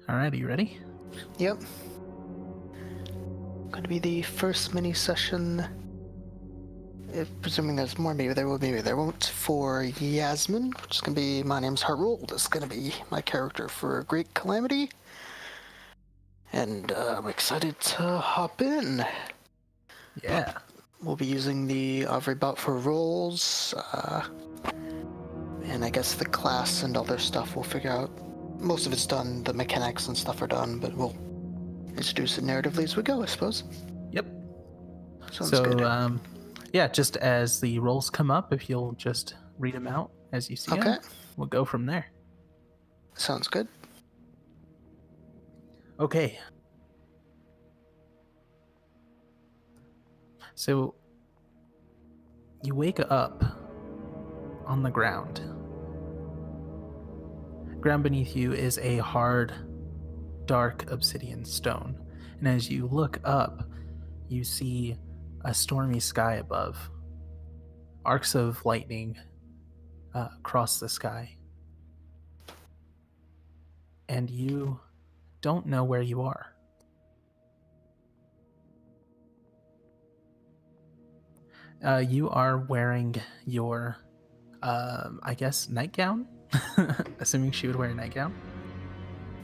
Alright, are you ready? Yep. Going to be the first mini session. If presuming there's more, maybe there will, maybe there won't. For Yasmin, which is going to be my name's Harul. This is going to be my character for Great Calamity, and I'm excited to hop in. Yeah. We'll be using the Aubrey bot for roles, and I guess the class and other stuff we'll figure out. Most of it's done. The mechanics and stuff are done, but we'll introduce it narratively as we go, I suppose. Yep. Sounds good. Yeah, just as the roles come up, if you'll just read them out as you see them, we'll go from there. Sounds good. Okay. So, you wake up on the ground. Ground beneath you is a hard, dark obsidian stone. And as you look up, you see a stormy sky above. Arcs of lightning cross the sky. And you don't know where you are. You are wearing your, I guess, nightgown? Assuming she would wear a nightgown?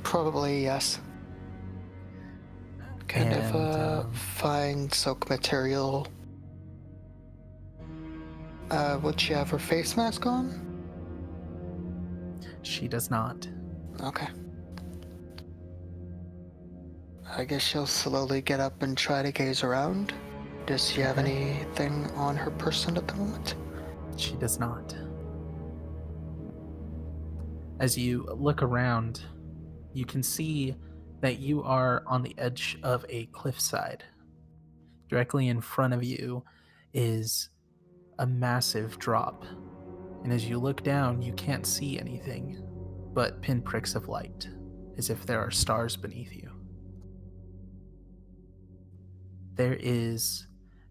Probably, yes. Kind of fine silk material. Would she have her face mask on? She does not. Okay. I guess she'll slowly get up and try to gaze around. Does she have anything on her person at the moment? She does not. As you look around, you can see that you are on the edge of a cliffside. Directly in front of you is a massive drop. And as you look down, you can't see anything but pinpricks of light, as if there are stars beneath you. There is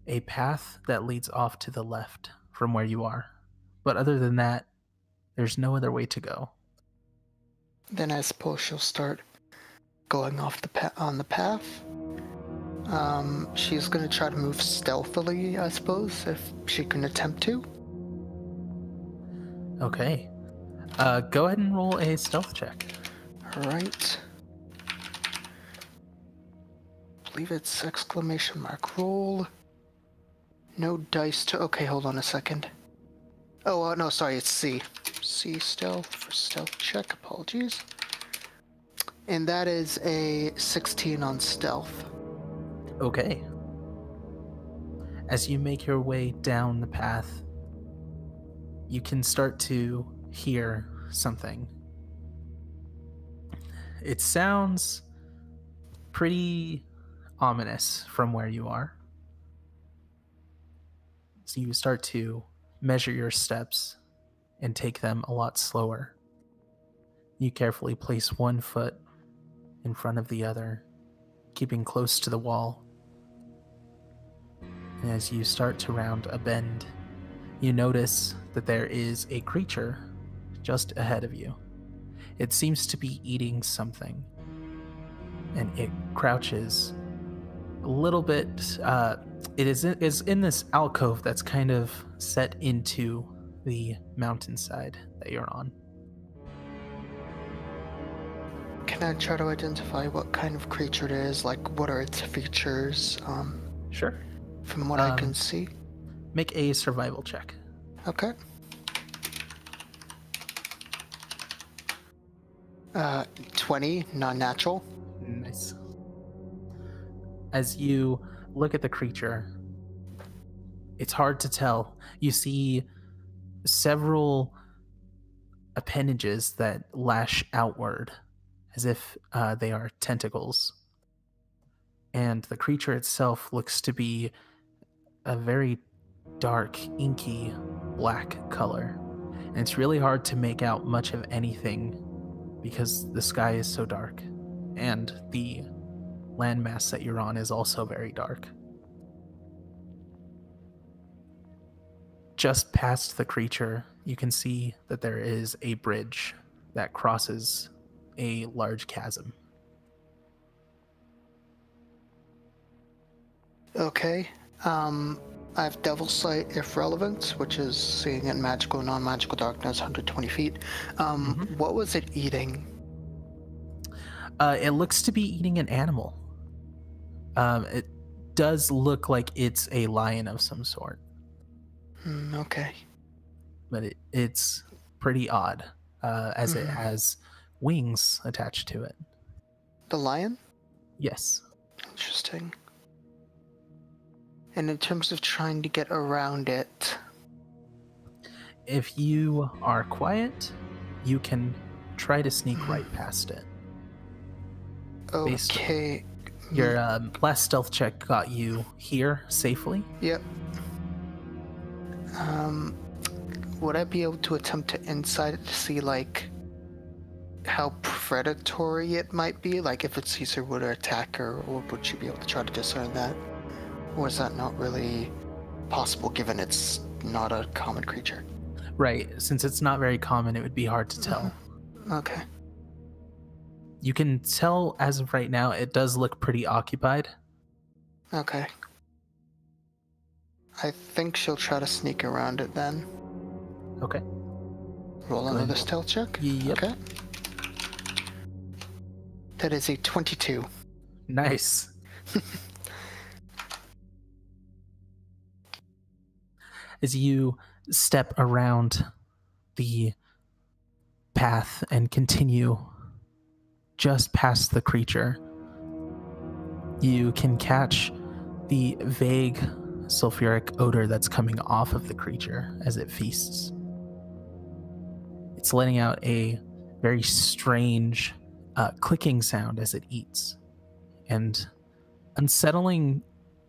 a path that leads off to the left from where you are. But other than that, there's no other way to go. Then I suppose she'll start going off on the path. She's going to try to move stealthily, I suppose, if she can attempt to. Okay. Go ahead and roll a stealth check. Alright. I believe it's exclamation mark roll. No dice to... Okay, hold on a second. Oh, no, sorry, it's C. C stealth for stealth check, apologies. And that is a 16 on stealth. Okay. As you make your way down the path, you can start to hear something. It sounds pretty ominous from where you are. So you start to measure your steps and take them a lot slower. You carefully place one foot in front of the other, keeping close to the wall. And as you start to round a bend, you notice that there is a creature just ahead of you. It seems to be eating something, and it crouches a little bit. It is in this alcove that's kind of set into the mountainside that you're on. Can I try to identify what kind of creature it is? Like, what are its features? Sure. From what I can see. Make a survival check. Okay. 20, non-natural. Nice. As you look at the creature, it's hard to tell. You see several appendages that lash outward as if they are tentacles. And the creature itself looks to be a very dark, inky black color. And it's really hard to make out much of anything because the sky is so dark. And the landmass that you're on is also very dark. Just past the creature, you can see that there is a bridge that crosses a large chasm. Okay. Um, I have Devil Sight if relevant, which is seeing in magical, non-magical darkness, 120 feet. What was it eating? It looks to be eating an animal. It does look like it's a lion of some sort, Okay. but it's pretty odd, as it Mhm. has wings attached to it. The lion? Yes. Interesting. And in terms of trying to get around it, If you are quiet, you can try to sneak right past it. Based okay. your last stealth check got you here safely. Yep. Would I be able to attempt to insight it to see, like, how predatory it might be? Like, if it sees her, would it attack her, or would she be able to try to discern that? Or is that not really possible given it's not a common creature? Right. Since it's not very common, it would be hard to tell. Okay. You can tell as of right now, it does look pretty occupied. Okay. I think she'll try to sneak around it then. Okay. Roll another stealth check? Yep. Okay. That is a 22. Nice. As you step around the path and continue just past the creature, you can catch the vague sulfuric odor that's coming off of the creature as it feasts. It's letting out a very strange clicking sound as it eats, and unsettling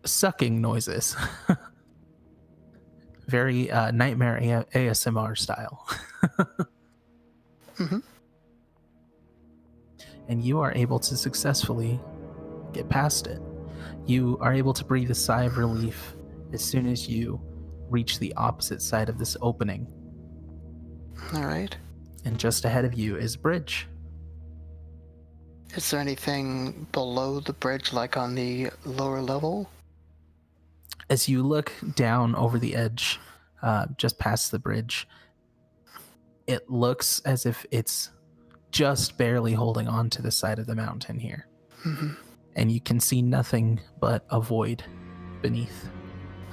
sucking noises. Very nightmare ASMR style. And you are able to successfully get past it. You are able to breathe a sigh of relief as soon as you reach the opposite side of this opening. All right. And just ahead of you is a bridge. Is there anything below the bridge, like on the lower level? As you look down over the edge, just past the bridge, it looks as if it's just barely holding on to the side of the mountain here. And you can see nothing but a void beneath.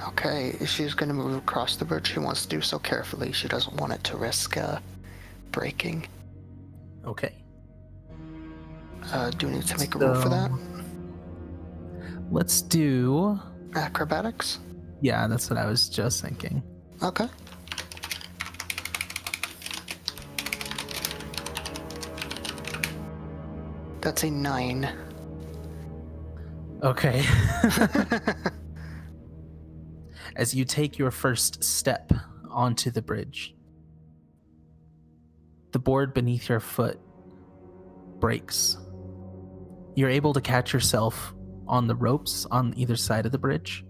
Okay, she's going to move across the bridge. She wants to do so carefully. She doesn't want it to risk breaking. Okay. Do we need to make a roll for that? Let's do... Acrobatics? Yeah, that's what I was just thinking. Okay. That's a 9. Okay. As you take your first step onto the bridge, the board beneath your foot breaks. You're able to catch yourself on the ropes on either side of the bridge,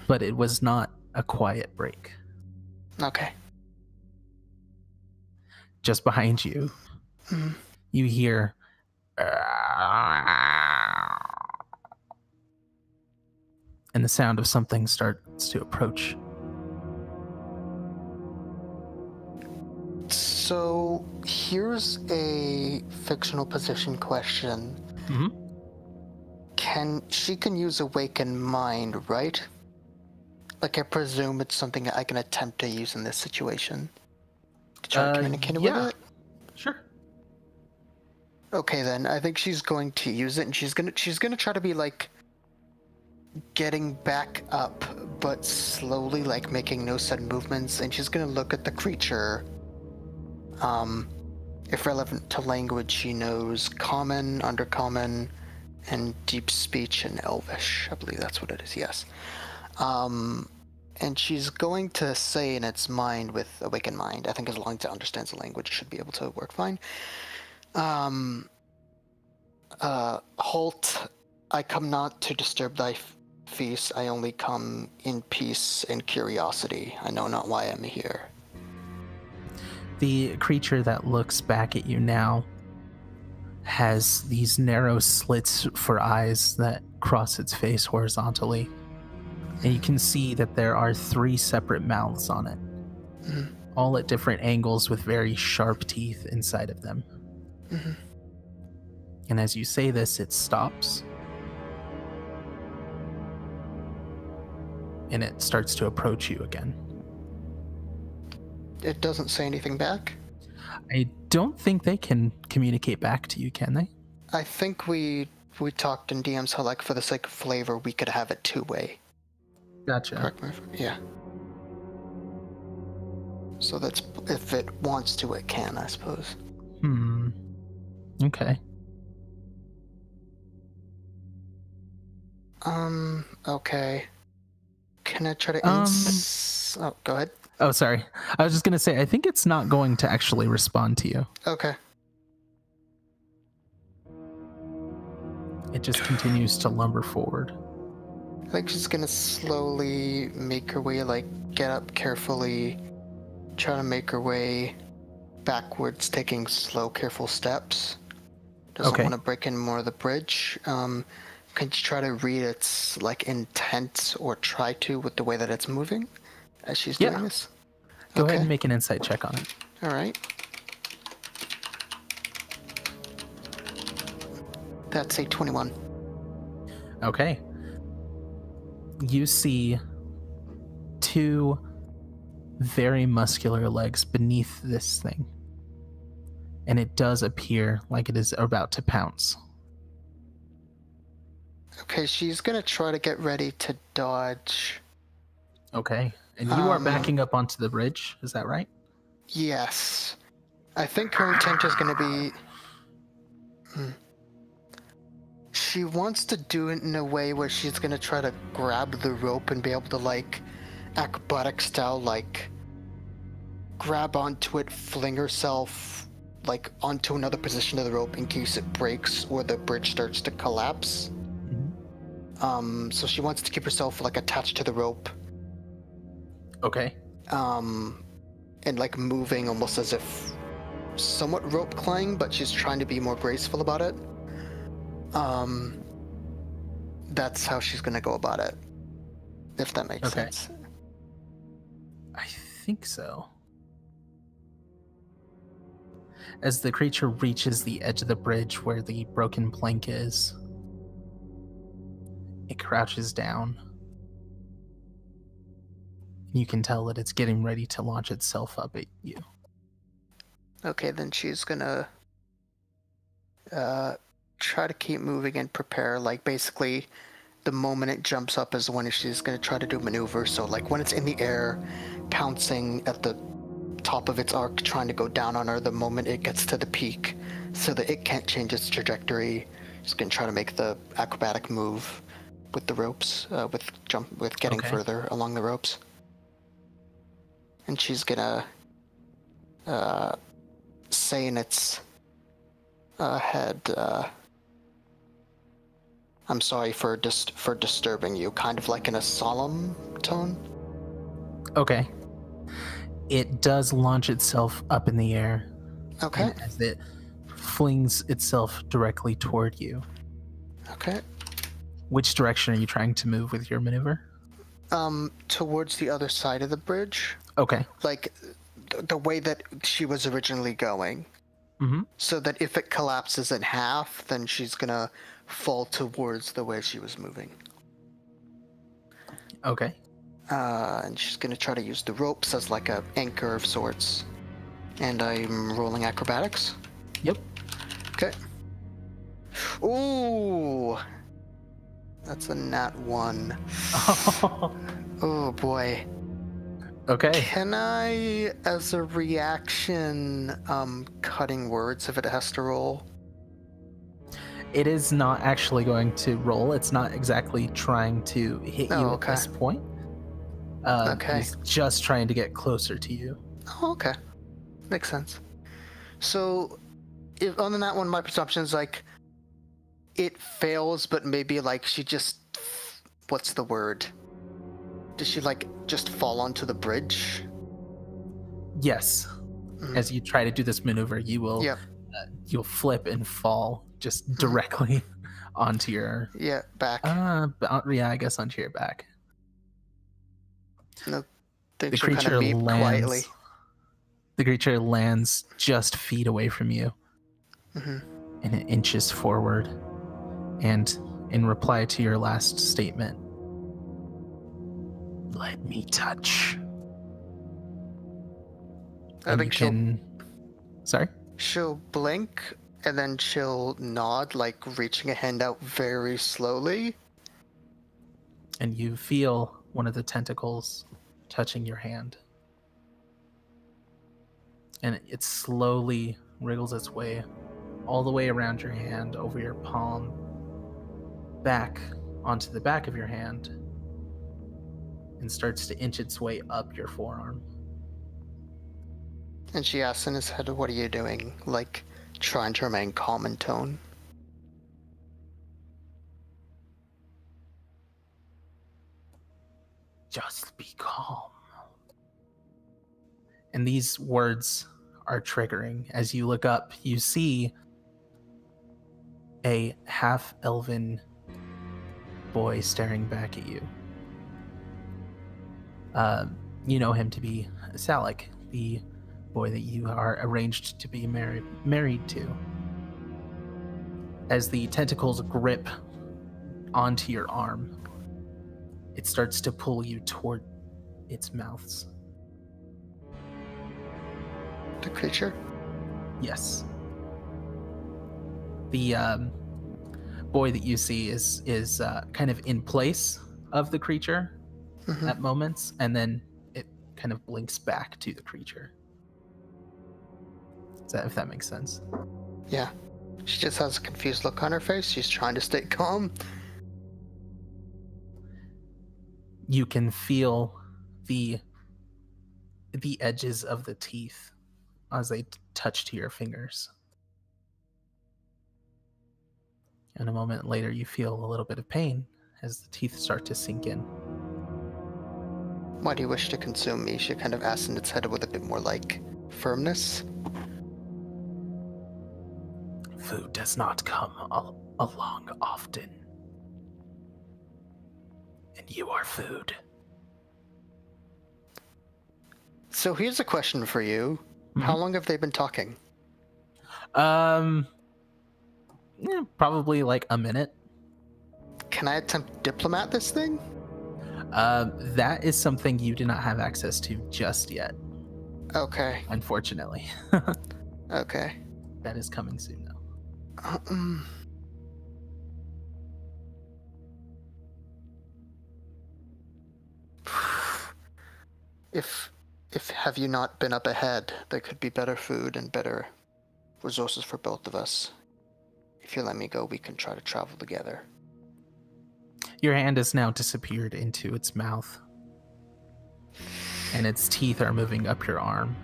but it was not a quiet break. Okay. Just behind you, you hear and the sound of something starts to approach. So here's a fictional position question. She can use Awaken Mind, right? Like, I presume it's something I can attempt to use in this situation. To try to communicate with it? Sure. Okay, then. I think she's going to use it, and she's gonna try to be, like, getting back up, but slowly, like, making no sudden movements, and she's gonna look at the creature. If relevant to language, she knows Common, Undercommon, and Deep Speech and Elvish. I believe that's what it is, yes. And she's going to say in its mind with Awaken Mind, I think as long as it understands the language, it should be able to work fine. Halt, I come not to disturb thy feast, I only come in peace and curiosity. I know not why I'm here. The creature that looks back at you now has these narrow slits for eyes that cross its face horizontally. And you can see that there are 3 separate mouths on it, all at different angles with very sharp teeth inside of them. And as you say this, it stops. And it starts to approach you again. It doesn't say anything back? I don't think they can communicate back to you, can they? I think we talked in DMs how, like, for the sake of flavor, we could have it 2-way. Gotcha. Correct me yeah. So that's, if it wants to, it can, I suppose. Okay. Okay. Can I try to oh, go ahead. Oh, sorry. I was just going to say, I think it's not going to actually respond to you. Okay. It just continues to lumber forward. I think she's gonna slowly make her way, like, get up carefully, try to make her way backwards, taking slow, careful steps. Doesn't want to break in more of the bridge. Can you try to read its, like, intent, or try to, with the way that it's moving as she's doing this? Go ahead and make an insight check on it. All right. That's a 21. Okay. You see 2 very muscular legs beneath this thing. And it does appear like it is about to pounce. Okay, she's going to try to get ready to dodge. Okay. And you are backing up onto the bridge, is that right? Yes. I think her intent is going to be... She wants to do it in a way where she's going to try to grab the rope and be able to, like, acrobatic style, like, grab onto it, fling herself, like, onto another position of the rope in case it breaks or the bridge starts to collapse. So she wants to keep herself, like, attached to the rope. Okay. And, like, moving almost as if somewhat rope climb, but she's trying to be more graceful about it. That's how she's gonna go about it, if that makes sense. I think so. As the creature reaches the edge of the bridge where the broken plank is, it crouches down. You can tell that it's getting ready to launch itself up at you. Okay, then she's gonna try to keep moving and prepare. Like, basically, the moment it jumps up is when she's gonna try to do maneuver. So, like, when it's in the air, pouncing at the top of its arc, trying to go down on her the moment it gets to the peak, so that it can't change its trajectory. She's gonna try to make the acrobatic move with the ropes, with getting further along the ropes. And she's gonna say in its head, I'm sorry for disturbing you, kind of like in a solemn tone. Okay. It does launch itself up in the air. Okay. And as it flings itself directly toward you. Okay. Which direction are you trying to move with your maneuver? Towards the other side of the bridge. Okay. Like, the way that she was originally going. So that if it collapses in half, then she's gonna fall towards the way she was moving. Okay. And she's gonna try to use the ropes as like a anchor of sorts. And I'm rolling acrobatics. Yep. Okay. Ooh! That's a nat 1. Oh boy. Okay. Can I, as a reaction, cutting words if it has to roll? It is not actually going to roll. It's not exactly trying to hit you at this point. It's just trying to get closer to you. Oh, okay. Makes sense. So, if on that one, my perception is like, it fails, but maybe like she just, what's the word? Does she like just fall onto the bridge? Yes. As you try to do this maneuver, you will you'll flip and fall just directly onto your back. I guess onto your back. No, they The should kind of creature meep quietly. lands. The creature lands just feet away from you, Mm-hmm. and it inches forward. And in reply to your last statement, let me touch. I And think you can. Sorry? she'll blink and then she'll nod, like reaching a hand out very slowly. And you feel one of the tentacles touching your hand. And it slowly wriggles its way all the way around your hand, over your palm, back onto the back of your hand, and starts to inch its way up your forearm. And she asks in his head, "What are you doing?" Like, trying to remain calm in tone. Just be calm. And these words are triggering. As you look up, you see a half-elven boy staring back at you. You know him to be Salik, the boy that you are arranged to be married to. As the tentacles grip onto your arm, it starts to pull you toward its mouths. The creature? Yes. The boy that you see is kind of in place of the creature at moments, and then it kind of blinks back to the creature. If that makes sense. Yeah. She just has a confused look on her face. She's trying to stay calm. You can feel the edges of the teeth as they touch to your fingers. And a moment later, you feel a little bit of pain as the teeth start to sink in. Why do you wish to consume me? She kind of asks in its head with a bit more, like, firmness. Food does not come along often. And you are food. So here's a question for you. How long have they been talking? Probably like a minute. Can I attempt diplomat this thing? That is something you do not have access to just yet. Okay. Unfortunately. Okay. That is coming soon, though. If have you not been up ahead, there could be better food and better resources for both of us. If you let me go, we can try to travel together. Your hand has now disappeared into its mouth, and its teeth are moving up your arm.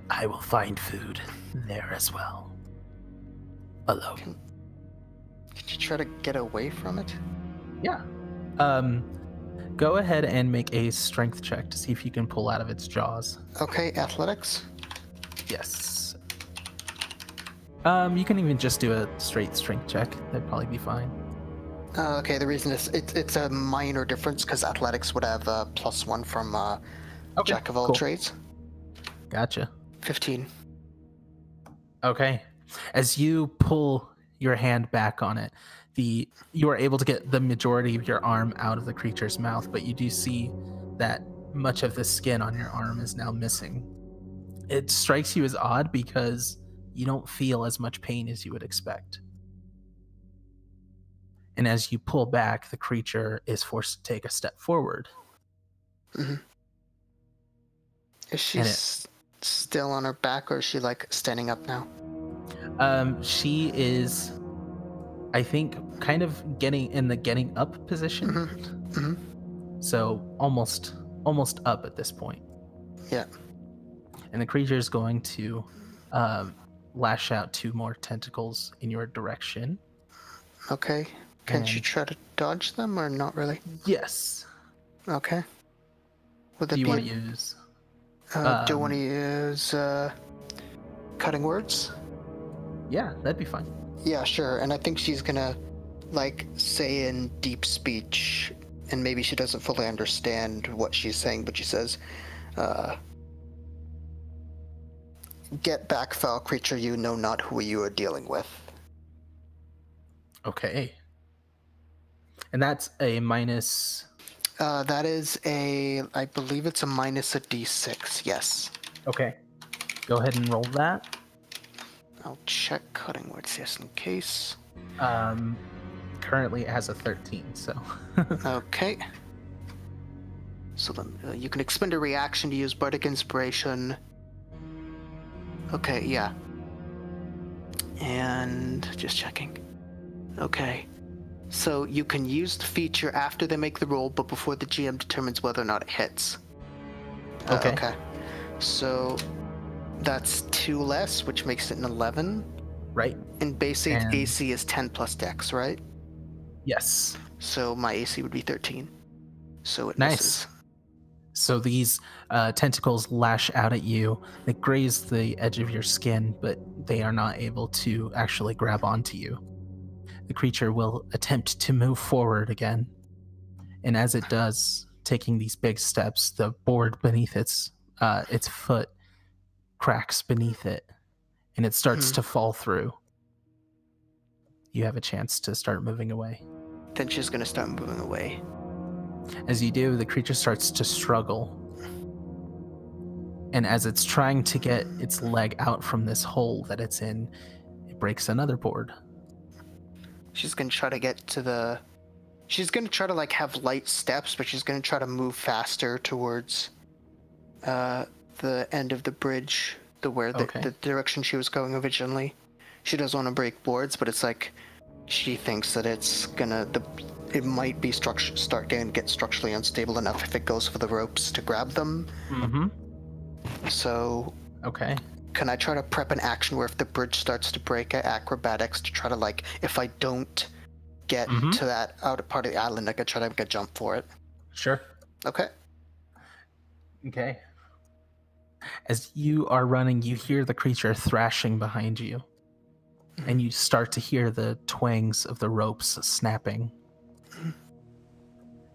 I will find food there as well. Alone. Can you try to get away from it? Yeah. Go ahead and make a strength check to see if you can pull out of its jaws. Okay, athletics. Yes. You can even just do a straight strength check. That'd probably be fine. Okay, the reason is it's a minor difference because athletics would have +1 from Jack of all trades. Gotcha. 15. Okay. As you pull your hand back on it, you are able to get the majority of your arm out of the creature's mouth, but you do see that much of the skin on your arm is now missing. It strikes you as odd because you don't feel as much pain as you would expect. And as you pull back, the creature is forced to take a step forward. Mm-hmm. Is she still on her back, or is she like standing up now? She is, I think, kind of getting up position. Mm-hmm. Mm-hmm. So almost up at this point. Yeah. And the creature is going to lash out 2 more tentacles in your direction. Okay. Can she try to dodge them or not really? Yes. Okay. Do you want to use? Do you want to use cutting words? Yeah, that'd be fine. Yeah, sure. And I think she's gonna, like, say in deep speech, and maybe she doesn't fully understand what she's saying, but she says, "Get back, foul creature, you know not who you are dealing with." Okay. And that's a minus... That is I believe it's a minus a d6, yes. Okay. Go ahead and roll that. I'll check cutting words just in case. Currently it has a 13, so... Okay. So then you can expend a reaction to use Bardic Inspiration. Okay, yeah. And just checking. Okay. So you can use the feature after they make the roll, but before the GM determines whether or not it hits. Okay. Okay. So that's 2 less, which makes it an 11. Right. And base AC is 10 plus Dex, right? Yes. So my AC would be 13. So it Nice. misses. So these tentacles lash out at you. They graze the edge of your skin, but they are not able to actually grab onto you. The creature will attempt to move forward again. And as it does, taking these big steps, the board beneath its foot cracks beneath it, and it starts to fall through. You have a chance to start moving away. Then she's going to start moving away. As you do, the creature starts to struggle. And as it's trying to get its leg out from this hole that it's in, it breaks another board. She's going to try to get to the... She's going to try to, like, have light steps, but she's going to try to move faster towards the end of the bridge, the direction she was going originally. She doesn't want to break boards, but it's like she thinks that it's going to... It might be start to get structurally unstable enough if it goes for the ropes to grab them. Mm-hmm. So... Okay. Can I try to prep an action where if the bridge starts to break at acrobatics to try to, like, if I don't get to that outer part of the island, I could try to make a jump for it? Sure. Okay. Okay. As you are running, you hear the creature thrashing behind you. And you start to hear the twangs of the ropes snapping.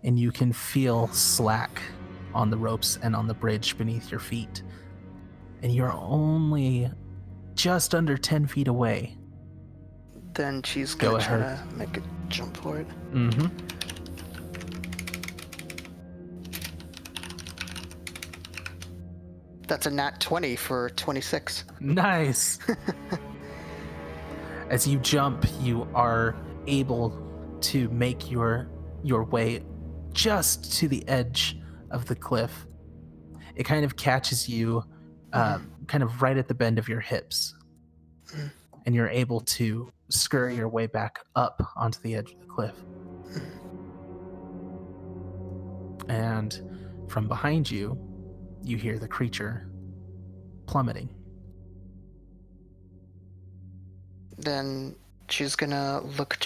And you can feel slack on the ropes and on the bridge beneath your feet. And you're only just under 10 feet away. Then she's going to try to make a jump for it. Mm-hmm. That's a nat 20 for 26. Nice! As you jump, you are able to make your way just to the edge of the cliff. It kind of catches you kind of right at the bend of your hips. And you're able to scurry your way back up onto the edge of the cliff. And from behind you, you hear the creature plummeting. Then she's gonna look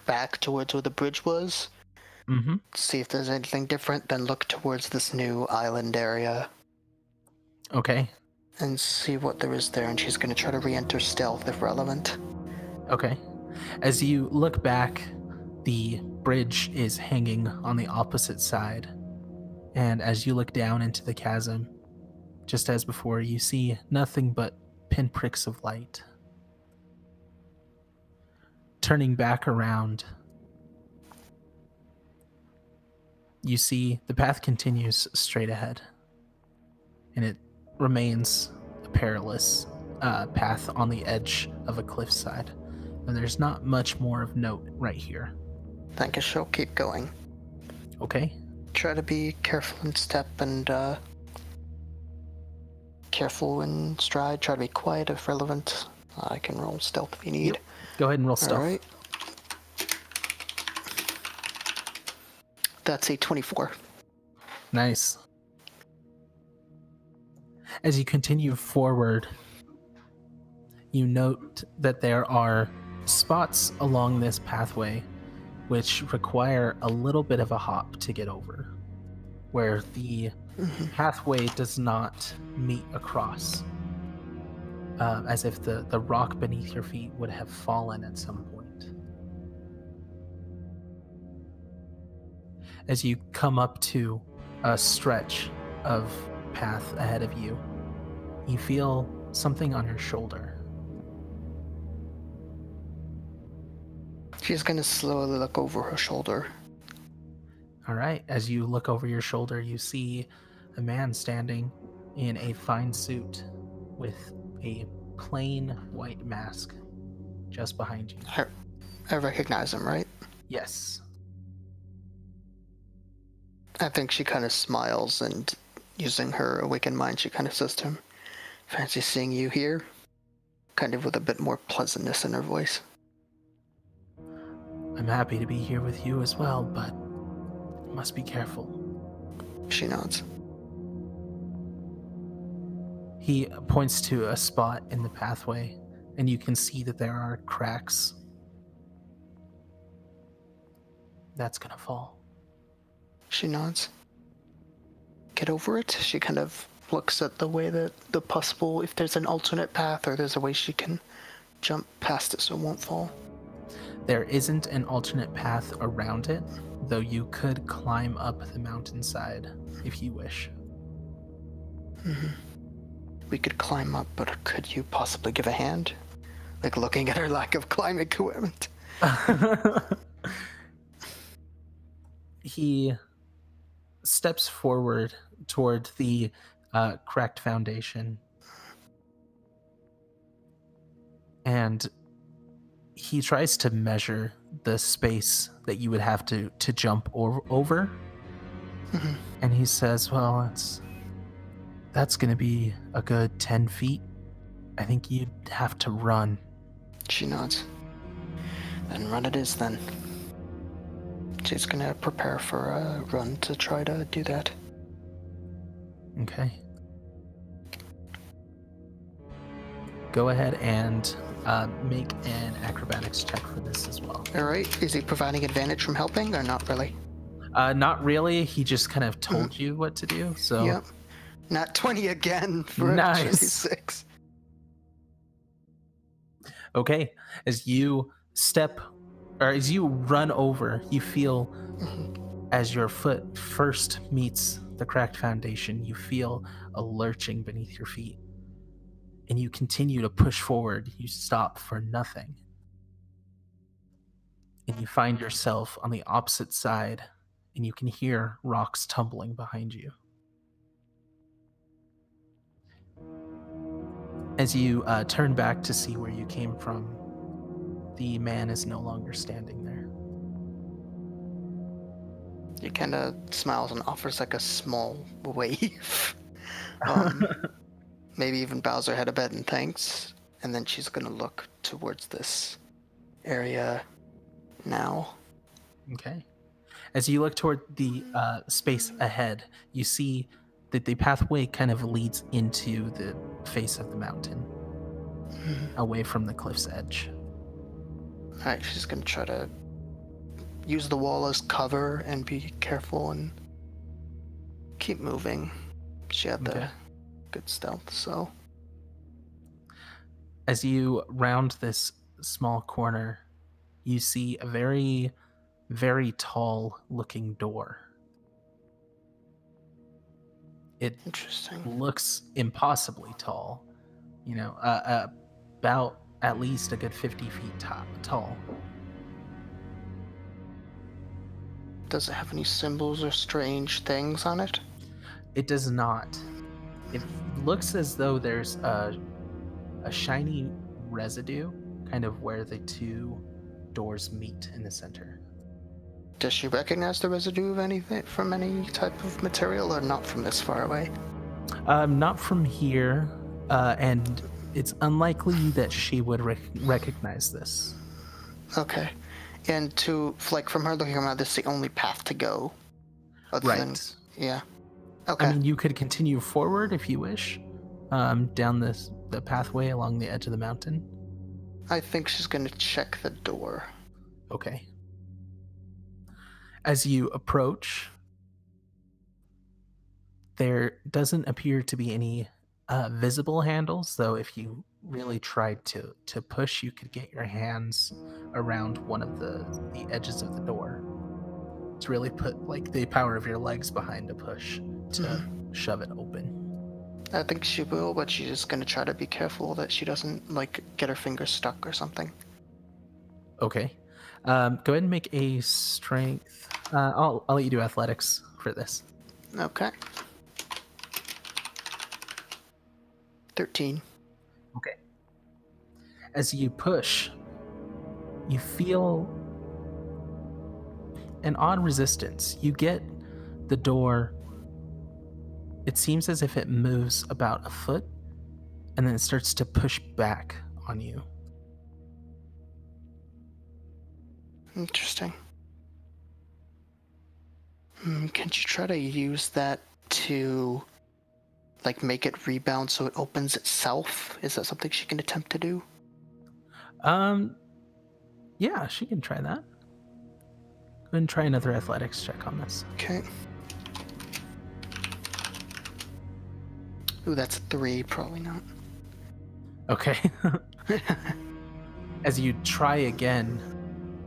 back towards where the bridge was. Mm-hmm. See if there's anything different, then look towards this new island area. Okay. And see what there is there, and she's gonna try to re-enter stealth if relevant. Okay. As you look back, the bridge is hanging on the opposite side. And as you look down into the chasm, just as before, you see nothing but pinpricks of light. Turning back around, you see the path continues straight ahead. And it remains a perilous path on the edge of a cliffside. And there's not much more of note right here. I guess she'll keep going. Okay. Try to be careful in step and careful in stride. Try to be quiet if relevant. I can roll stealth if you need. Yep. Go ahead and roll stealth. All right. That's a 24. Nice. As you continue forward, you note that there are spots along this pathway which require a little bit of a hop to get over, where the pathway does not meet across, as if the rock beneath your feet would have fallen at some point. As you come up to a stretch of path ahead of you, you feel something on your shoulder. She's gonna slowly look over her shoulder. All right, as you look over your shoulder, you see a man standing in a fine suit with a plain white mask just behind you. I recognize him, right? Yes. I think she kind of smiles, and using her awakened mind, she kind of says to him, "Fancy seeing you here?" Kind of with a bit more pleasantness in her voice. I'm happy to be here with you as well, but must be careful. She nods. He points to a spot in the pathway, and you can see that there are cracks. That's gonna fall. She nods. Get over it. She kind of looks at the way that the possible, if there's an alternate path or there's a way she can jump past it so it won't fall. There isn't an alternate path around it, though you could climb up the mountainside if you wish. We could climb up, but could you possibly give a hand? Like looking at her lack of climbing equipment. He steps forward toward the cracked foundation, and he tries to measure the space that you would have to jump over. And he says, well, that's going to be a good 10 feet. I think you'd have to run. She nods. Then run it is then. She's gonna prepare for a run to try to do that. Okay. Go ahead and make an acrobatics check for this as well. Alright, is he providing advantage from helping or not really? Not really. He just kind of told you what to do. So Yep. Not 20 again for Nice. 26. Okay. As you as you run over, you feel as your foot first meets the cracked foundation, you feel a lurching beneath your feet. And you continue to push forward. You stop for nothing. And you find yourself on the opposite side, and you can hear rocks tumbling behind you. As you turn back to see where you came from, the man is no longer standing there. He kind of smiles and offers like a small wave. Maybe even bows her head a bit and thanks. And then she's gonna look towards this area now. Okay. As you look toward the space ahead, you see that the pathway kind of leads into the face of the mountain, away from the cliff's edge. Alright, she's gonna try to use the wall as cover and be careful and keep moving. She had the good stealth, so. As you round this small corner, you see a very, very tall looking door. It Interesting. looks impossibly tall, you know, about at least a good 50 feet tall. Does it have any symbols or strange things on it? It does not. It looks as though there's a shiny residue kind of where the two doors meet in the center. Does she recognize the residue of anything from any type of material or not from this far away? Not from here, and it's unlikely that she would recognize this. Okay. And like from her looking around, this is the only path to go. Right. Yeah. Okay. I mean, you could continue forward if you wish, down the pathway along the edge of the mountain. I think she's gonna check the door. Okay. As you approach, there doesn't appear to be any visible handles, though if you really tried to push, you could get your hands around one of the edges of the door. really put like the power of your legs behind a push to shove it open. I think she will, but she's just gonna try to be careful that she doesn't like get her fingers stuck or something. Okay. Go ahead and make a strength. I'll let you do athletics for this. Okay. 13. Okay. As you push, you feel an odd resistance. You get the door. It seems as if it moves about a foot, and then it starts to push back on you. Interesting. Can you try to use that to, like, make it rebound so it opens itself? Is that something she can attempt to do? Yeah, she can try that. Go ahead and try another athletics check on this. Okay. Ooh, that's a 3. Probably not. Okay. As you try again,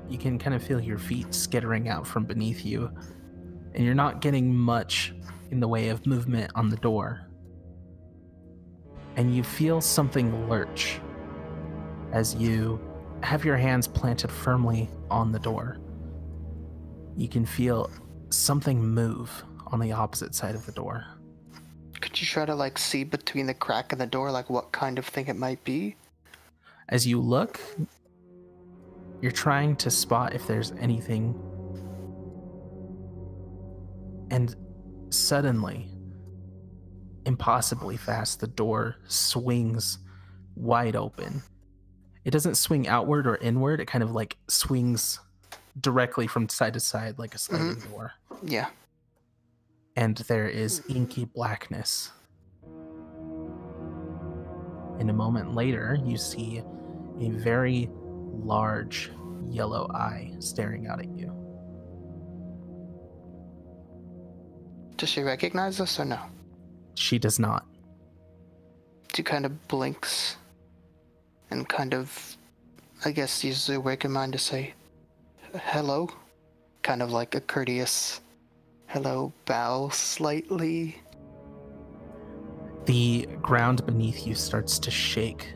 you can kind of feel your feet skittering out from beneath you, and you're not getting much in the way of movement on the door. And you feel something lurch as you have your hands planted firmly on the door. You can feel something move on the opposite side of the door. Could you try to, like, see between the crack in the door, like, what kind of thing it might be? As you look, you're trying to spot if there's anything. And suddenly, impossibly fast, the door swings wide open. It doesn't swing outward or inward. It kind of like swings directly from side to side like a sliding door. Yeah. And there is inky blackness. And a moment later, you see a very large yellow eye staring out at you. Does she recognize us or no? She does not. She kind of blinks and kind of, I guess, uses her waking mind to say, hello. Kind of like a courteous hello bow slightly. The ground beneath you starts to shake,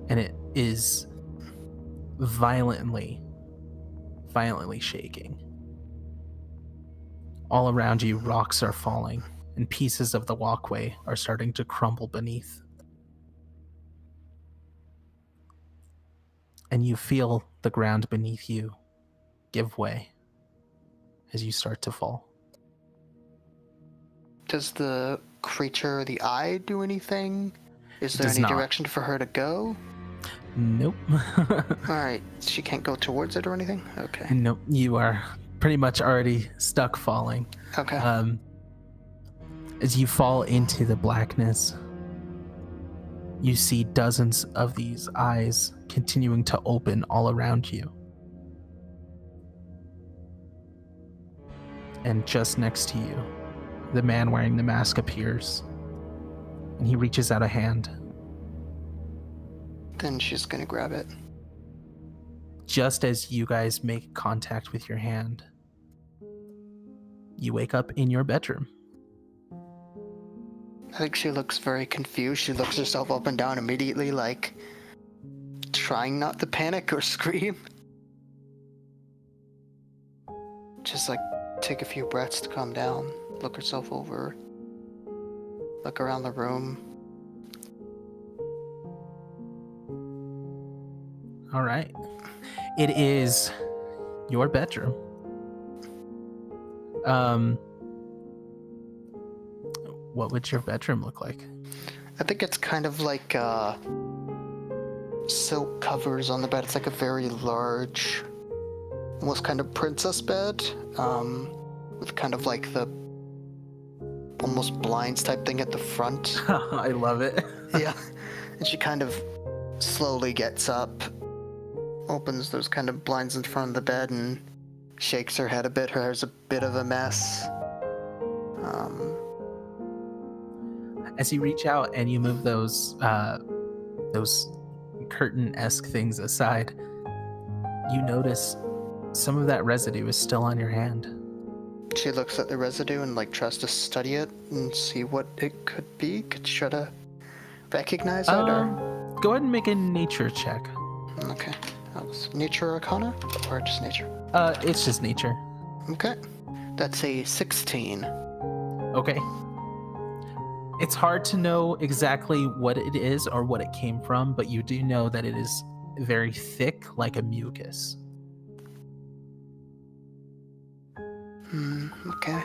and it is violently shaking. All around you, rocks are falling, and pieces of the walkway are starting to crumble beneath. And you feel the ground beneath you give way as you start to fall. Does the creature, the eye, do anything? Is there does any not. direction for her to go? Nope. Alright, she can't go towards it or anything? Okay. Nope, you are pretty much already stuck falling. Okay. As you fall into the blackness, you see dozens of these eyes continuing to open all around you. And just next to you, the man wearing the mask appears, and he reaches out a hand. Then she's gonna grab it. Just as you guys make contact with your hand, you wake up in your bedroom. I think she looks very confused. She looks herself up and down immediately, like, trying not to panic or scream. Just, like, take a few breaths to calm down, look herself over, look around the room. All right. It is your bedroom. What would your bedroom look like? I think it's kind of like silk covers on the bed. It's like a very large, almost kind of princess bed, with kind of like the almost blinds type thing at the front. I love it. Yeah. And she kind of slowly gets up, opens those kind of blinds in front of the bed, and shakes her head a bit. Her hair's a bit of a mess. As you reach out and you move those curtain-esque things aside, you notice some of that residue is still on your hand. She looks at the residue and like tries to study it and see what it could be. Could you try to recognize it or? Go ahead and make a nature check. Okay. Nature Arcana or just nature? It's just nature. Okay. That's a 16. Okay. It's hard to know exactly what it is or what it came from, but you do know that it is very thick, like a mucus. Okay.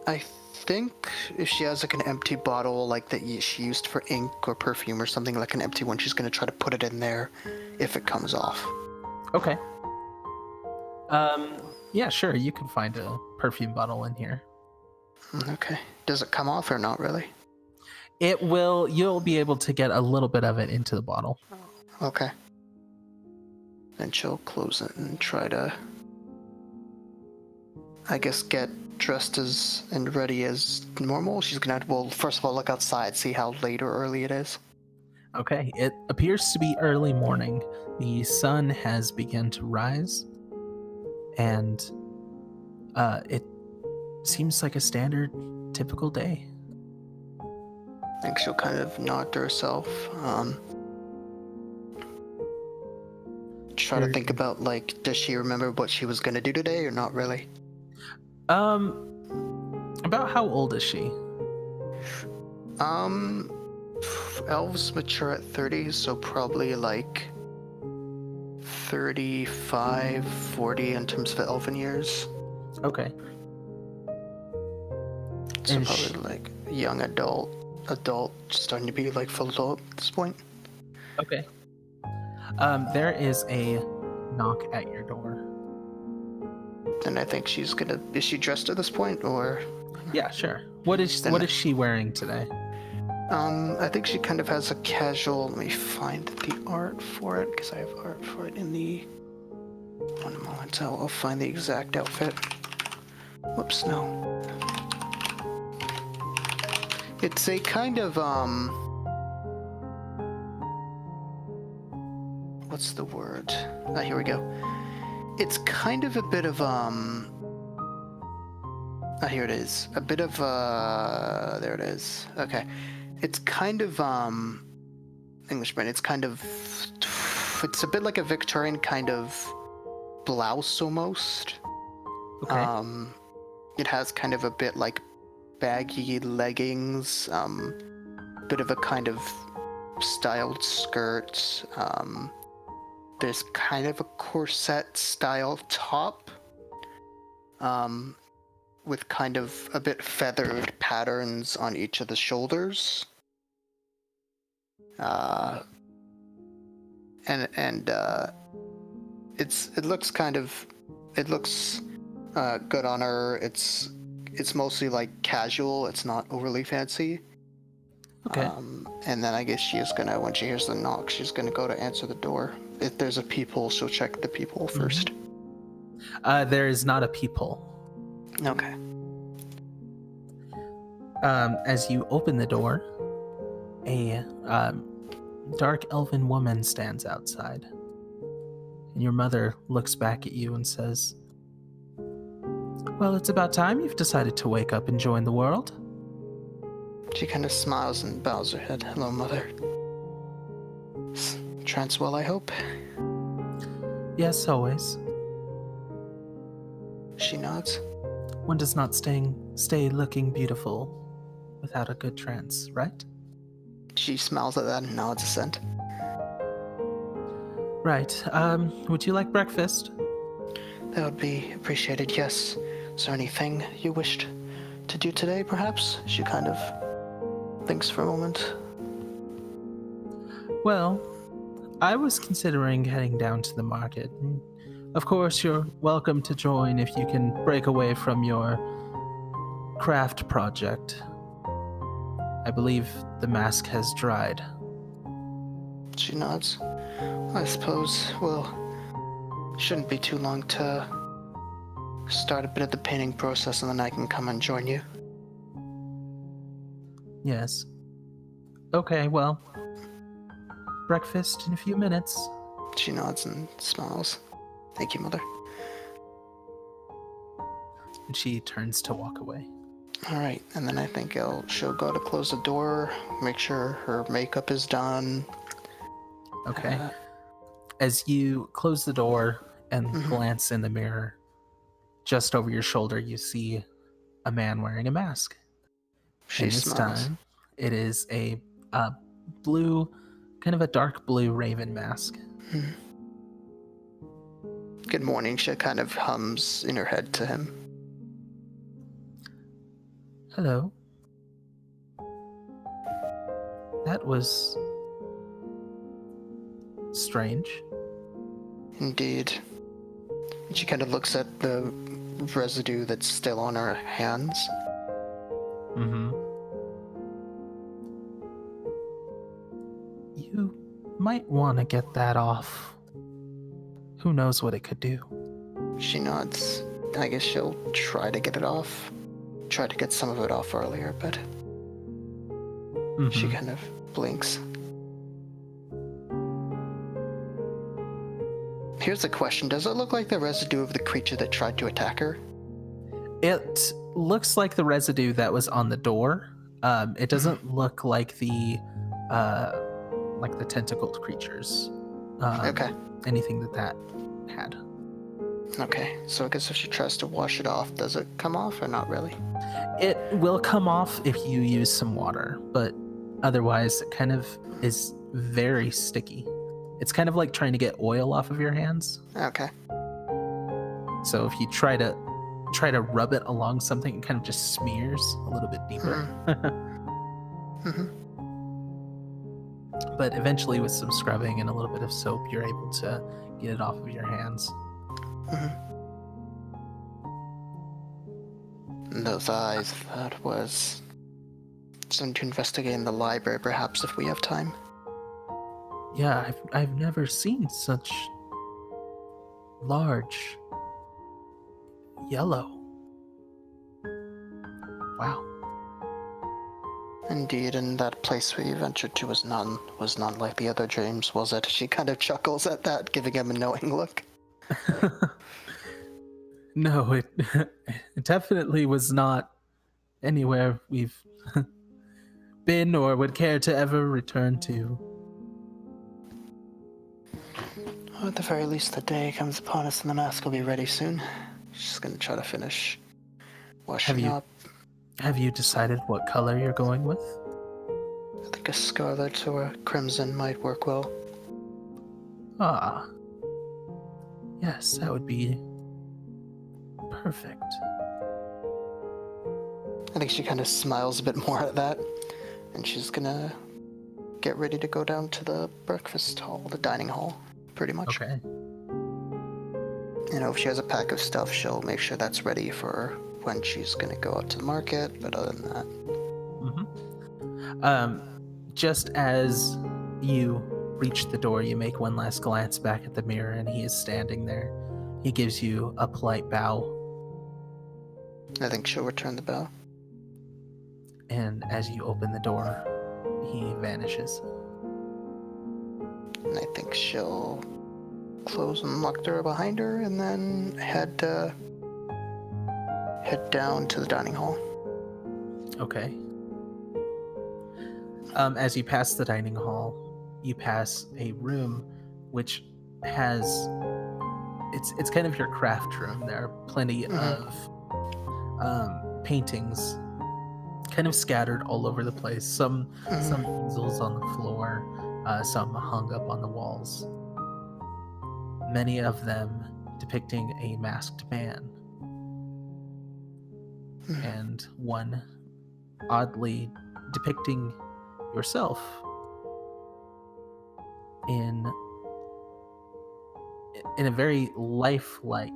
I think if she has like an empty bottle like that she used for ink or perfume or something, like an empty one, she's gonna try to put it in there if it comes off. Okay. Yeah, sure, you can find a perfume bottle in here. Okay. Does it come off or not really? It will, you'll be able to get a little bit of it into the bottle. Okay. Then she'll close it and try to, I guess, get dressed as and ready as normal. She's gonna, well, first of all, look outside, see how late or early it is. Okay, it appears to be early morning. The sun has begun to rise, and it seems like a standard, typical day. I think she'll kind of nod to herself. Try to think about, like, does she remember what she was gonna do today or not really? About how old is she? Elves mature at 30, so probably like 35, 40 in terms of elven years. Okay. So And probably like young adult, starting to be like full adult at this point. Okay. There is a knock at your door. And I think she's gonna, is she dressed at this point or? Yeah, sure. What is she wearing today? I think she kind of has a casual, let me find the art for it, because I have art for it in the, one moment, I'll find the exact outfit. Whoops, no. It's a kind of, what's the word? Ah, here we go. It's kind of a bit of, here it is. A bit of, there it is. Okay. It's kind of, English brand, it's kind of, it's a bit like a Victorian kind of blouse almost. Okay. It has kind of a bit like baggy leggings, bit of a kind of styled skirt. There's kind of a corset style top, with kind of a bit feathered patterns on each of the shoulders. It looks kind of, it looks good on her. It's mostly like casual. It's not overly fancy. Okay. And then I guess she is gonna, when she hears the knock, she's gonna go to answer the door. If there's a peephole, she'll check the peephole first. There is not a peephole. Okay. As you open the door, a dark elven woman stands outside. And your mother looks back at you and says, "Well, it's about time you've decided to wake up and join the world." She kind of smiles and bows her head. Hello, Mother. Trance well, I hope? Yes, always. She nods. One does not stay looking beautiful without a good trance, right? She smiles at that and nods assent. Right. Would you like breakfast? That would be appreciated, yes. Is there anything you wished to do today, perhaps? She kind of thinks for a moment. Well, I was considering heading down to the market. Of course, you're welcome to join if you can break away from your craft project. I believe the mask has dried. She nods. I suppose, well, shouldn't be too long to start a bit of the painting process and then I can come and join you. Yes. Okay, well, breakfast in a few minutes. She nods and smiles. Thank you, Mother. And she turns to walk away. All right, and then I think she'll go to close the door, make sure her makeup is done. Okay. As you close the door and Mhm. glance in the mirror, just over your shoulder, you see a man wearing a mask. She And this smiles. time, it is a blue, kind of a dark blue raven mask. Mhm. Good morning, she kind of hums in her head to him. Hello. That was strange. Indeed. And she kind of looks at the residue that's still on her hands. Mm-hmm. You might want to get that off. Who knows what it could do? She nods. I guess she'll try to get it off. Tried to get some of it off earlier, but she kind of blinks. Here's the question. Does it look like the residue of the creature that tried to attack her? It looks like the residue that was on the door. It doesn't look like the tentacled creatures. Okay. Anything that had. Okay, so I guess if she tries to wash it off, does it come off or not really? It will come off if you use some water, but otherwise it kind of is very sticky. It's kind of like trying to get oil off of your hands. Okay. So if you try to rub it along something, it kind of just smears a little bit deeper. But eventually with some scrubbing and a little bit of soap, you're able to get it off of your hands. And those eyes, that was something to investigate in the library, perhaps, if we have time. Yeah, I've never seen such large yellow. Wow. Indeed, and that place we ventured to was none like the other dreams, was it? She kind of chuckles at that, giving him a knowing look. No, it definitely was not anywhere we've been or would care to ever return to. Well, at the very least, the day comes upon us and the mask will be ready soon. She's gonna try to finish washing up. Have you decided what color you're going with? I think a scarlet or a crimson might work well. Ah. Yes, that would be perfect. I think she kind of smiles a bit more at that, and she's gonna get ready to go down to the breakfast hall, the dining hall, pretty much. Okay. You know, if she has a pack of stuff, she'll make sure that's ready for when she's gonna go out to the market, but other than that... Just as you reach the door, you make one last glance back at the mirror, and he is standing there. He gives you a polite bow. I think she'll return the bow. And as you open the door, he vanishes. And I think she'll close and lock the door behind her, and then head down to the dining hall. Okay. As you pass the dining hall, you pass a room which has... It's kind of your craft room. There are plenty of paintings kind of scattered all over the place. Some easels on the floor, some hung up on the walls. Many of them depicting a masked man. And one oddly depicting yourself in a very lifelike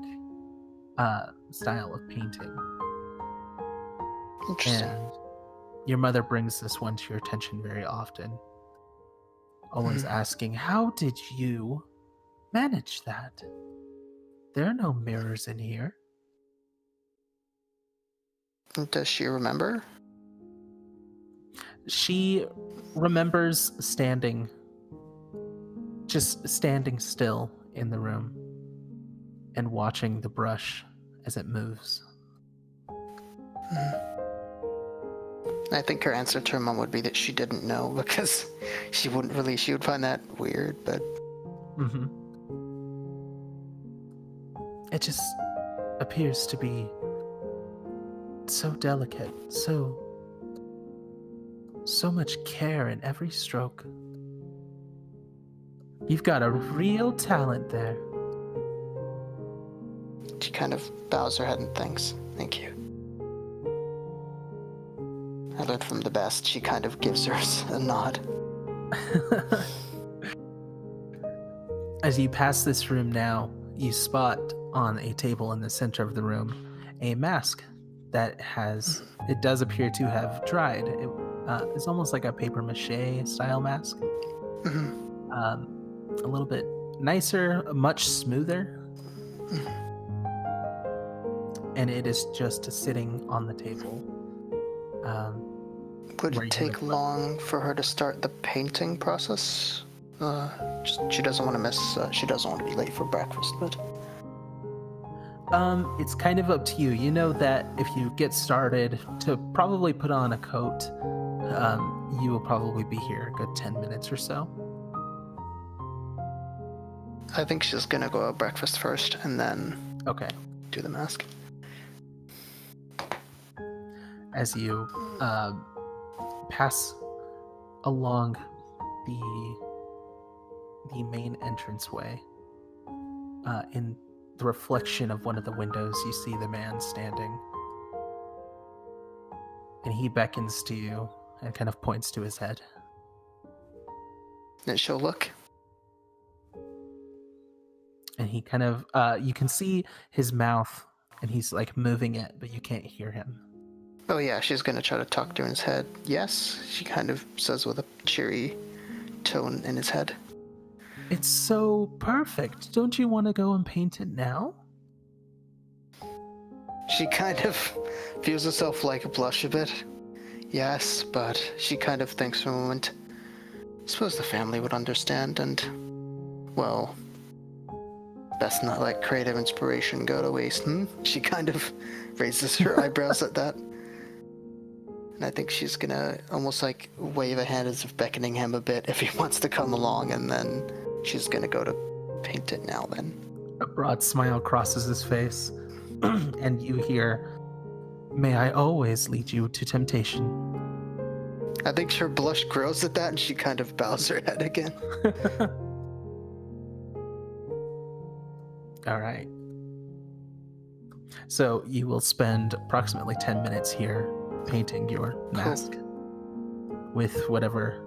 style of painting. Interesting. And your mother brings this one to your attention very often, always asking, how did you manage that? There are no mirrors in here. Does she remember? She remembers just standing still in the room and watching the brush as it moves. I think her answer to her mom would be that she didn't know, because she would find that weird, but... Mm-hmm. It just appears to be so delicate, so much care in every stroke. You've got a real talent there. She kind of bows her head and thanks. Thank you. I learned from the best. She kind of gives her a nod. As you pass this room now, you spot on a table in the center of the room a mask that it does appear to have dried. It's almost like a paper mache style mask. Mm-hmm. A little bit nicer, much smoother. And it is just sitting on the table. Would it take long for her to start the painting process? She doesn't want to miss. She doesn't want to be late for breakfast, but. It's kind of up to you. You know that if you get started to probably put on a coat, you will probably be here a good 10 minutes or so. I think she's gonna go have breakfast first and then do the mask. As you pass along the main entranceway, in the reflection of one of the windows, you see the man standing. And he beckons to you and kind of points to his head. And she'll look. And he kind of, you can see his mouth, and he's like moving it, but you can't hear him. Oh yeah, she's gonna try to talk to his head. Yes, she kind of says with a cheery tone in his head. It's so perfect. Don't you want to go and paint it now? She kind of feels herself like blush a bit. Yes, but she kind of thinks for a moment. I suppose the family would understand, and, well, best not let creative inspiration go to waste, She kind of raises her eyebrows at that. And I think she's gonna almost like wave a hand as if beckoning him a bit if he wants to come along, and then she's gonna go to paint it now then. A broad smile crosses his face, and you hear, "May I always lead you to temptation." I think her blush grows at that, and she kind of bows her head again. All right. So you will spend approximately 10 minutes here painting your mask with whatever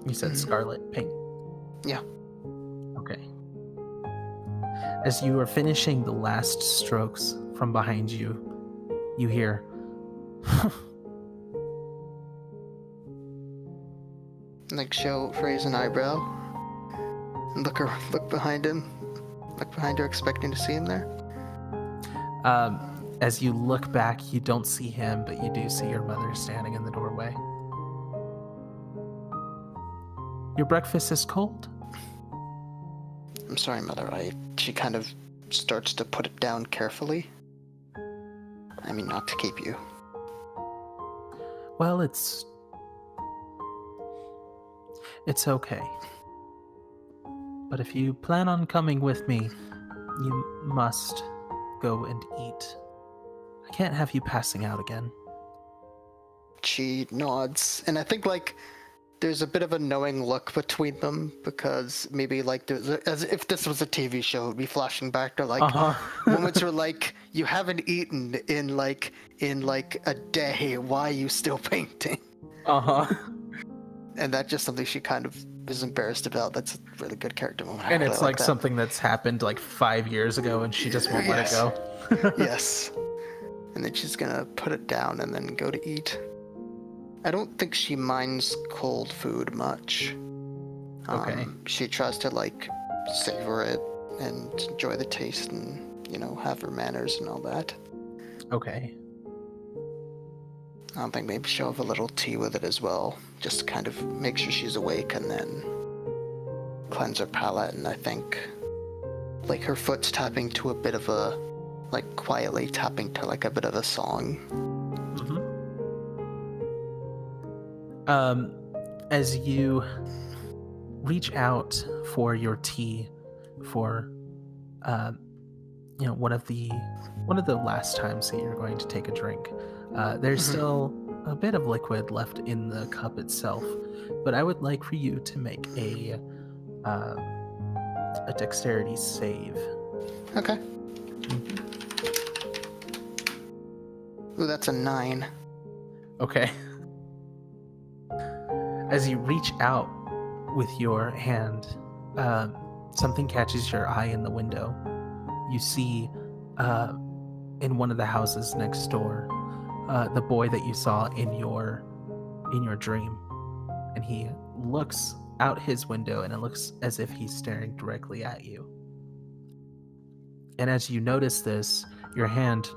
you said, scarlet paint. Yeah. Okay. As you are finishing the last strokes from behind you, you hear, like she'll raise an eyebrow and look behind him, look behind her, expecting to see him there. As you look back, you don't see him, but you do see your mother standing in the doorway. Your breakfast is cold. I'm sorry, Mother. She kind of starts to put it down carefully. I mean, not to keep you. Well, it's okay. But if you plan on coming with me, you must go and eat. I can't have you passing out again. She nods, and I think like there's a bit of a knowing look between them, because maybe like there's as if this was a TV show, it would be flashing back to like moments where like you haven't eaten in like a day. Why are you still painting? And that's just something she kind of is embarrassed about. That's a really good character moment. And it's like something that's happened like 5 years ago, and she just won't let it go. Yes. And then she's gonna put it down and then go to eat. I don't think she minds cold food much. Okay. She tries to like savor it and enjoy the taste and, you know, have her manners and all that. Okay. I don't think maybe she'll have a little tea with it as well, just to kind of make sure she's awake and then cleanse her palate. And I think like her foot's tapping to a bit of a, like quietly tapping to like a bit of a song. As you reach out for your tea, for one of the last times that you're going to take a drink, there's still a bit of liquid left in the cup itself, but I would like for you to make a dexterity save. Okay. Ooh, that's a 9. Okay. As you reach out with your hand, something catches your eye in the window. You see in one of the houses next door the boy that you saw in your dream, and he looks out his window and it looks as if he's staring directly at you. And as you notice this, your hand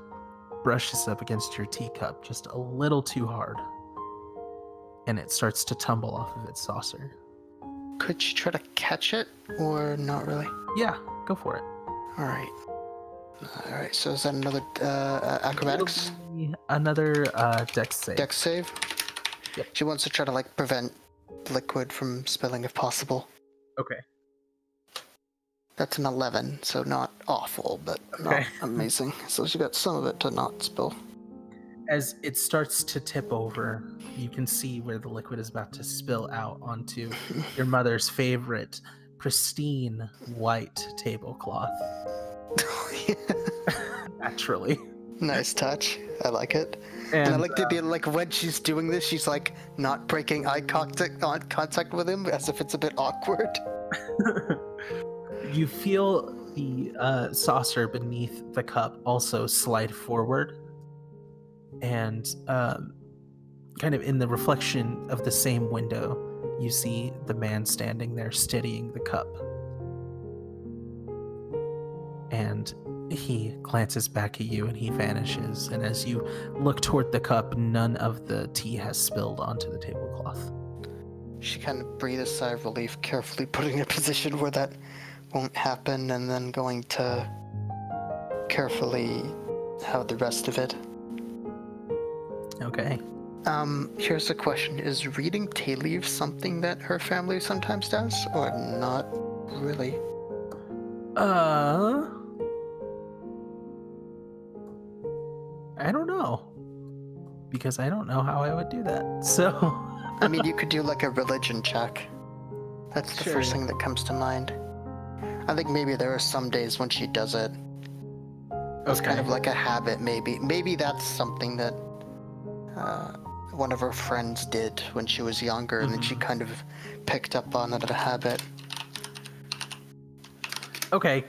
brushes up against your teacup just a little too hard, and it starts to tumble off of its saucer. Could you try to catch it, or not really? Yeah, go for it. Alright, so is that another acrobatics? Another dex save. Dex save? Yep. She wants to try to prevent liquid from spilling if possible. Okay. That's an 11, so not awful, but not amazing. So she got some of it to not spill. As it starts to tip over, you can see where the liquid is about to spill out onto your mother's favorite pristine white tablecloth. Naturally. Nice touch. I like it. And I like the idea, when she's doing this, she's not breaking eye contact with him, as if it's a bit awkward. You feel the saucer beneath the cup also slide forward, and kind of in the reflection of the same window, you see the man standing there steadying the cup. And he glances back at you and he vanishes, and as you look toward the cup, none of the tea has spilled onto the tablecloth. She kind of breathes a sigh of relief, carefully putting in a position where that won't happen, and then going to carefully have the rest of it. Okay. Here's a question. Is reading tea leaves something that her family sometimes does, or not really? I don't know. Because I don't know how I would do that. So I mean, you could do a religion check. That's the first thing that comes to mind. I think maybe there are some days when she does it. It's kind of like a habit, maybe. Maybe that's something that one of her friends did when she was younger, and then she kind of picked up on it as a habit. Okay,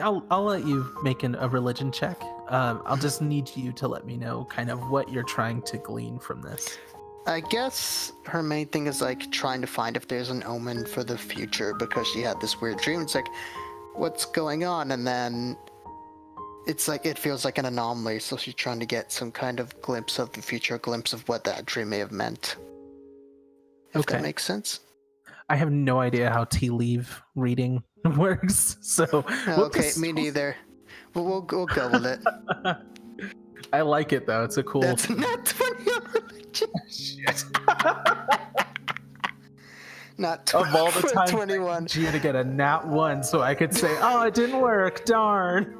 I'll let you make a religion check. I'll just need you to let me know kind of what you're trying to glean from this. I guess her main thing is trying to find if there's an omen for the future, because she had this weird dream. It's what's going on? And then it's it feels like an anomaly, so she's trying to get some kind of glimpse of the future, a glimpse of what that dream may have meant. If that makes sense. I have no idea how tea leaf reading works, so okay, me neither. We'll go with it. I like it though. It's a cool. That's not 20 on religion. Shit. Not 20, of all the time 21. You had to get a nat 1 so I could say, "Oh, it didn't work. Darn."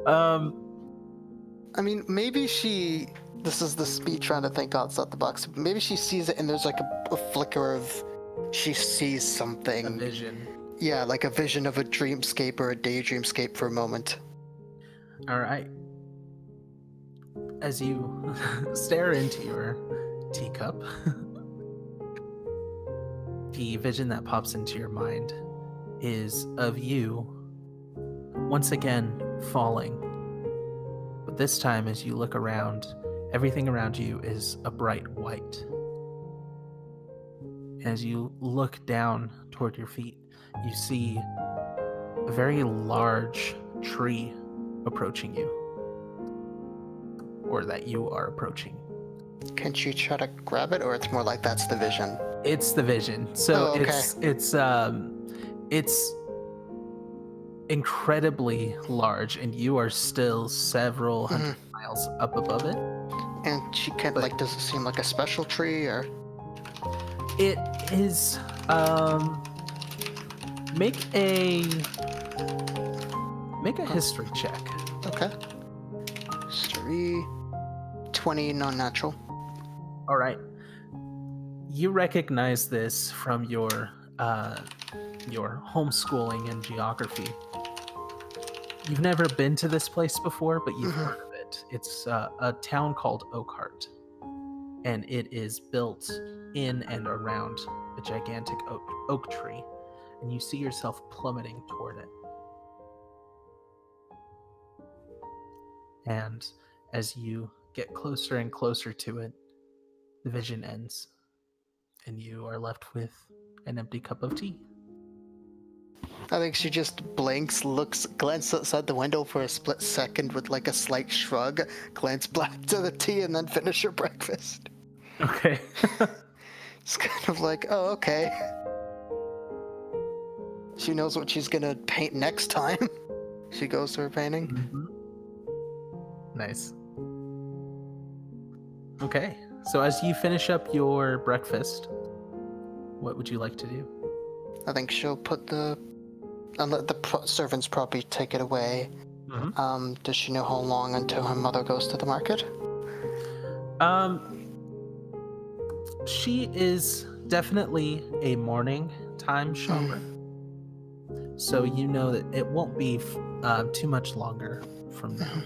I mean, maybe she. This is the me trying to think outside the box. Maybe she sees it and there's a flicker of. She sees something. A vision. Yeah, like a vision of a dreamscape or a daydreamscape for a moment. All right. As you stare into your teacup, the vision that pops into your mind is of you once again falling. But this time, as you look around, everything around you is a bright white. As you look down toward your feet, you see a very large tree approaching you, or that you are approaching. Can't you try to grab it, or it's more like that's the vision? It's the vision. So it's incredibly large, and you are still several hundred miles up above it. And she can But- like, does it seem like a special tree or? It is. Make a history check. Okay. History. 20 non-natural. All right. You recognize this from your homeschooling and geography. You've never been to this place before, but you've heard of it. It's a town called Oakhart, and it is built in and around a gigantic oak tree, and you see yourself plummeting toward it. And as you get closer and closer to it, the vision ends, and you are left with an empty cup of tea. I think she just blinks, glances outside the window for a split second with like a slight shrug, glance back to the tea, and then finish her breakfast. Okay. It's kind of like, oh, okay. She knows what she's gonna paint next time. She goes to her painting. Mm-hmm. Nice. Okay, so as you finish up your breakfast, what would you like to do? I think she'll put and let the servants probably take it away. Mm-hmm. Does she know how long until her mother goes to the market? She is definitely a morning time shopper. So you know that it won't be too much longer from now.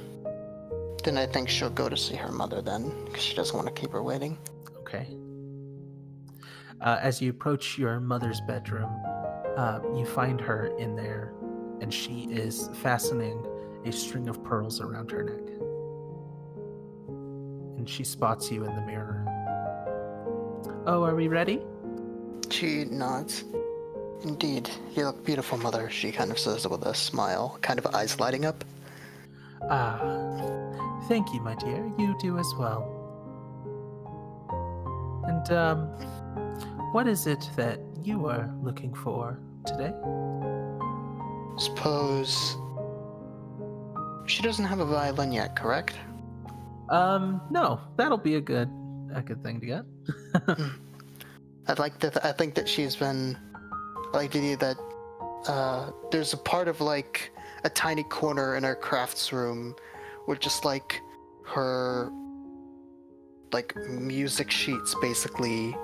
Then I think she'll go to see her mother then, because she doesn't want to keep her waiting. Okay. As you approach your mother's bedroom, you find her in there, and she is fastening a string of pearls around her neck. And she spots you in the mirror. Oh, are we ready? She nods. Indeed, you look beautiful, mother, she kind of says with a smile, kind of eyes lighting up. Ah, thank you, my dear. You do as well. And, what is it that you are looking for today? Suppose... She doesn't have a violin yet, correct? No, that'll be a good thing to get. I think that she's been... I like the idea that there's a part of like a tiny corner in her crafts room with just like her like music sheets basically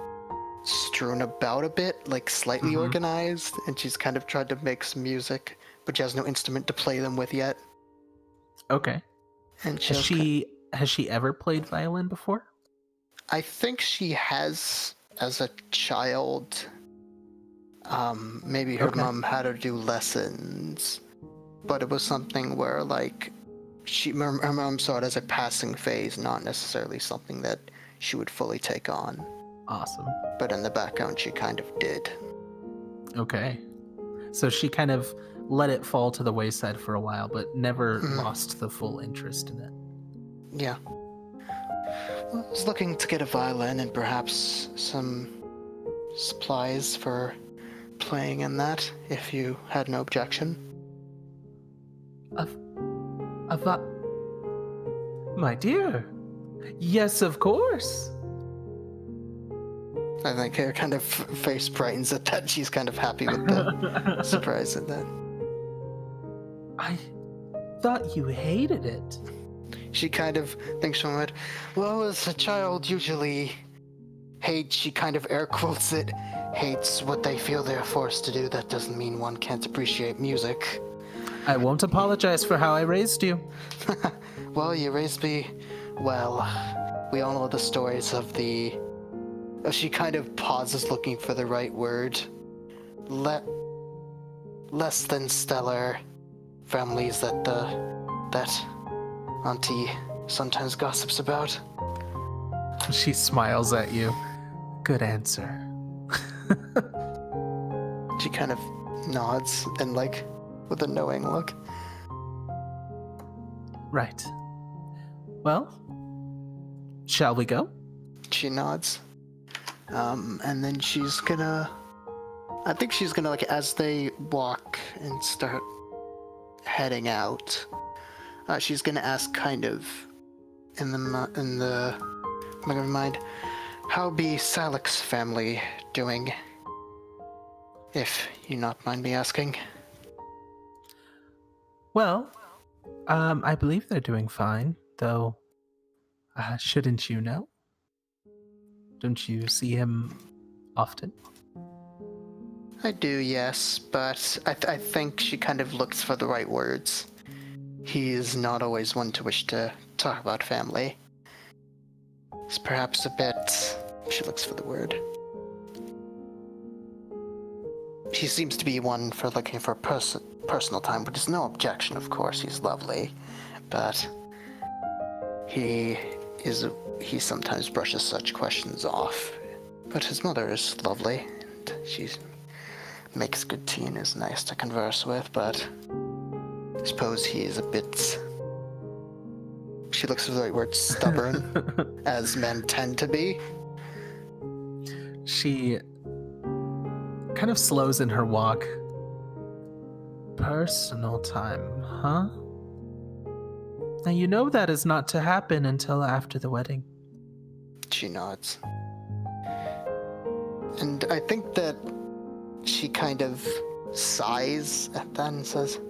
strewn about a bit, like slightly organized, and she's kind of tried to make some music, but she has no instrument to play them with yet. Okay. And Has she ever played violin before? I think she has as a child. Maybe her mom had her do lessons, but it was something where like her mom saw it as a passing phase, not necessarily something that she would fully take on. Awesome. But in the background, she kind of did. Okay. So she kind of let it fall to the wayside for a while, but never lost the full interest in it. Yeah. Well, I was looking to get a violin and perhaps some supplies for playing in that, if you had no objection. My dear. Yes, of course. I think her kind of face brightens at that. She's kind of happy with the surprise at that. I thought you hated it. She kind of thinks from it, well, as a child usually hates, she kind of air quotes it, hates what they feel they're forced to do. That doesn't mean one can't appreciate music. I won't apologize for how I raised you. Well, you raised me well. We all know the stories of the... She kind of pauses looking for the right word. Less than stellar families that Auntie sometimes gossips about. She smiles at you. Good answer. She kind of nods and like with a knowing look. Right. Well, shall we go? She nods. And then she's gonna... I think she's gonna, like, as they walk and start heading out, she's gonna ask kind of my mind, how be Salik's family doing? If you not mind me asking. Well, I believe they're doing fine, though. Shouldn't you know? Don't you see him often? I do, yes, but I think she kind of looks for the right words. He is not always one to wish to talk about family. It's perhaps a bit... She looks for the word. He seems to be one for looking for personal time, which is no objection, of course. He's lovely, but he sometimes brushes such questions off. But his mother is lovely, and she makes good tea and is nice to converse with, but I suppose he is a bit... She looks for the right word, stubborn, as men tend to be. She kind of slows in her walk. Personal time, huh? Now you know that is not to happen until after the wedding. She nods. And I think that she kind of sighs at that and says,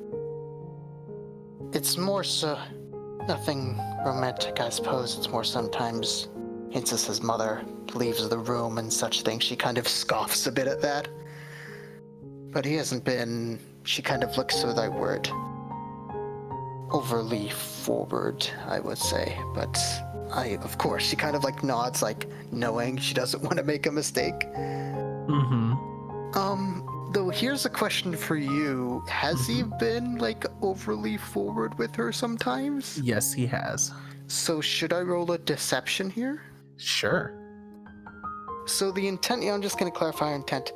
it's more so nothing romantic, I suppose. It's more sometimes Hincis's mother leaves the room and such things. She kind of scoffs a bit at that. But he hasn't been... She kind of looks for that word. Overly forward, I would say. But of course, she kind of like nods, like knowing she doesn't want to make a mistake. Mm-hmm. Though here's a question for you. Has he been like overly forward with her sometimes? Yes, he has. So should I roll a deception here? Sure. So the intent, I'm just going to clarify her intent.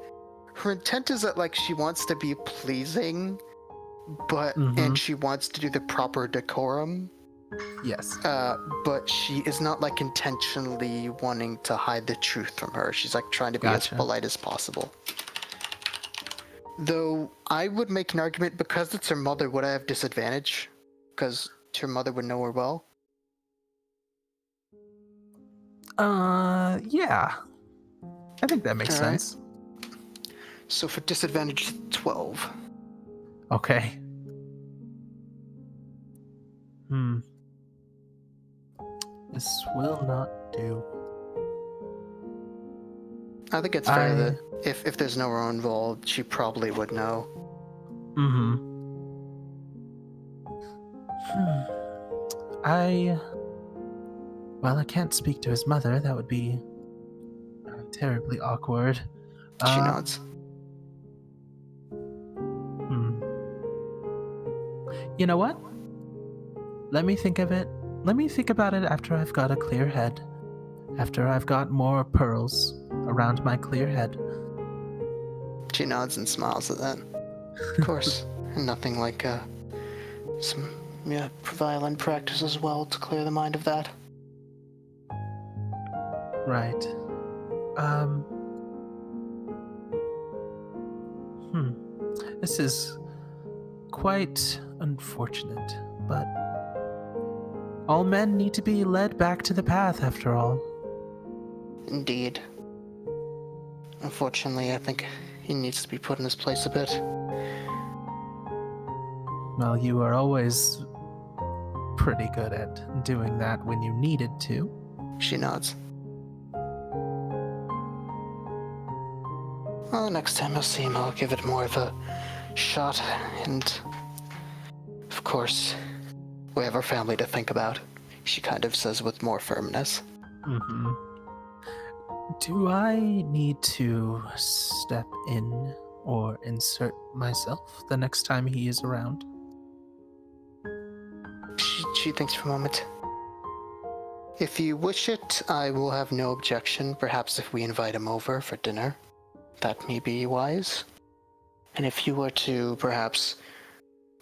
Her intent is that like she wants to be pleasing, but and she wants to do the proper decorum. Yes. But she is not like intentionally wanting to hide the truth from her. She's like trying to be as polite as possible. Though I would make an argument because it's her mother, would I have disadvantage? Because her mother would know her well. Yeah. I think that makes sense. So for disadvantage, 12. Okay. This will not do. I think it's fair that if there's no row involved, she probably would know. Well, I can't speak to his mother. That would be terribly awkward. She nods. You know what? Let me think of it. Let me think about it after I've got a clear head. After I've got more pearls around my clear head. She nods and smiles at that. Of course. Nothing like some violent practice as well to clear the mind of that. Right. This is quite unfortunate, but all men need to be led back to the path after all. Indeed. Unfortunately, I think he needs to be put in his place a bit. Well, you are always pretty good at doing that when you needed to. She nods. Well, the next time I see him, I'll give it more of a shot, and of course, we have our family to think about, she kind of says with more firmness. Do I need to step in or insert myself the next time he is around? She thinks for a moment. If you wish it, I will have no objection. Perhaps if we invite him over for dinner, that may be wise. And if you were to perhaps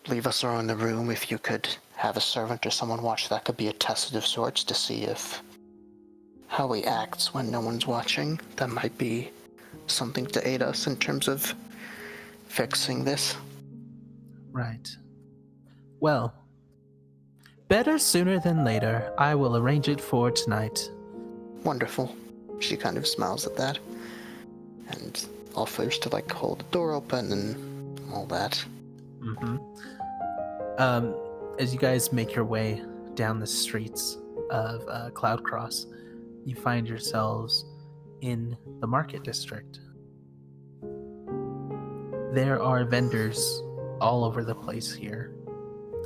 leave us alone in the room, if you could have a servant or someone watch, that could be a test of sorts to see if how he acts when no one's watching. That might be something to aid us in terms of fixing this. Right. Well, Better sooner than later. I will arrange it for tonight. Wonderful. She kind of smiles at that and offers to like hold the door open and all that. As you guys make your way down the streets of Cloudcross, you find yourselves in the market district. There are vendors all over the place here,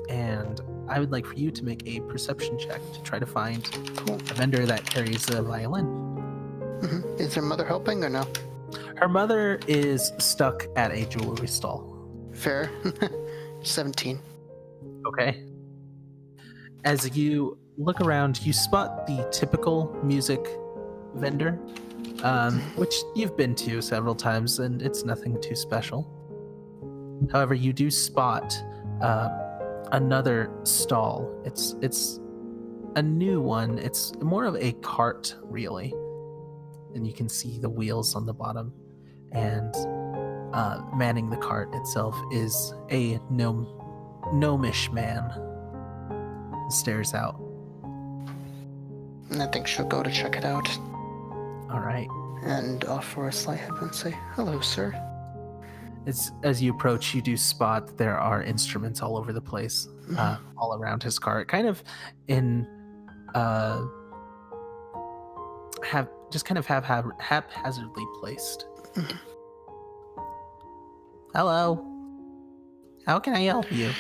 and I would like for you to make a perception check to try to find a vendor that carries a violin. Is her mother helping or no? Her mother is stuck at a jewelry stall. Fair. 17. Okay. As you look around, you spot the typical music vendor, which you've been to several times, and it's nothing too special. However, you do spot another stall. It's a new one. It's more of a cart, really, and you can see the wheels on the bottom. And manning the cart itself is a gnomish man. He stares out. I think she'll go to check it out. All right. And offer a slight head and say, "Hello, sir." As you approach, you do spot there are instruments all over the place, all around his cart, kind of in haphazardly placed. Hello. How can I help you?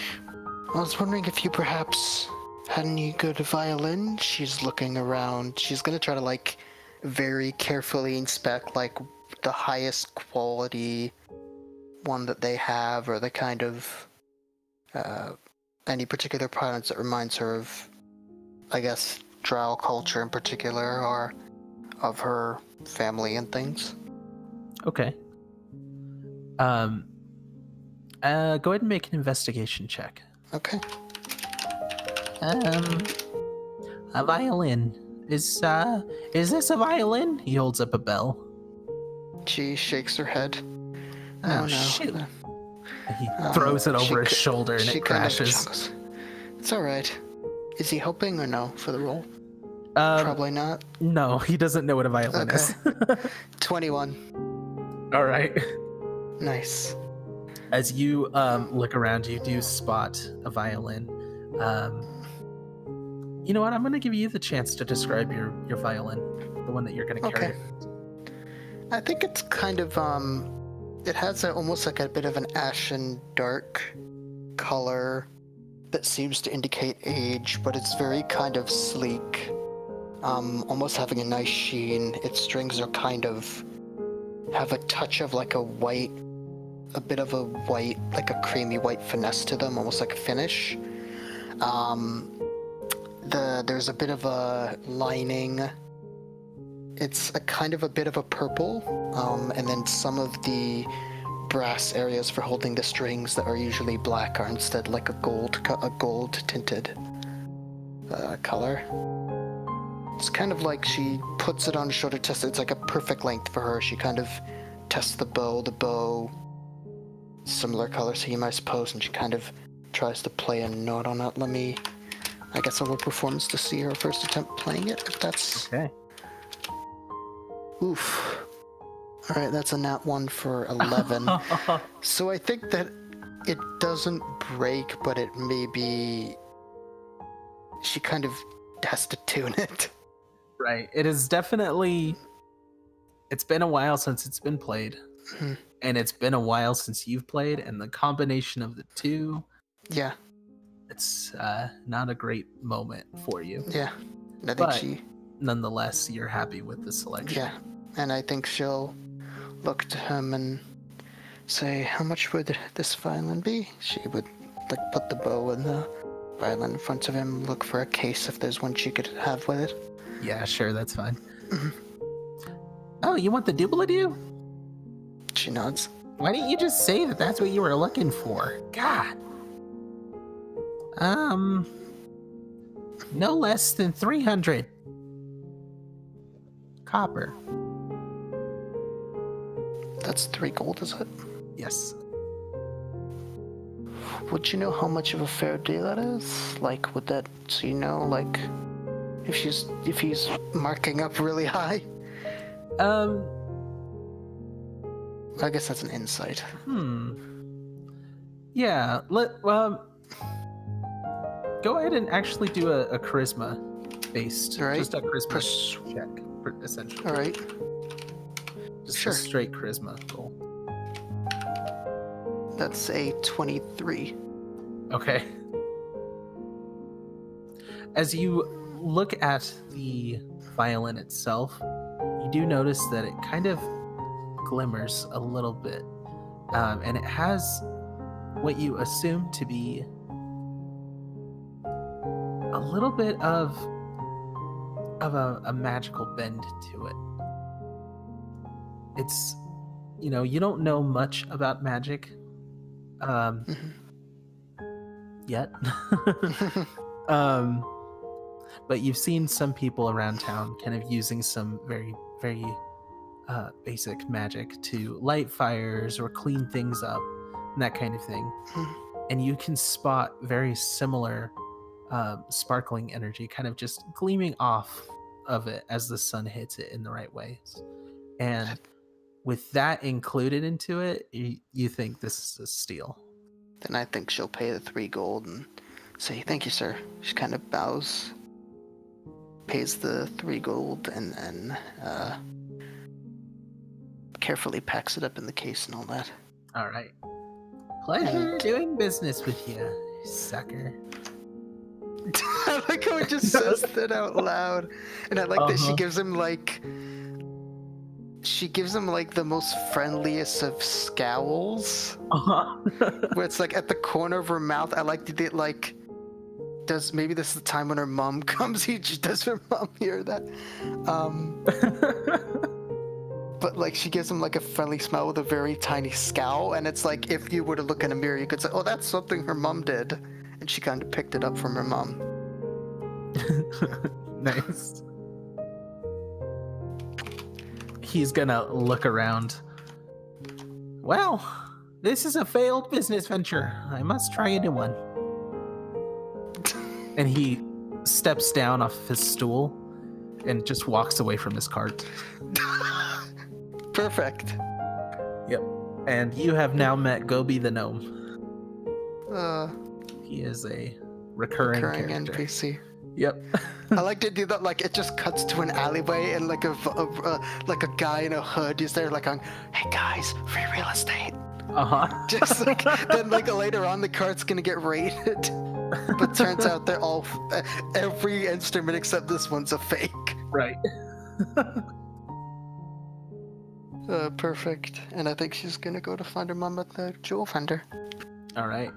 I was wondering if you perhaps had any good violin. She's looking around. She's gonna try to like very carefully inspect like the highest quality one that they have, or the kind of any particular products that reminds her of, I guess, drow culture in particular, or of her family and things. Okay. Go ahead and make an investigation check. Okay. A violin. Is this a violin? He holds up a bell. She shakes her head. Oh, no. shit. He throws it over his shoulder and it crashes. It's alright. Is he helping or no for the role? Probably not. No, he doesn't know what a violin is. 21. All right. Nice. As you look around, you do spot a violin. You know what? I'm going to give you the chance to describe your violin, the one that you're going to carry. Okay. I think it's kind of it has almost like a bit of an ashen dark color that seems to indicate age, but it's very kind of sleek, almost having a nice sheen. Its strings are kind of have a touch of like a bit of a white, like a creamy white finesse to them, almost like a finish. There's a bit of a lining. It's a kind of a bit of a purple, and then some of the brass areas for holding the strings that are usually black are instead like a gold tinted color. It's kind of like she puts it on a shoulder test. It's like a perfect length for her. She kind of tests the bow, similar color scheme, I suppose, and she kind of tries to play a note on it. I guess I'll roll performance to see her first attempt playing it, if that's... Okay. Oof. Alright, that's a nat 1 for 11. So I think that it doesn't break, but it maybe... She kind of has to tune it. Right. It is definitely... It's been a while since it's been played. Mm-hmm. And it's been a while since you've played, and the combination of the two... Yeah. It's not a great moment for you. Yeah. I think nonetheless, you're happy with the selection. Yeah. And I think she'll look to him and say, "How much would this violin be?" She would like put the bow and the violin in front of him, look for a case if there's one she could have with it. Yeah, sure, that's fine. Oh, you want the doobly-doo? She nods. Why didn't you just say that that's what you were looking for? God. No less than 300 copper. That's 3 gold, is it? Yes. would you know how much of a fair deal that is? Like, would that, so you know, like, if he's marking up really high? I guess that's an insight. Yeah, go ahead and actually do a charisma based, All right. just a charisma check, essentially. All right. Just Sure. a straight charisma roll. That's a 23. Okay. As you look at the violin itself, you do notice that it kind of glimmers a little bit, and it has what you assume to be a little bit of a magical bend to it. It's, you don't know much about magic yet. But you've seen some people around town kind of using some very, very basic magic to light fires or clean things up and that kind of thing. And you can spot very similar sparkling energy kind of just gleaming off of it as the sun hits it in the right ways. And with that included into it, you think this is a steal. Then I think she'll pay the 3 gold and say, "Thank you, sir." She kind of bows, pays the 3 gold, and then carefully packs it up in the case and all that. All right. Pleasure doing business with you, sucker. I like how it just says that out loud. And I like that she gives him like the most friendliest of scowls. Where it's like at the corner of her mouth. I like to like maybe this is the time when her mom comes. Does her mom hear that? But like she gives him like a friendly smile with a very tiny scowl, and it's like if you were to look in a mirror, you could say, "Oh, that's something her mom did," and she kind of picked it up from her mom. Nice. He's gonna look around. Well, this is a failed business venture. I must try a new one. And he steps down off his stool and just walks away from his cart. Perfect. Yep. And you have now met Gobi the gnome. He is a recurring character. NPC. Yep. I like to do that. Like it just cuts to an alleyway and like a guy in a hood is there, like, "Hey guys, free real estate." Just like then, like later on, the cart's gonna get raided, but turns out they're all every instrument except this one's a fake. Right. Perfect. And I think she's gonna go to find her mom at the jewel vendor. All right.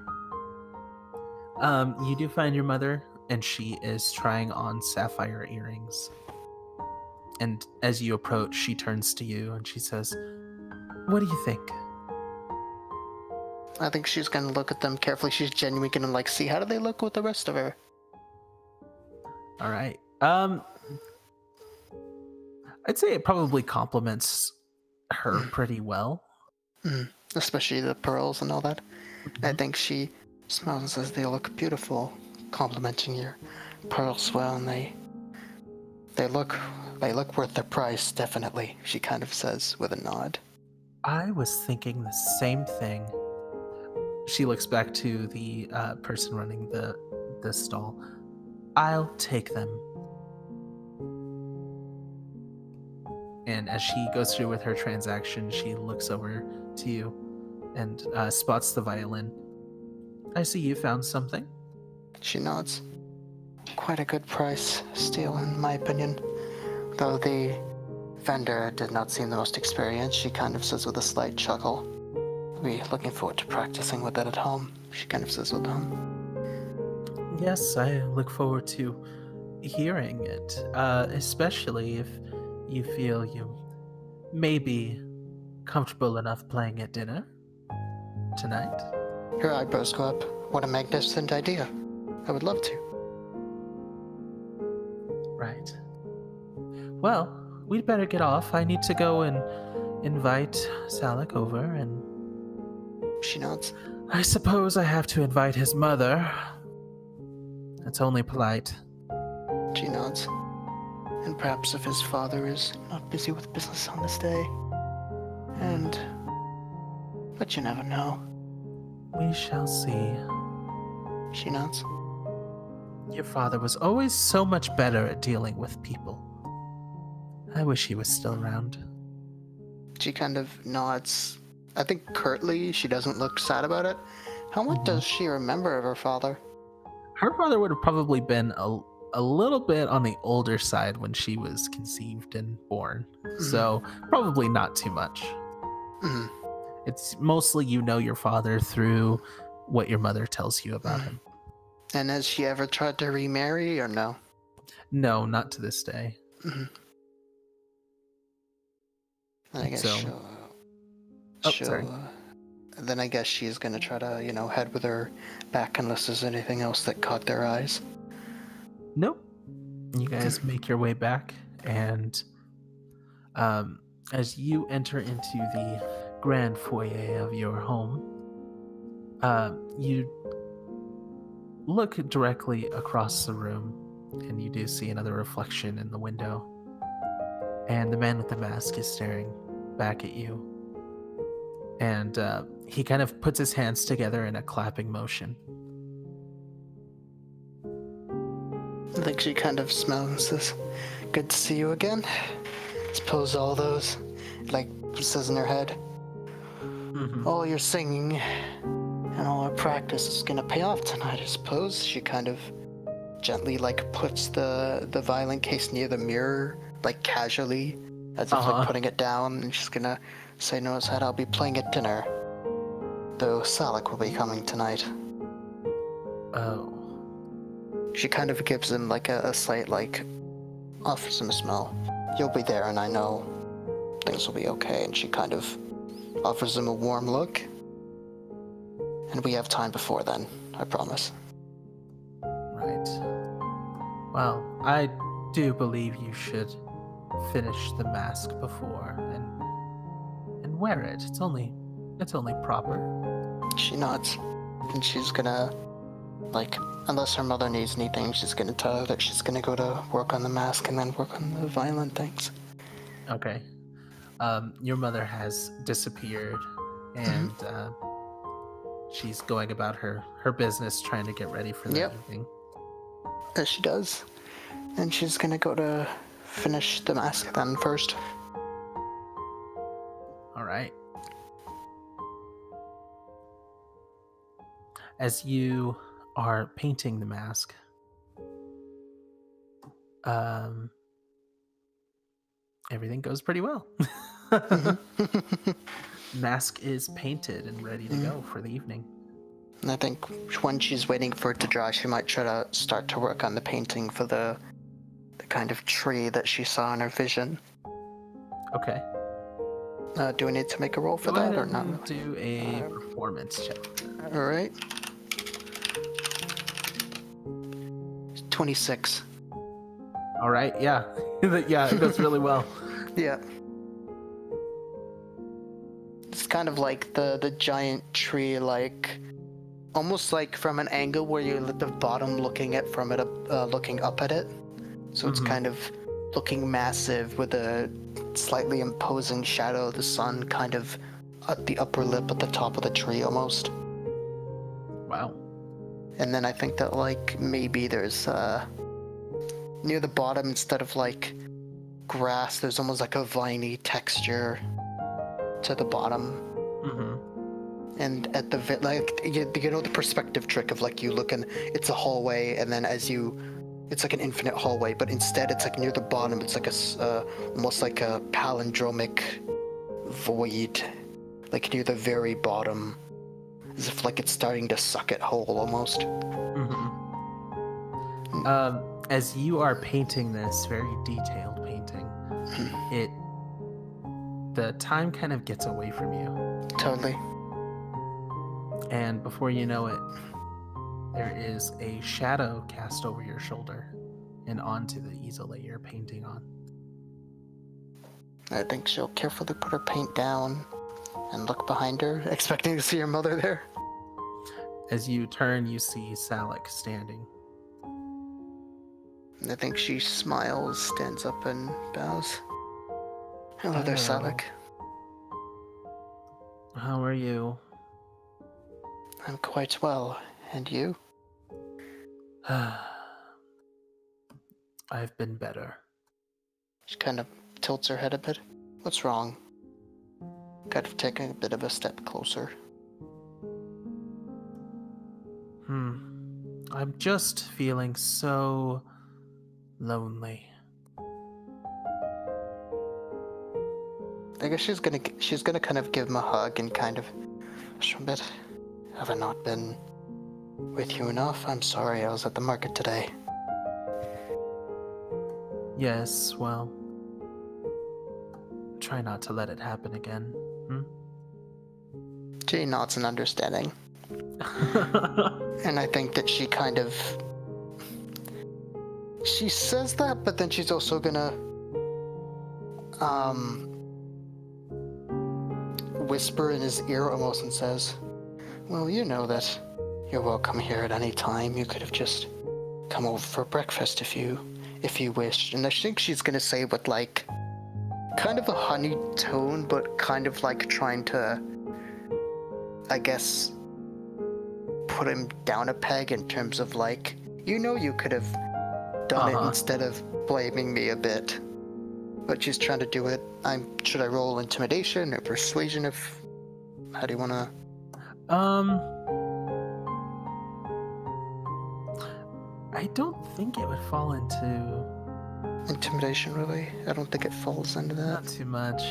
You do find your mother, and she is trying on sapphire earrings. And as you approach, she turns to you and she says, "What do you think?" I think she's gonna look at them carefully. She's genuinely gonna like see how do they look with the rest of her. All right. I'd say it probably complements her pretty well. Especially the pearls and all that. I think she smiles and says they look beautiful, complimenting your pearls well, and they look worth their price, definitely, she kind of says with a nod. I was thinking the same thing. She looks back to the person running the stall. I'll take them. And as she goes through with her transaction, she looks over to you and spots the violin. I see you found something. She nods. Quite a good price, still, in my opinion. Though the vendor did not seem the most experienced, she kind of says with a slight chuckle. We're looking forward to practicing with it at home, she kind of says with Yes, I look forward to hearing it, especially if you feel you may be comfortable enough playing at dinner tonight. Her eyebrows go up. What a magnificent idea. I would love to. Right. Well, we'd better get off. I need to go and invite Salak over and... She nods. I suppose I have to invite his mother. It's only polite. She nods. And perhaps if his father is not busy with business on this day. But you never know. We shall see. She nods. Your father was always so much better at dealing with people. I wish he was still around. She kind of nods. I think curtly, she doesn't look sad about it. How much does she remember of her father? Her father would have probably been a little bit on the older side when she was conceived and born. So probably not too much. It's mostly you know your father through what your mother tells you about him. And has she ever tried to remarry or no? No, not to this day. I guess So- sorry. Then I guess she's gonna try to, head with her back unless there's anything else that caught their eyes. Nope. You guys make your way back, and as you enter into the grand foyer of your home, you look directly across the room, and you do see another reflection in the window. And the man with the mask is staring back at you. And he kind of puts his hands together in a clapping motion. I think she kind of smells and says, "Good to see you again. Suppose all those, says in her head, all your singing and all our practice is gonna pay off tonight, I suppose." She kind of gently, puts the violin case near the mirror, casually, as if, putting it down, and she's gonna say to his head, "I'll be playing at dinner, though Salak will be coming tonight." Oh. She kind of gives him, a slight, offers him a smile. "You'll be there, and I know things will be okay." And she kind of offers him a warm look. "And we have time before then, I promise." Right. Well, I do believe you should finish the mask before and wear it. It's only proper. She nods. And she's gonna, unless her mother needs anything, she's gonna tell her that she's gonna go to work on the mask and then work on the violin things. Okay. Your mother has disappeared, and she's going about her business, trying to get ready for the evening. As she does. And she's gonna go to finish the mask then first. All right. As you are painting the mask, everything goes pretty well. Mask is painted and ready to go for the evening. And I think when she's waiting for it to dry, she might try to start to work on the painting for the kind of tree that she saw in her vision. Okay. Do we need to make a roll for Go that ahead or not? and do a performance check. All right. 26. All right. Yeah. Yeah, it goes really well. Yeah. It's kind of like the giant tree, almost like from an angle where you're at the bottom looking up at it. So it's kind of looking massive with a slightly imposing shadow of the sun kind of at the upper lip at the top of the tree almost. Wow. And then I think that maybe there's near the bottom, instead of grass, there's almost a viney texture to the bottom. And at the the perspective trick of you look and it's a hallway, and then it's an infinite hallway, but instead it's near the bottom, it's almost like a palindromic void, near the very bottom, as if it's starting to suck it whole almost. As you are painting this very detailed painting, the time kind of gets away from you. Totally. And before you know it, there is a shadow cast over your shoulder and onto the easel that you're painting on. I think she'll carefully put her paint down and look behind her, expecting to see her mother there. As you turn, you see Salik standing. I think she smiles, stands up, and bows. Hello there, Salik. How are you? I'm quite well. And you? I've been better. She kind of tilts her head a bit. What's wrong? Kind of taking a bit of a step closer. I'm just feeling so lonely. I guess she's gonna kind of give him a hug and kind of a bit. Have I not been with you enough? I'm sorry, I was at the market today. Yes, well, try not to let it happen again. She nods in understanding. And I think that she kind of... She says that, but then she's also gonna... whisper in his ear almost and says, well, you know that you're welcome here at any time. You could have just come over for breakfast if you wished. And I think she's gonna say with like kind of a honey tone, but kind of like trying to, I guess, put him down a peg in terms of like, you know, you could have done it instead of blaming me a bit. But she's trying to do it. Should I roll intimidation or persuasion? How do you wanna? I don't think it would fall into Intimidation, really? I don't think it falls into that. not too much.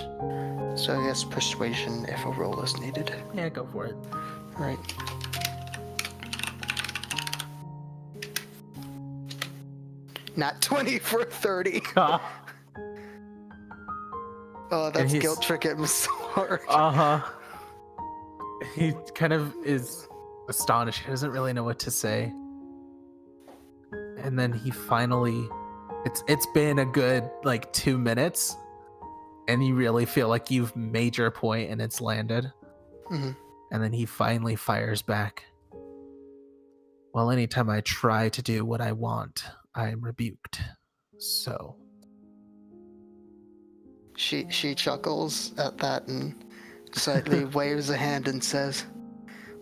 So I guess persuasion if a roll is needed. Yeah, go for it. Right. Not 20 for 30. Oh, that's guilt tricking him so hard. He kind of is astonished. He doesn't really know what to say. And then he finally... It's been a good, 2 minutes. And you really feel like you've made your point and it's landed. Mm-hmm. And then he finally fires back. Well, anytime I try to do what I want, I'm rebuked. So... She chuckles at that and slightly waves a hand and says,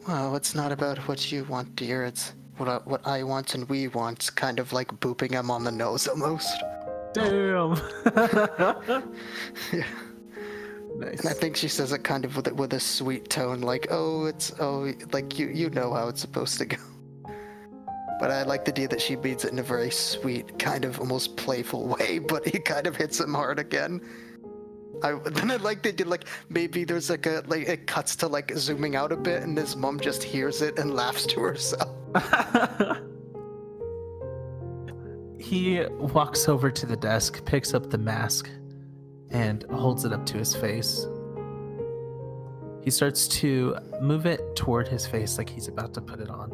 well, it's not about what you want, dear. It's what I want and we want. Kind of like booping him on the nose almost. Damn. Yeah. Nice. And I think she says it kind of with a sweet tone, like, like you know how it's supposed to go. But I like the idea that she means it in a very sweet, kind of almost playful way, but he kind of hits him hard again. Then I like they did maybe there's it cuts to zooming out a bit and his mom just hears it and laughs to herself. He walks over to the desk, picks up the mask, and holds it up to his face. He starts to move it toward his face like he's about to put it on.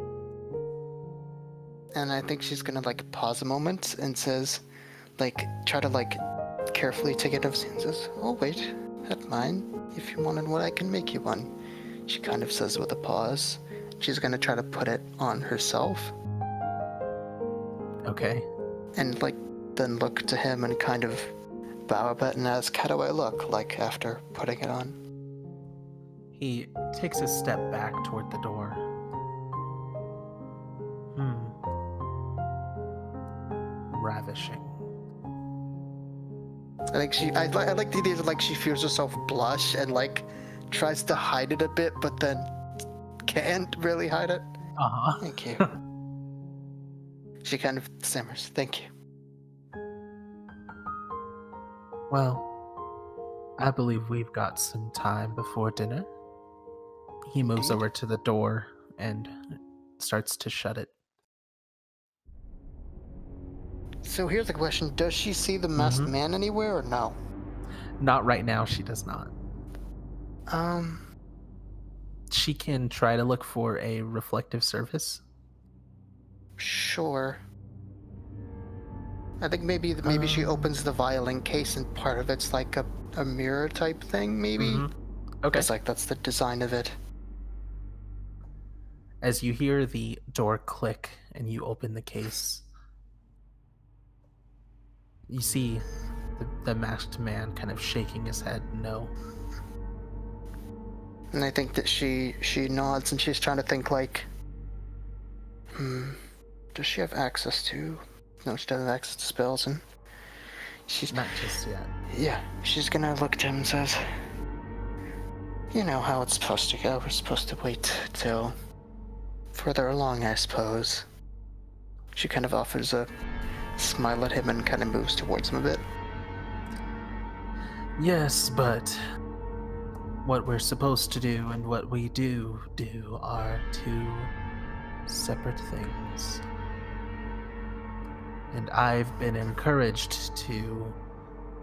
And I think she's gonna pause a moment and says, try to carefully take it off and says, oh wait, that's mine. If you wanted one, I can make you one. She kind of says with a pause. She's gonna try to put it on herself. Okay. And then look to him and kind of bow a bit and ask, how do I look after putting it on? He takes a step back toward the door. Ravishing. I like the idea that she feels herself blush and tries to hide it a bit, but then can't really hide it. Thank you. She kind of stammers. Thank you. Well, I believe we've got some time before dinner. He moves over to the door and starts to shut it. So here's the question. Does she see the masked man anywhere or no? Not right now, she does not. She can try to look for a reflective surface. Sure. I think maybe she opens the violin case and part of it's a mirror type thing, maybe? Okay. It's that's the design of it. As you hear the door click and you open the case, you see the masked man kind of shaking his head no. And I think that she nods and she's trying to think like, does she have access to? No, she doesn't have access to spells, and she's Not just yet. Yeah, she's gonna look at him and says, "You know how it's supposed to go. We're supposed to wait till further along, I suppose." She kind of offers a smile at him and kind of moves towards him a bit. Yes, but what we're supposed to do and what we do are two separate things. And I've been encouraged to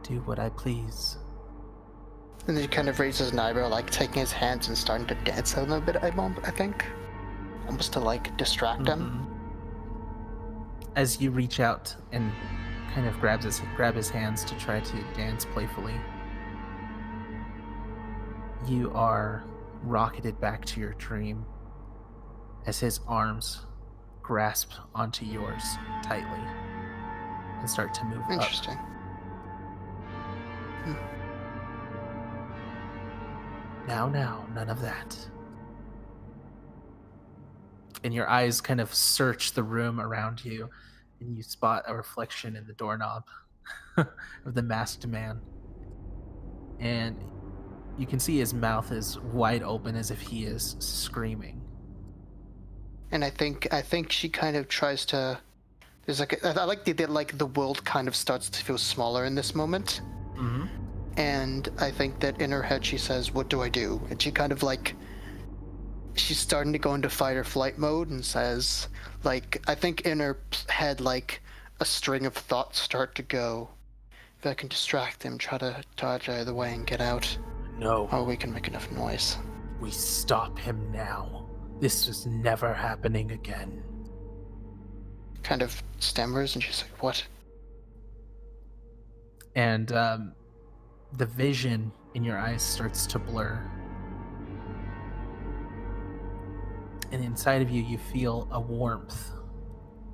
do what I please. And then he kind of raises an eyebrow, like taking his hands and starting to dance a little bit, I think. Almost to like distract him. As you reach out and kind of grab his hands to try to dance playfully, you are rocketed back to your dream as his arms grasp onto yours tightly and start to move Interesting. up. Now, none of that. And your eyes kind of search the room around you, and you spot a reflection in the doorknob of the masked man. And you can see his mouth is wide open as if he is screaming. And I think she kind of tries to. There's like I like that like the world kind of starts to feel smaller in this moment. Mm-hmm. And I think that in her head she says, "What do I do?" And she kind of like. She's starting to go into fight or flight mode and says, like, I think in her head, like, a string of thoughts start to go. If I can distract him, try to dodge out of the way and get out. No. Or we can make enough noise. We stop him now. This is never happening again. Kind of stammers and she's like, what? And the vision in your eyes starts to blur. And inside of you, you feel a warmth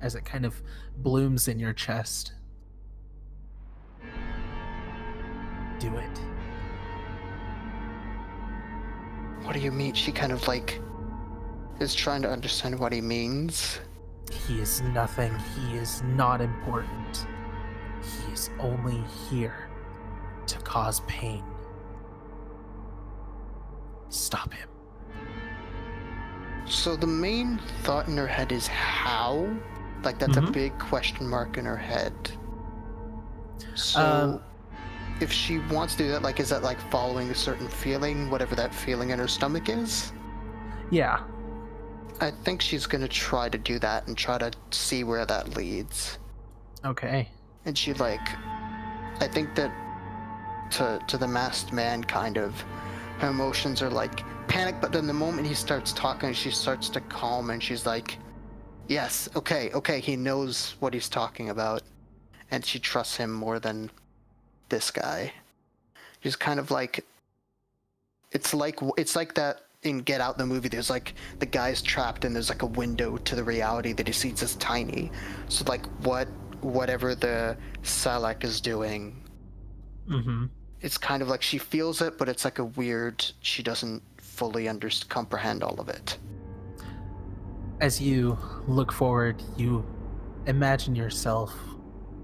as it kind of blooms in your chest. Do it. What do you mean? She kind of like is trying to understand what he means. He is nothing. He is not important. He is only here to cause pain. Stop him. So the main thought in her head is how? Like that's a big question mark in her head. So if she wants to do that, like is that like following a certain feeling, whatever that feeling in her stomach is? Yeah. I think she's gonna try to do that and try to see where that leads. Okay. And she like, I think that to the masked man kind of, her emotions are like panic, but then the moment he starts talking, she starts to calm and she's like, yes, okay, he knows what he's talking about. And she trusts him more than this guy. She's kind of like, it's like that in Get Out, the movie, there's like the guy's trapped and there's like a window to the reality that he sees as tiny. So like whatever the Salak is doing, it's kind of like she feels it, but it's like a weird, she doesn't fully comprehend all of it. As you look forward, you imagine yourself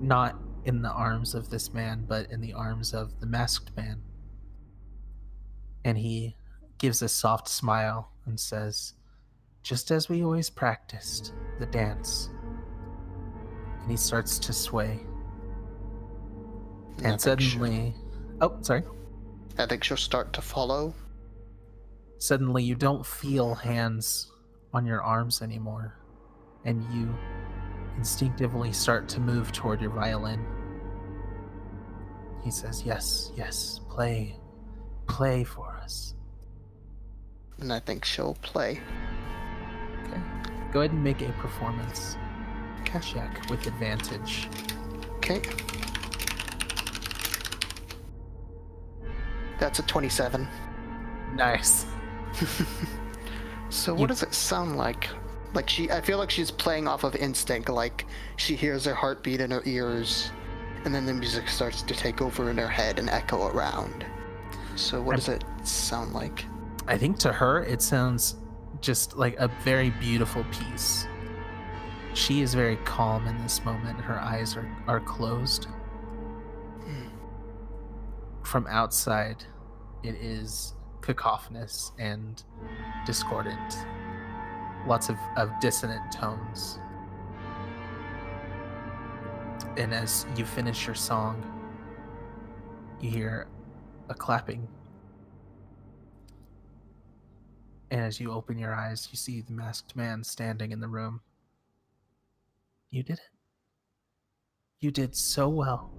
not in the arms of this man, but in the arms of the masked man. And he gives a soft smile and says, just as we always practiced the dance. And he starts to sway. And suddenly... Oh, sorry. I think she'll start to follow. Suddenly you don't feel hands on your arms anymore. And you instinctively start to move toward your violin. He says, yes, play for us. And I think she'll play. Okay. Go ahead and make a performance check with advantage. Okay. That's a 27. Nice. So You- what does it sound like? Like I feel like she's playing off of instinct, like she hears her heartbeat in her ears, and then the music starts to take over in her head and echo around. So what does it sound like? I think to her it sounds just like a very beautiful piece. She is very calm in this moment. Her eyes are closed. From outside, it is cacophonous and discordant. Lots of dissonant tones. And as you finish your song, you hear a clapping. And as you open your eyes, you see the masked man standing in the room. You did it. You did so well.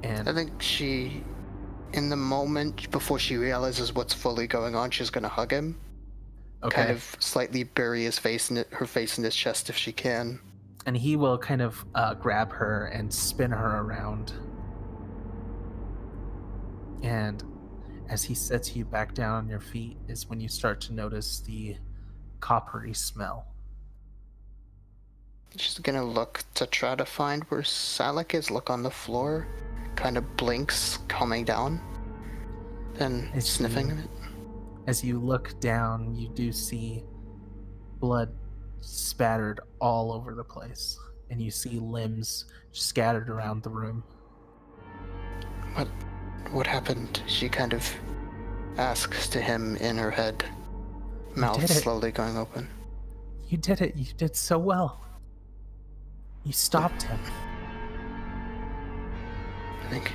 And I think she, in the moment before she realizes what's fully going on, she's gonna hug him. okay. Kind of slightly bury her face in his chest if she can. And he will kind of grab her and spin her around. And as he sets you back down on your feet is when you start to notice the coppery smell. She's gonna look to try to find where Salak is, look on the floor, kind of blinks, calming down, then sniffing it. As you look down, you do see blood spattered all over the place, and you see limbs scattered around the room. What happened? She kind of asks to him in her head, mouth slowly going open. You did it. You did so well. You stopped him. I think,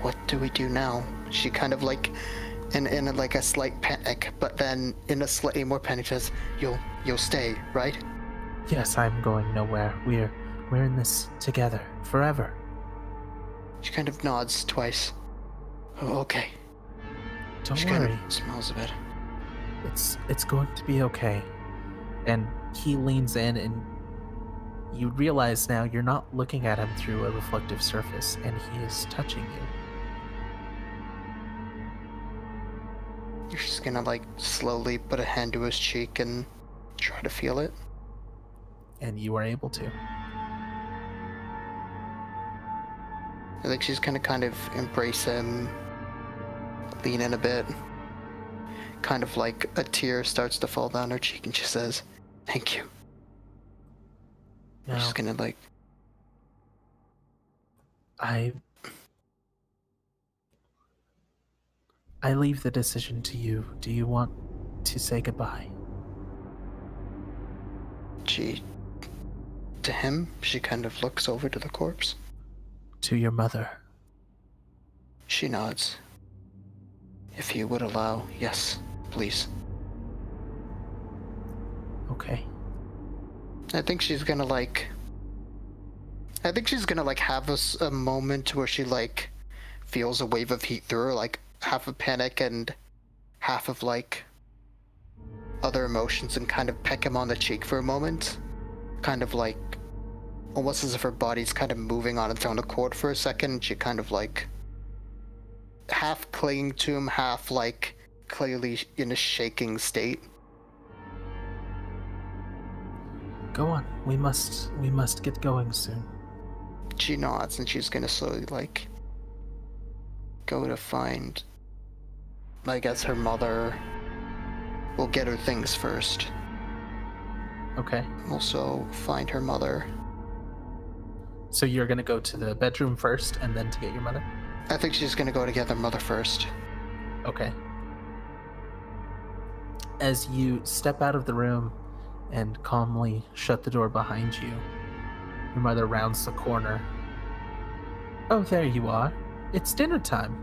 what do we do now? She kind of like, in like a slight panic, but then in a slightly more panic says, "You'll stay, right?" Yes, I'm going nowhere. We're in this together forever. She kind of nods twice. Oh, okay. Don't she worry. Kind of smells a bit. It's going to be okay. And he leans in, and you realize now you're not looking at him through a reflective surface, and he is touching you. You're just gonna like slowly put a hand to his cheek and try to feel it. And you are able to. I think she's gonna kind of embrace him, lean in a bit. Kind of like a tear starts to fall down her cheek, and she says, "Thank you." Now, She's gonna like... I leave the decision to you. Do you want to say goodbye? To him, she kind of looks over to the corpse. To your mother. She nods. If you would allow, yes, please. Okay. I think she's gonna like have a moment where she like feels a wave of heat through her, like half of panic and half of like other emotions, and kind of peck him on the cheek for a moment, kind of like almost as if her body's kind of moving on its own accord for a second, and she kind of like half clinging to him, half like clearly in a shaking state. Go on. We must get going soon. She nods, and she's gonna slowly like go to find, I guess, her mother. We'll get her things first. Okay. Also find her mother. So you're gonna go to the bedroom first and then to get your mother? I think she's gonna go to get her mother first. Okay. As you step out of the room and calmly shut the door behind you, your mother rounds the corner. Oh, there you are. It's dinner time.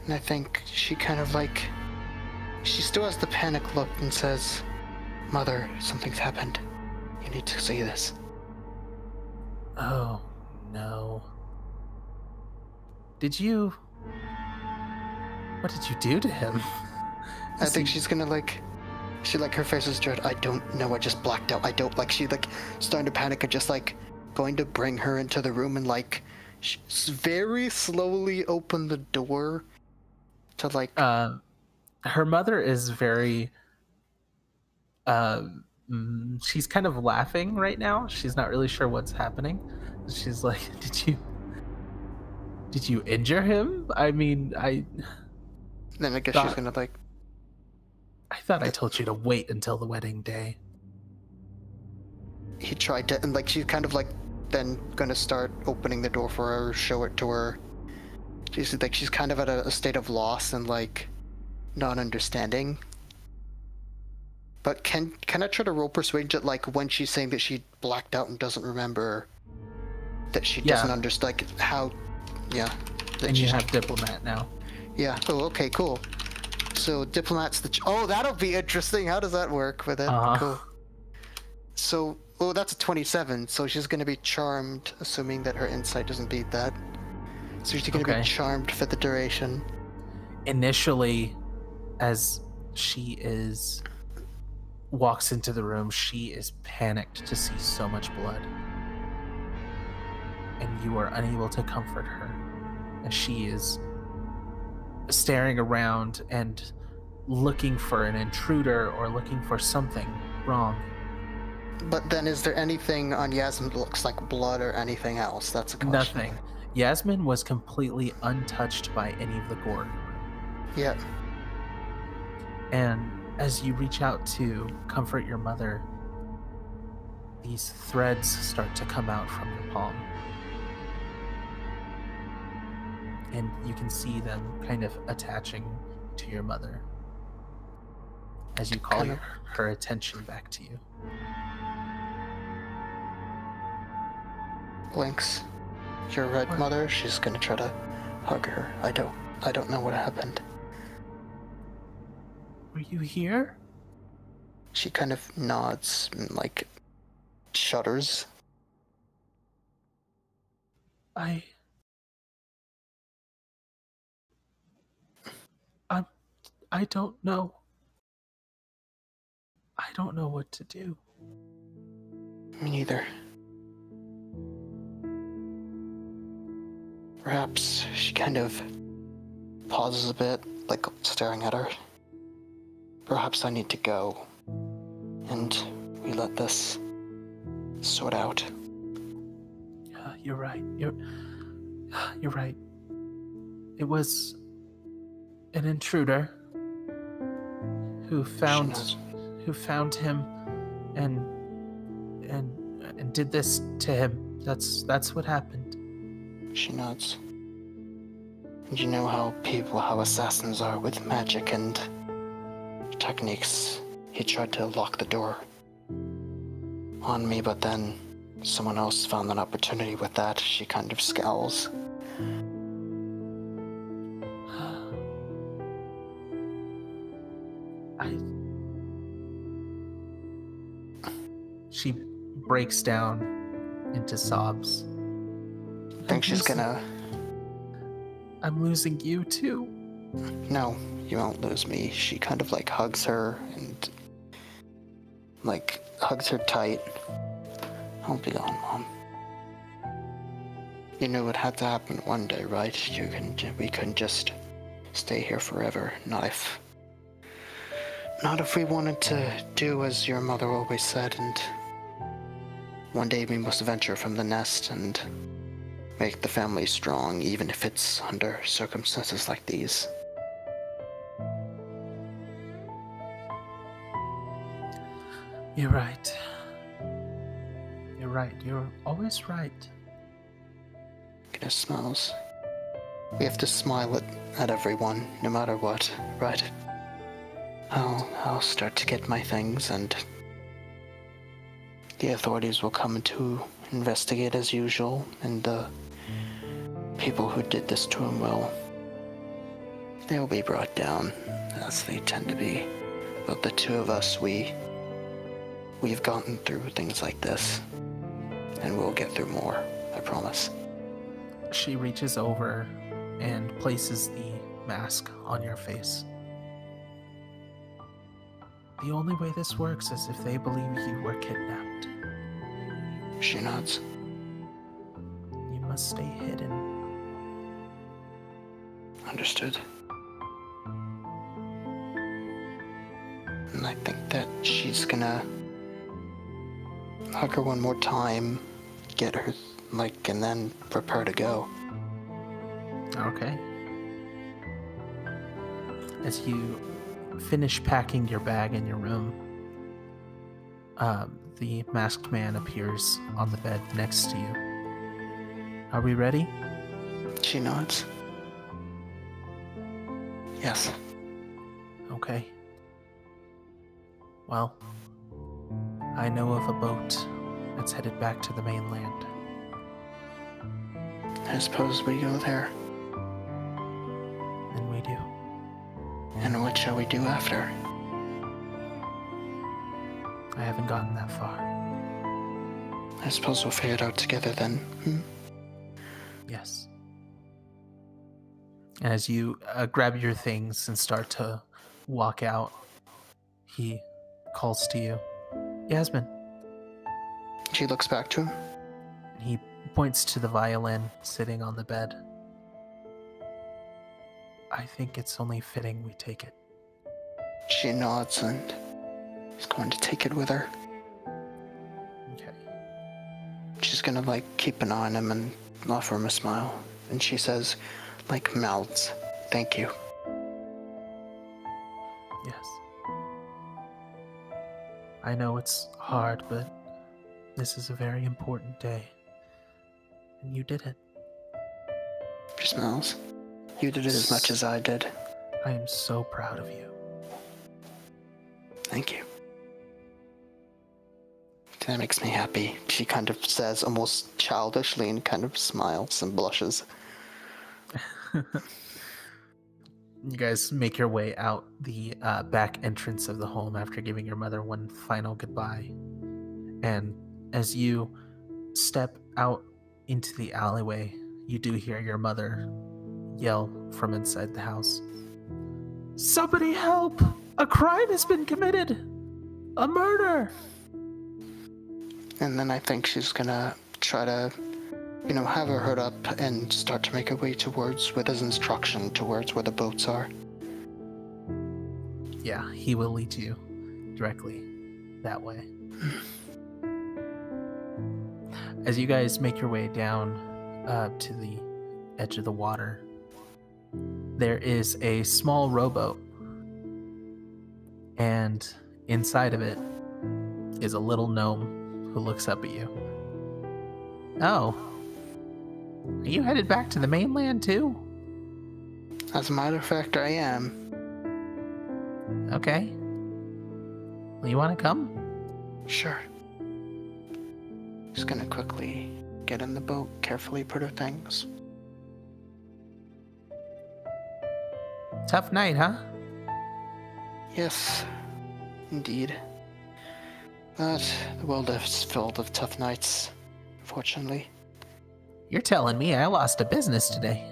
And I think she kind of like, she still has the panic look and says, "Mother, something's happened. You need to see this." Oh, no. What did you do to him? I think she's gonna like, her face is dread. I don't know, I just blacked out. I don't, like, she like starting to panic and just like going to bring her into the room and like very slowly open the door To like, Her mother is very uh, she's kind of laughing right now. She's not really sure what's happening. She's like, did you injure him? I mean, then I guess she's thought gonna like, I thought I told you to wait until the wedding day. he tried to, and like she's kind of like then gonna start opening the door for her, show it to her. She's kind of at a state of loss and like not understanding. But can I try to roll persuasion that like when she's saying that she blacked out and doesn't remember, that she doesn't understand like how, yeah. That and you have diplomat now. Yeah. Oh, okay, cool. So diplomat's oh, that'll be interesting. How does that work with it? Cool. So, oh, that's a 27. So she's gonna be charmed, assuming that her insight doesn't beat that. So she's gonna be charmed for the duration. Initially, as she walks into the room, she is panicked to see so much blood. And you are unable to comfort her. And she is staring around and looking for an intruder or looking for something wrong. But then is there anything on Yasmin that looks like blood or anything else? That's a question. Nothing. Yasmin was completely untouched by any of the gore. Yep. And as you reach out to comfort your mother, these threads start to come out from your palm. And you can see them kind of attaching to your mother as you call her attention back to you. Blinks. Your red mother, she's gonna try to hug her. I don't know what happened. Were you here? She kind of nods and like shudders. I don't know. I don't know what to do. Me neither. Perhaps she kind of pauses a bit, like staring at her. Perhaps I need to go. And we let this sort out. You're right. You're right. It was an intruder who found him and did this to him. That's what happened. She nods. And you know how assassins are with magic and techniques. He tried to lock the door on me, but then someone else found an opportunity with that. She kind of scowls. She breaks down into sobs. I think she's gonna... I'm losing you too. No, you won't lose me. She kind of like hugs her and like hugs her tight. I'll be gone, Mom. You knew it had to happen one day, right? We couldn't just stay here forever. Not if we wanted to do as your mother always said, and one day we must venture from the nest and make the family strong, even if it's under circumstances like these. You're right. You're right. You're always right. Kiddo smiles. We have to smile at everyone, no matter what, right? I'll start to get my things, and the authorities will come to investigate as usual, and the people who did this to him they'll be brought down, as they tend to be. But the two of us, we've gotten through things like this, and we'll get through more, I promise. She reaches over and places the mask on your face. The only way this works is if they believe you were kidnapped. She nods. You must stay hidden. Understood. think that she's gonna hug her one more time, get her, and then prepare to go. Okay. As you finish packing your bag in your room, the masked man appears on the bed next to you. Are we ready? She nods. Yes. Okay. Well, I know of a boat that's headed back to the mainland. I suppose we go there. And we do. And what shall we do after? I haven't gotten that far. I suppose we'll figure it out together then. Yes. And as you grab your things and start to walk out, he calls to you. Yasmin. She looks back to him. And he points to the violin sitting on the bed. I think it's only fitting we take it. She nods and is going to take it with her. Okay. She's gonna keep an eye on him and offer him a smile. And she says, mouths, thank you. Yes. I know it's hard, but this is a very important day. And you did it. She smiles. You did it as much as I did. I am so proud of you. Thank you. That makes me happy. She kind of says almost childishly and kind of smiles and blushes. You guys make your way out the back entrance of the home after giving your mother one final goodbye. And as you step out into the alleyway, you do hear your mother yell from inside the house. Somebody help! A crime has been committed! A murder! And then I think she's gonna try to, have her hood up and start to make her way towards, with his instruction, towards where the boats are. Yeah, he will lead you directly that way. As you guys make your way down to the edge of the water, there is a small rowboat, and inside of it is a little gnome who looks up at you. Oh, are you headed back to the mainland too? As a matter of fact, I am. Okay. Well, you want to come? Sure. Just gonna quickly get in the boat, carefully put her things. Tough night, huh? Yes, indeed. But the world is filled with tough nights, fortunately. You're telling me I lost a business today.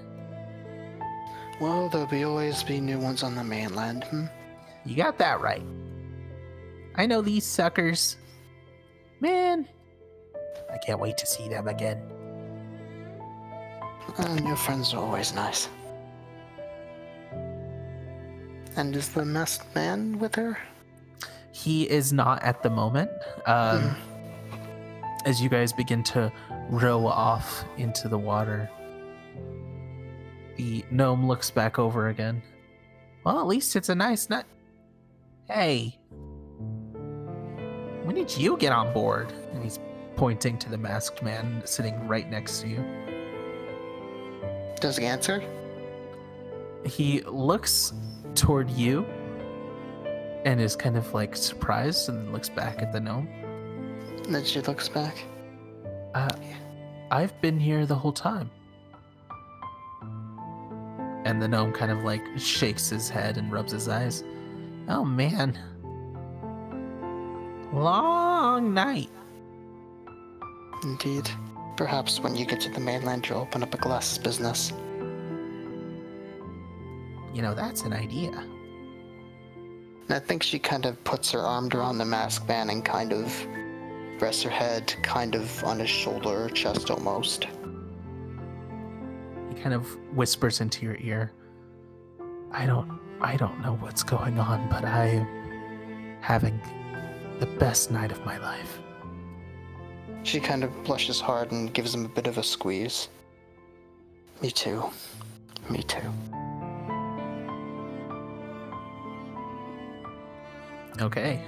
Well, there'll always be new ones on the mainland, You got that right. I know these suckers. Man, I can't wait to see them again. And your friends are always nice. And is the masked man with her? He is not at the moment. As you guys begin to row off into the water, the gnome looks back over again. Well, at least it's a nice night. Hey, when did you get on board? And he's pointing to the masked man sitting right next to you. Does he answer? He looks toward you and is kind of surprised, and then looks back at the gnome. And then she looks back. I've been here the whole time. And the gnome kind of shakes his head and rubs his eyes. Oh man. Long night. Indeed. Perhaps when you get to the mainland, you'll open up a glasses business. That's an idea. And I think she kind of puts her arm around the masked man and kind of rests her head kind of on his shoulder or chest almost. He kind of whispers into your ear. I don't know what's going on, but I having the best night of my life. She kind of blushes hard and gives him a bit of a squeeze. Me too. Me too. Okay.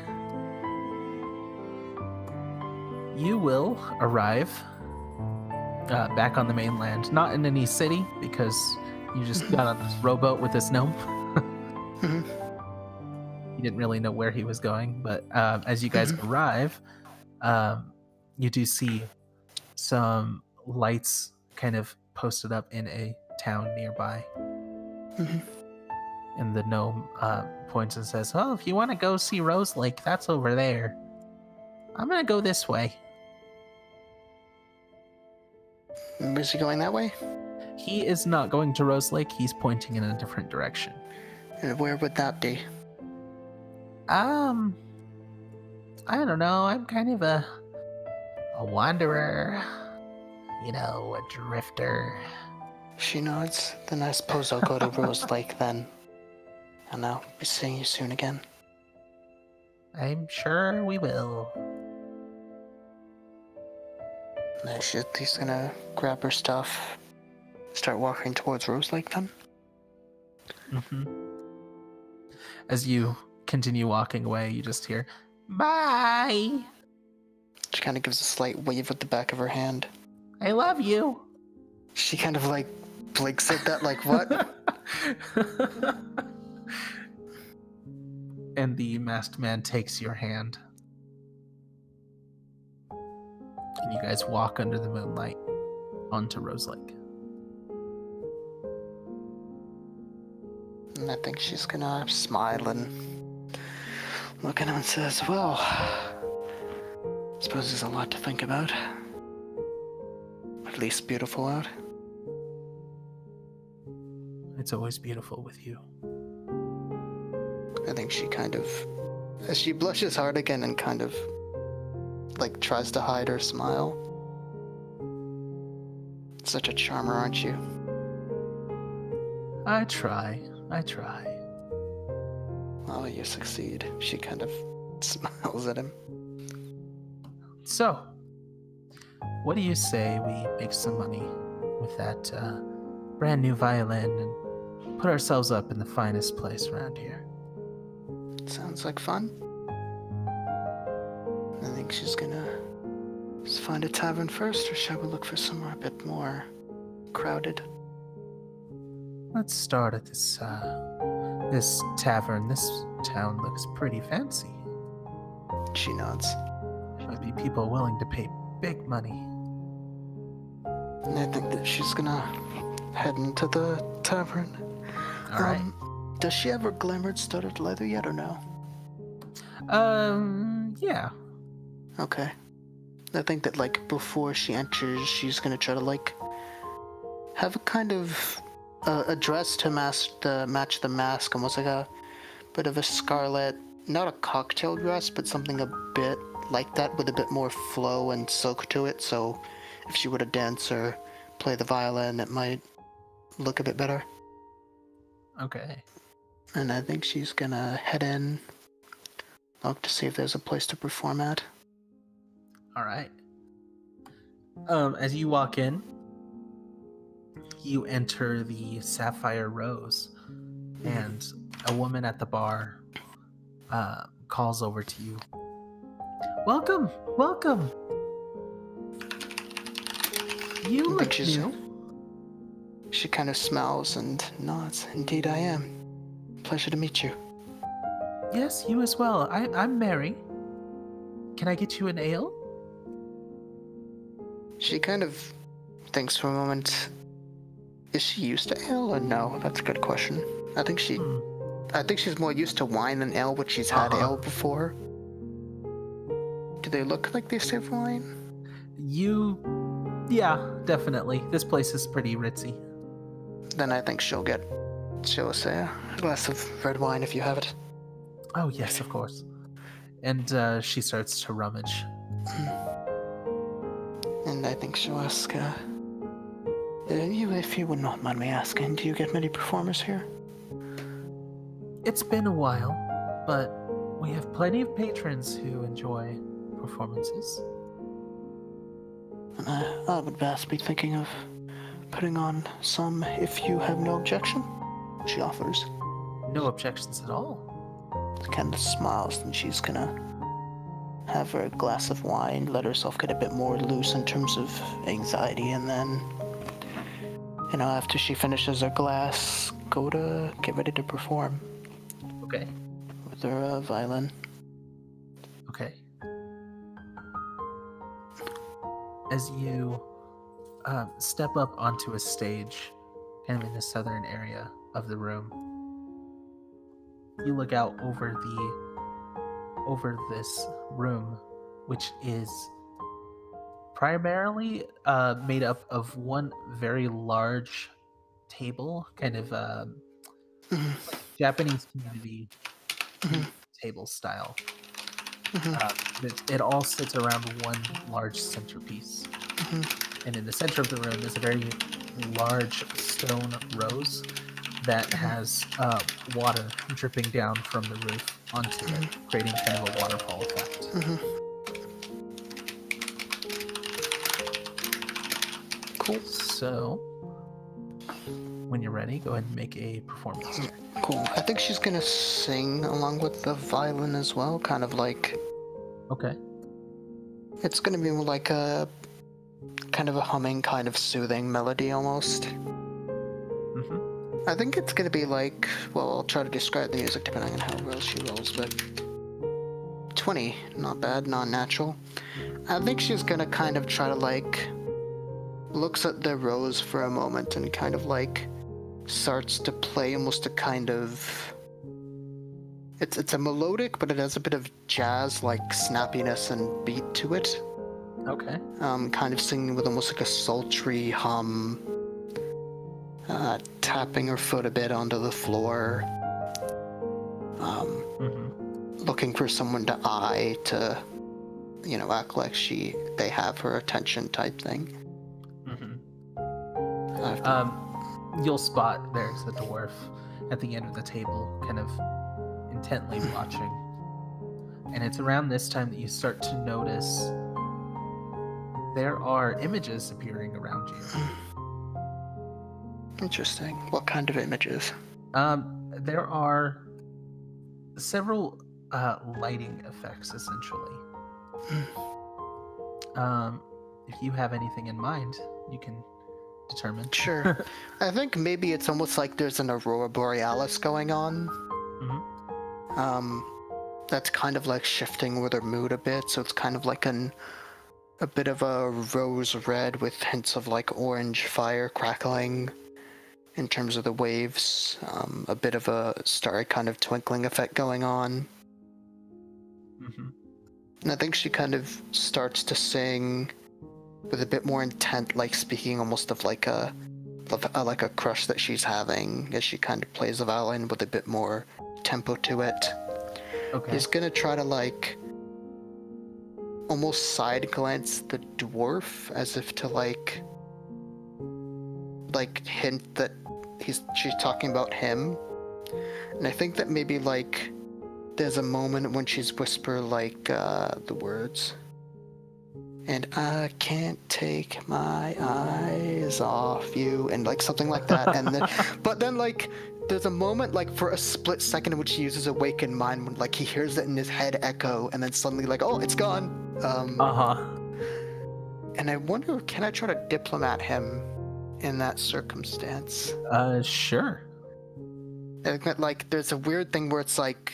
You will arrive back on the mainland, not in any city, because you just got on this rowboat with this gnome. You didn't really know where he was going, but as you guys arrive, you do see some lights kind of posted up in a town nearby. And the gnome points and says, "Oh, if you want to go see Rose Lake, that's over there. I'm going to go this way." Is he going that way? He is not going to Rose Lake. He's pointing in a different direction. And where would that be? I don't know. I'm kind of a wanderer. You know, a drifter. She nods. Then I suppose I'll go to Rose Lake then. And I'll be seeing you soon again. I'm sure we will. He's gonna grab her stuff, start walking towards Rose Lake then? As you continue walking away, you just hear, "Bye!" She kind of gives a slight wave with the back of her hand. "I love you." She kind of like blinks at that, like, what? And the masked man takes your hand. And you guys walk under the moonlight onto Rose Lake. And I think she's gonna smile and look at him and says, "Well, I suppose there's a lot to think about. At least beautiful out." It's always beautiful with you. I think she kind of, as she blushes hard again and kind of like tries to hide her smile. Such a charmer, aren't you? I try. Oh, you succeed. She kind of smiles at him. So, what do you say we make some money with that brand new violin and put ourselves up in the finest place around here? Sounds like fun. I think she's gonna just find a tavern first, or shall we look for somewhere a bit more crowded? Let's start at this tavern. This town looks pretty fancy. She nods. There might be people willing to pay big money. And I think that she's gonna head into the tavern. All right. Does she have her glamoured studded leather yet, or no? Yeah. Okay. I think that, like, before she enters, she's gonna try to, like, have a kind of a dress to match the mask, almost like a bit of a scarlet, not a cocktail dress, but something a bit like that with a bit more flow and silk to it, so if she were to dance or play the violin, it might look a bit better. Okay. And I think she's gonna head in, look to see if there's a place to perform at. All right. As you walk in, you enter the Sapphire Rose, and a woman at the bar calls over to you. "Welcome, welcome. You look new." She kind of smiles and nods. "Indeed I am. Pleasure to meet you." "Yes, you as well. I'm Mary. Can I get you an ale?" She kind of thinks for a moment. Is she used to ale or no? That's a good question. I think she's more used to wine than ale, but she's had ale before. Do they look like they serve wine? Yeah, definitely. This place is pretty ritzy. Then I think she'll say a glass of red wine if you have it. Oh, yes, of course. And she starts to rummage. And I think she'll ask, if you would not mind me asking, do you get many performers here? It's been a while, but We have plenty of patrons who enjoy performances. I would best be thinking of putting on some if you have no objection, she offers. No objections at all. Kind of smiles, and she's gonna have her glass of wine, let herself get a bit more loose in terms of anxiety, and then, after she finishes her glass, go to get ready to perform. Okay. With her violin. Okay. As you step up onto a stage, kind of in the southern area of the room, you look out over this room, which is primarily made up of one very large table, kind of like Japanese community table style. It all sits around one large centerpiece. And in the center of the room is a very large stone rose that has water dripping down from the roof onto it, creating kind of a waterfall effect. Cool. So, when you're ready, go ahead and make a performance check. Cool. I think she's gonna sing along with the violin as well, kind of like... Okay. It's gonna be like a kind of a humming, kind of soothing melody almost. I think it's gonna be like, well, I'll try to describe the music depending on how well she rolls, but 20, not bad, non-natural. I think she's gonna kind of try to like, looks at the rose for a moment and kind of like starts to play almost a kind of, it's a melodic, but it has a bit of jazz like snappiness and beat to it. Okay. Kind of singing with almost like a sultry hum, tapping her foot a bit onto the floor, looking for someone to eye to, act like they have her attention type thing. You'll spot there's a dwarf at the end of the table, kind of intently watching. And it's around this time that you start to notice there are images appearing around you. Interesting. What kind of images? There are several lighting effects, essentially. If you have anything in mind, you can determine. Sure. I think maybe it's almost like there's an aurora borealis going on. That's kind of like shifting with her mood a bit, so it's kind of like a bit of a rose red with hints of like orange fire crackling in terms of the waves, a bit of a starry kind of twinkling effect going on. And I think she kind of starts to sing with a bit more intent, like speaking almost of like a crush that she's having, as she kind of plays the violin with a bit more tempo to it. Okay. He's gonna try to like almost side glance the dwarf as if to like hint that she's talking about him. And I think that maybe like there's a moment when she's whisper like the words, and I can't take my eyes off you, and like something like that. And then but then like there's a moment like for a split second in which he uses awakened mind, when like he hears it in his head echo, and then suddenly like, oh, it's gone. And I wonder, can I try to diplomat him in that circumstance? Sure. Like there's a weird thing where it's like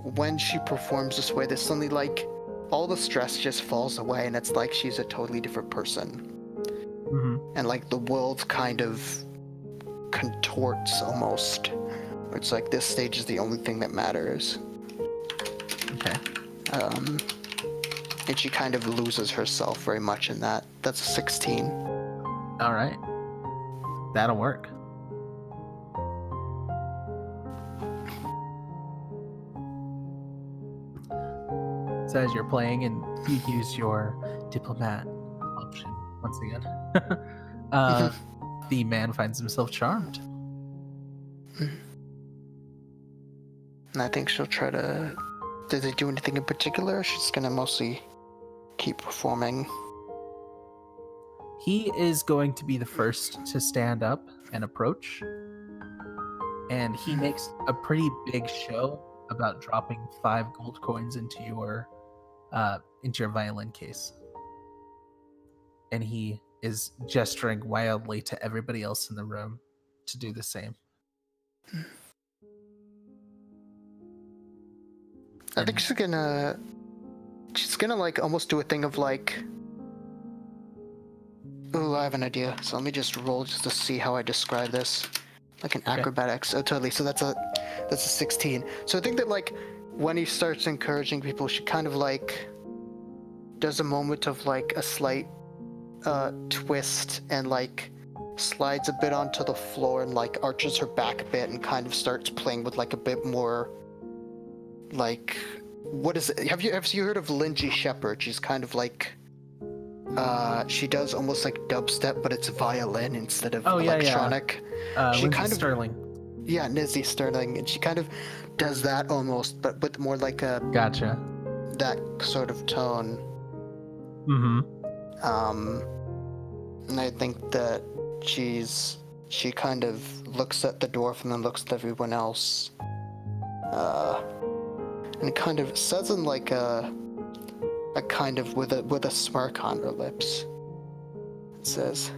when she performs this way, there's suddenly like all the stress just falls away, and it's like she's a totally different person. And like the world kind of contorts almost. It's like this stage is the only thing that matters. Okay. And she kind of loses herself very much in that. That's a 16. All right. That'll work. So as you're playing and you use your diplomat option once again, the man finds himself charmed. And I think she'll try to Did they do anything in particular? She's gonna mostly keep performing. He is going to be the first to stand up and approach, and he makes a pretty big show about dropping 5 gold coins into your violin case. And he is gesturing wildly to everybody else in the room to do the same. I think she's gonna like almost do a thing of like, oh, I have an idea. So let me just roll just to see how I describe this. Like an acrobatics. Oh, totally. So that's a 16. So I think that like when he starts encouraging people, she kind of like does a moment of like a slight twist and like slides a bit onto the floor and like arches her back a bit and kind of starts playing with like a bit more like, what is it? Have you heard of Lindsay Shepherd? She's kind of like she does almost like dubstep, but it's violin instead of electronic. She Lindsay kind of Sterling. Yeah, Lizzie Sterling, and she kind of does that almost, but with more like a Gotcha. that sort of tone. And I think that she kind of looks at the dwarf and then looks at everyone else, and kind of says in like a kind of with a smirk on her lips. It says,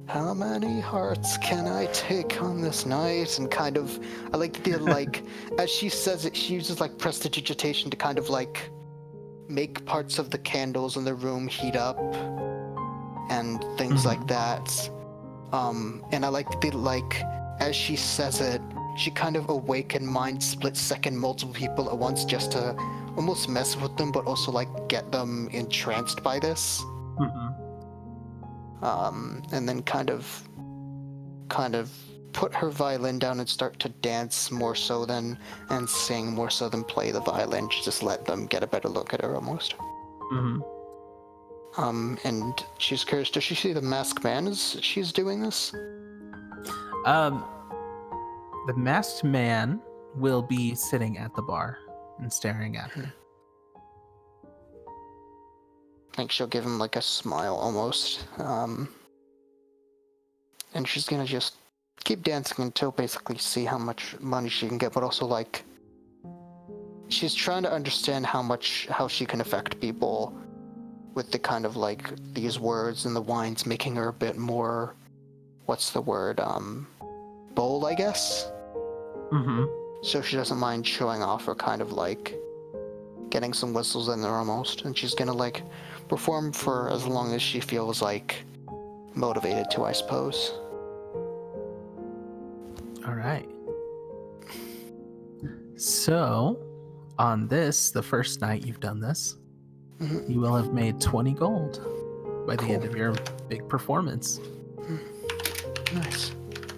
"How many hearts can I take on this night?" And kind of, I like the like, as she says it, she uses like prestidigitation to kind of like make parts of the candles in the room heat up and things like that. And I like the like, as she says it, she kind of awaken mind split second multiple people at once just to almost mess with them, but also like get them entranced by this. And then kind of put her violin down and start to dance more so than and sing more so than play the violin. She just let them get a better look at her almost. And she's curious, does she see the masked man as she's doing this? The masked man will be sitting at the bar and staring at her. I think she'll give him like a smile almost. And she's gonna just keep dancing until basically see how much money she can get, but also like she's trying to understand how she can affect people with the kind of like these words and the wines making her a bit more, what's the word, bold, I guess. So she doesn't mind showing off or kind of like getting some whistles in there almost, and she's gonna like perform for as long as she feels like motivated to, I suppose. All right. So on this, the first night you've done this, you will have made 20 gold by the end of your big performance. Nice.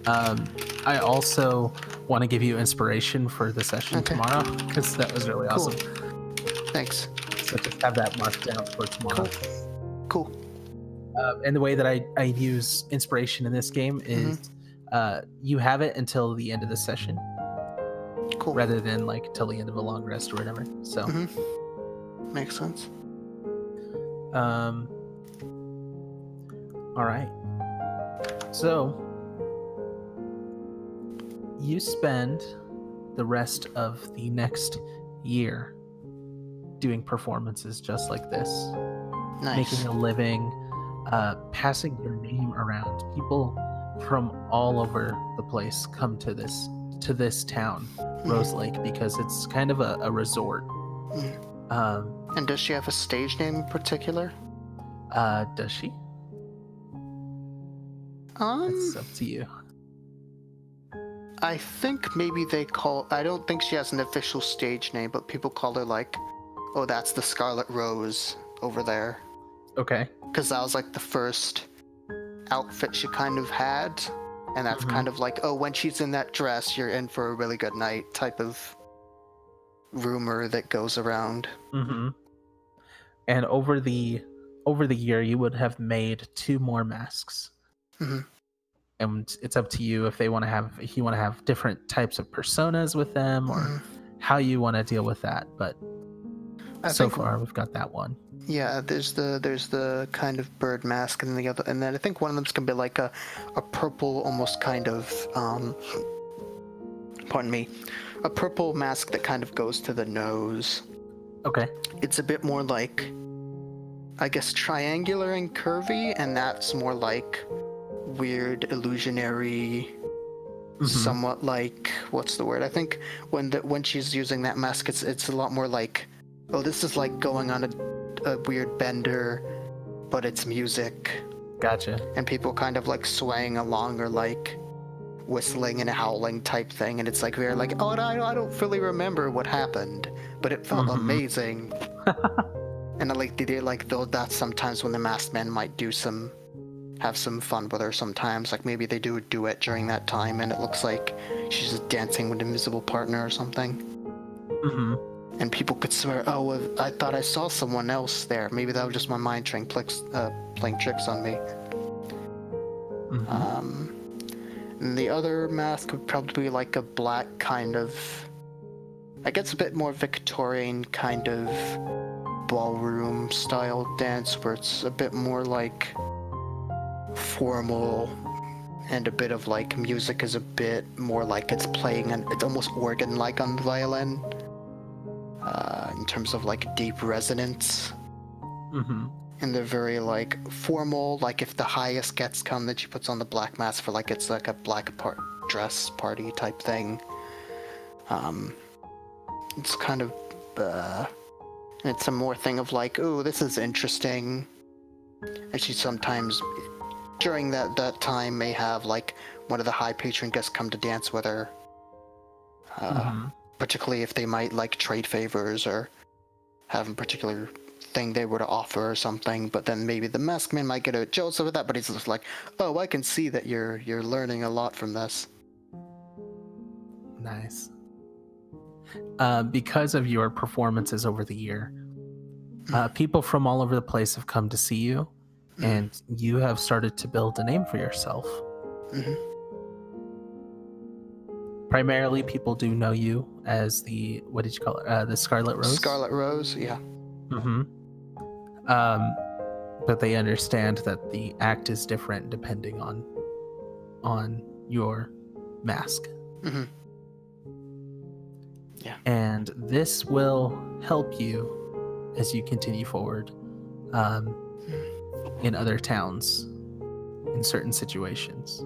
I also want to give you inspiration for the session tomorrow, because that was really awesome. Thanks. So just have that marked down for tomorrow. Cool. And the way that I use inspiration in this game is you have it until the end of the session. Cool. Rather than like till the end of a long rest or whatever. So makes sense. All right. So you spend the rest of the next year doing performances just like this. Nice. Making a living, passing your name around. People from all over the place come to this town, Rose Lake, because it's kind of a resort. And does she have a stage name in particular? Does she? It's up to you. I think maybe I don't think she has an official stage name, but people call her like, oh, that's the Scarlet Rose over there. Okay. Because that was like the first outfit she kind of had. And that's kind of like, oh, when she's in that dress, you're in for a really good night type of rumor that goes around. And over the year, you would have made 2 more masks. And it's up to you if you want to have different types of personas with them, or how you want to deal with that. But So far, we've got that one. Yeah, there's the kind of bird mask, and the other, and then I think one of them's gonna be like a purple, almost kind of pardon me, a purple mask that kind of goes to the nose. Okay. It's a bit more like, I guess, triangular and curvy, and that's more like weird, illusionary, somewhat like, what's the word? I think when she's using that mask, it's a lot more like, oh, this is like going on a weird bender, but it's music. Gotcha. And people kind of like swaying along or like whistling and howling type thing, and it's like very like, oh, I don't really remember what happened, but it felt amazing. And I like the idea, like, though that's sometimes when the masked man might have some fun with her sometimes, like maybe they do a duet during that time and it looks like she's just dancing with an invisible partner or something. And people could swear, oh, well, I thought I saw someone else there. Maybe that was just my mind playing tricks on me. And the other mask would probably be like a black kind of, I guess a bit more Victorian kind of ballroom style dance, where it's a bit more like formal, and a bit of like music is a bit more like it's playing, and it's almost organ like on the violin, in terms of like deep resonance. And they're very like formal, like if the highest gets come, that she puts on the black mask for like, it's like a black dress party type thing. It's kind of it's a more thing of like, oh, this is interesting. And she sometimes during that time may have like one of the high patron guests come to dance with her, particularly if they might like trade favors or have a particular thing they were to offer or something. But then maybe the masked man might get a jealous of that, but he's just like, oh, I can see that you're learning a lot from this. Nice. Because of your performances over the year, people from all over the place have come to see you, and you have started to build a name for yourself. Primarily, people do know you as the, what did you call it? The Scarlet Rose? Scarlet Rose, yeah. But they understand that the act is different depending on your mask. Yeah. And this will help you as you continue forward in other towns, in certain situations.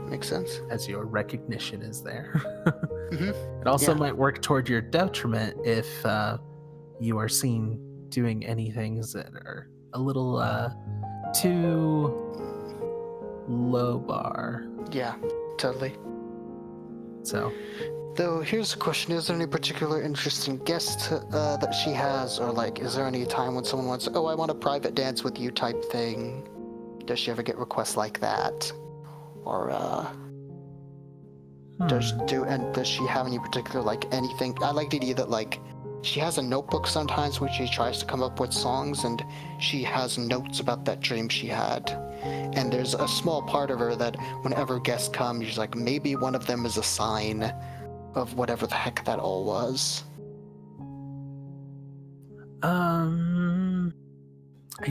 Makes sense. As your recognition is there. It also might work toward your detriment if you are seen doing any things that are a little too low bar. Yeah, totally. So, though, here's the question: is there any particular interesting guest that she has, or like, is there any time when someone wants, oh, I want a private dance with you type thing? Does she ever get requests like that, or does she have any particular like anything? I like the idea that like she has a notebook sometimes where she tries to come up with songs, and she has notes about that dream she had. And there's a small part of her that whenever guests come, she's like, maybe one of them is a sign of whatever the heck that all was. I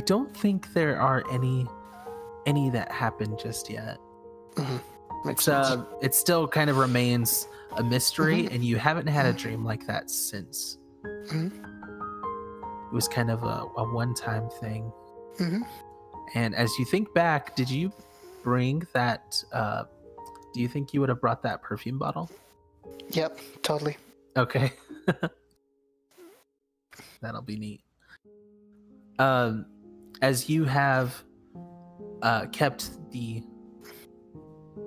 don't think there are any that happened just yet. Makes sense. It still kind of remains a mystery, and you haven't had a dream like that since. It was kind of a one-time thing. And as you think back, did you bring that? Do you think you would have brought that perfume bottle? Yep, totally. Okay. That'll be neat. As you have kept the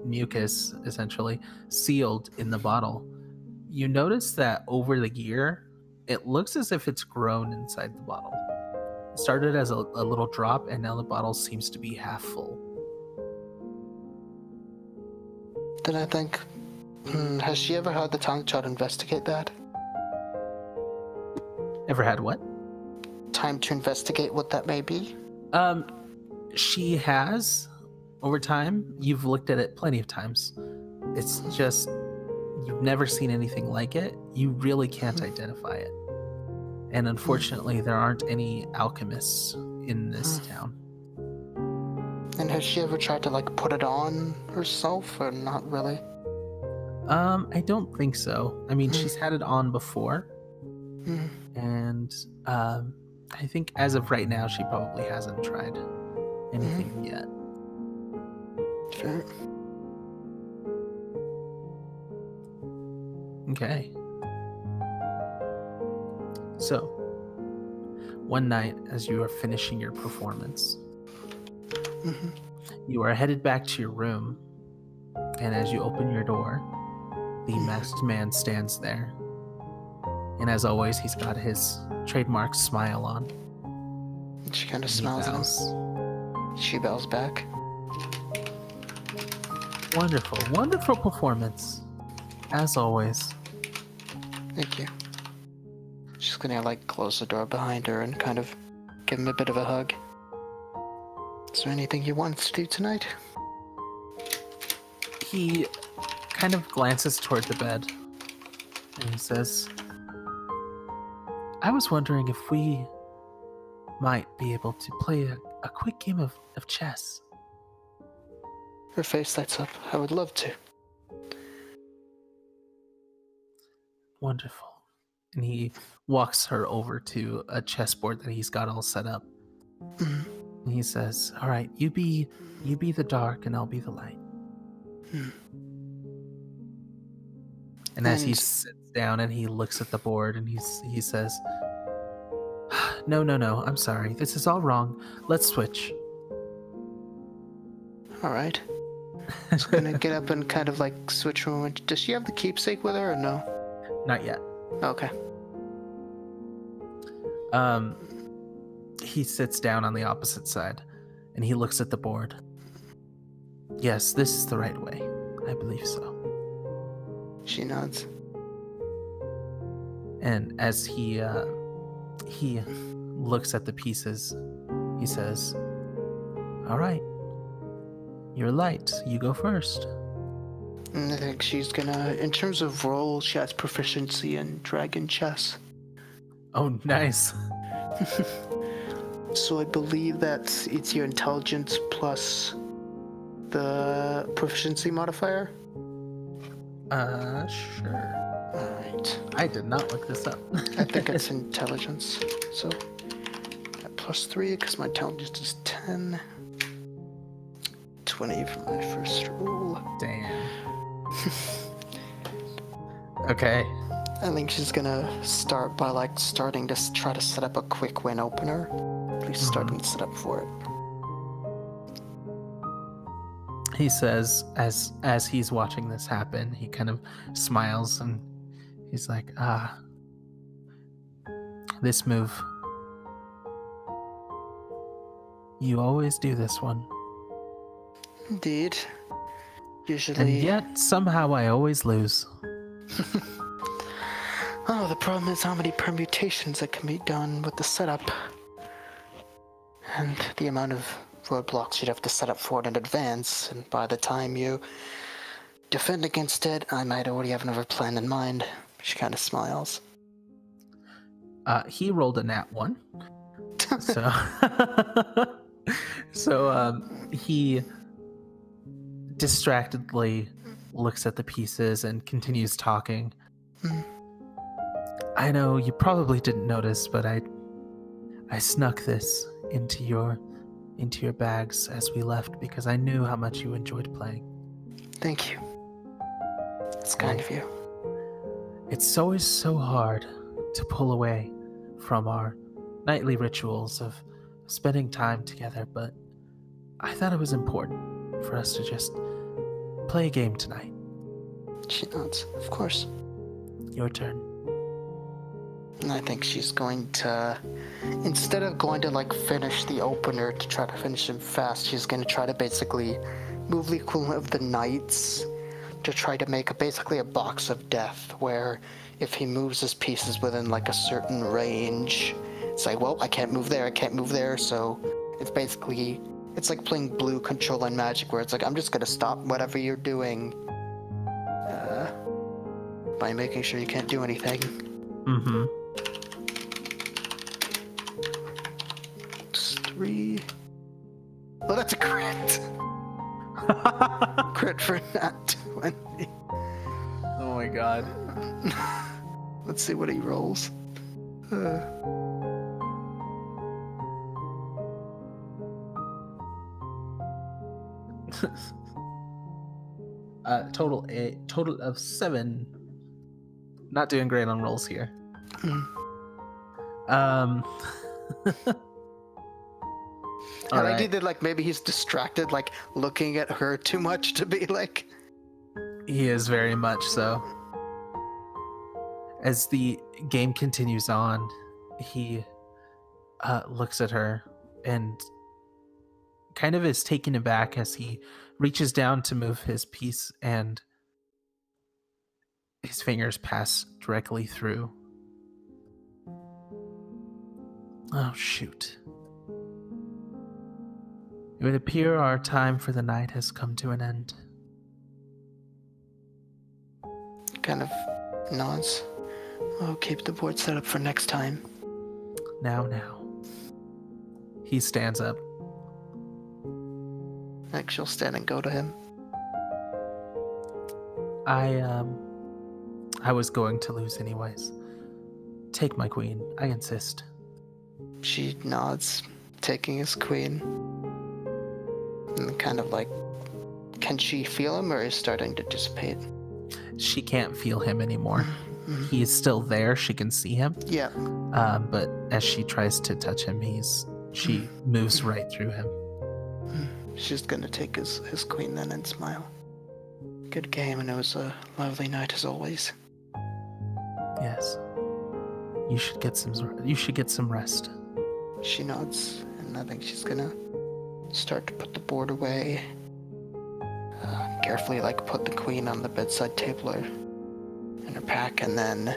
mucus essentially sealed in the bottle, you notice that over the year, it looks as if it's grown inside the bottle. It started as a little drop, and now the bottle seems to be half full. Then I think, has she ever had the time to try to investigate that? Ever had what? Time to investigate what that may be? She has over time. You've looked at it plenty of times. It's just you've never seen anything like it. You really can't identify it. And unfortunately, there aren't any alchemists in this town. And has she ever tried to like put it on herself, or not really? I don't think so. I mean, she's had it on before, and I think as of right now, she probably hasn't tried anything yet. Sure. Okay. So, one night as you are finishing your performance, you are headed back to your room, and as you open your door, the masked man stands there. And as always, he's got his trademark smile on. She kind of smiles at him. She bows back. Wonderful, wonderful performance, as always. Thank you. She's gonna like close the door behind her and kind of give him a bit of a hug. Is there anything you want to do tonight? He kind of glances toward the bed and he says, I was wondering if we might be able to play a quick game of chess. Her face lights up. I would love to. Wonderful. And he walks her over to a chessboard that he's got all set up. And he says, all right, you be the dark and I'll be the light. And as he sits down and he looks at the board and he says, no, I'm sorry. This is all wrong. Let's switch. All right. She's gonna get up and kind of like switch room. Does she have the keepsake with her or no? Not yet. Okay. He sits down on the opposite side and he looks at the board. Yes, this is the right way. I believe so. She nods. And as he looks at the pieces, he says, all right, you're light. You go first. And I think she's gonna, in terms of role, she has proficiency in dragon chess. Oh, nice. So I believe that it's your intelligence plus the proficiency modifier? Sure. Alright. I did not look this up. I think it's intelligence. So, at plus 3, because my intelligence is 10. 20 for my first roll. Damn. Okay. I think she's gonna start by like starting to try to set up a quick win opener. At least starting to set up for it. He says, as he's watching this happen, he kind of smiles and he's like, this move. You always do this one. Indeed. Usually. And yet, somehow I always lose. Oh, the problem is how many permutations that can be done with the setup. And the amount of roadblocks you'd have to set up for it in advance, and by the time you defend against it, I might already have another plan in mind. She kind of smiles. He rolled a nat 1. So he distractedly looks at the pieces and continues talking. I know you probably didn't notice, but I snuck this into your bags as we left because I knew how much you enjoyed playing. Thank you. It's kind of you. It's always so hard to pull away from our nightly rituals of spending time together, but I thought it was important for us to just play a game tonight. She nods. Of course. Your turn. And I think she's going to, instead of going to like finish the opener to try to finish him fast, she's going to try to basically move the equivalent of the knights to try to make basically a box of death, where if he moves his pieces within like a certain range, it's like, well, I can't move there, so it's basically, it's like playing blue control and magic, where it's like, I'm just going to stop whatever you're doing. by making sure you can't do anything. Mm-hmm. It's 3. Oh, that's a crit. Crit for not 20. Oh my god. Let's see what he rolls. Total of 7. Not doing great on rolls here. And Alright. I did that, like, maybe he's distracted, like, looking at her too much to be like... He is very much so. As the game continues on, he looks at her and kind of is taken aback as he reaches down to move his piece and his fingers pass directly through. Oh, shoot. It would appear our time for the night has come to an end. Kind of nods. I'll keep the board set up for next time. Now. He stands up. Like, she'll stand and go to him. I was going to lose anyways. Take my queen, I insist. She nods, taking his queen. And kind of like, can she feel him or is starting to dissipate? She can't feel him anymore. He is still there, she can see him. Yeah. But as she tries to touch him, she moves right through him. She's gonna take his queen then and smile. Good game, and it was a lovely night as always. Yes. You should get some rest. She nods, and I think she's gonna start to put the board away. Carefully, like, put the queen on the bedside table or in her pack, and then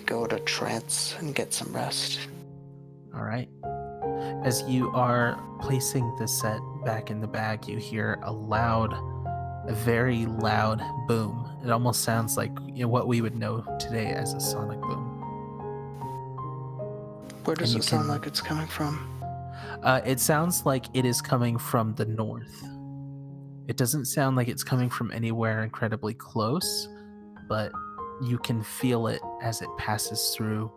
go to trance and get some rest. All right. As you are placing the set back in the bag, you hear a very loud boom. It almost sounds like what we would know today as a sonic boom. Where does it sound like it's coming from? It sounds like it is coming from the north. It doesn't sound like it's coming from anywhere incredibly close, but you can feel it as it passes through.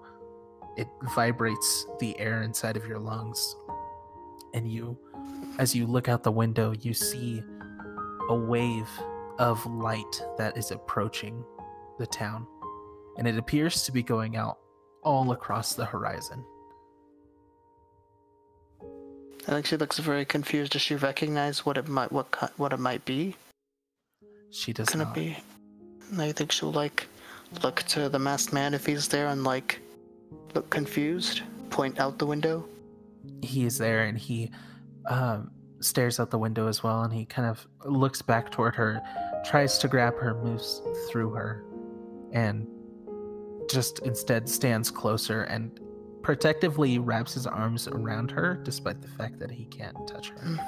It vibrates the air inside of your lungs. And as you look out the window, you see a wave of light that is approaching the town. And it appears to be going out all across the horizon. I think she looks very confused. Does she recognize what it might be? She does Can not. it be? I think she'll, like, look to the masked man if he's there and, like, look confused, point out the window. He is there, and he stares out the window as well, and he kind of looks back toward her, tries to grab her, moves through her, and just instead stands closer and protectively wraps his arms around her, despite the fact that he can't touch her.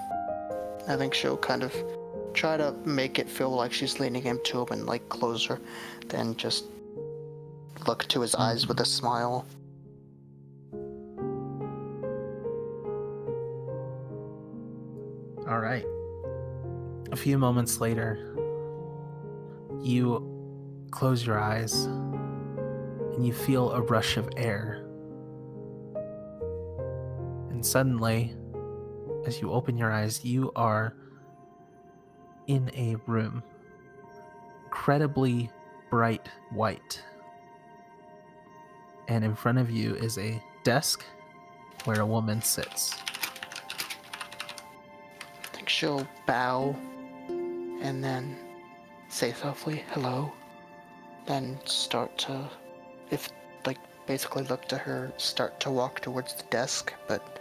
I think she'll kind of try to make it feel like she's leaning him to him and, like, closer, then just look to his eyes with a smile. All right. A few moments later, you close your eyes and you feel a rush of air. And suddenly, as you open your eyes, you are in a room, incredibly bright white. And in front of you is a desk where a woman sits. I think she'll bow and then say softly, hello. Then start to, basically look to her, start to walk towards the desk, but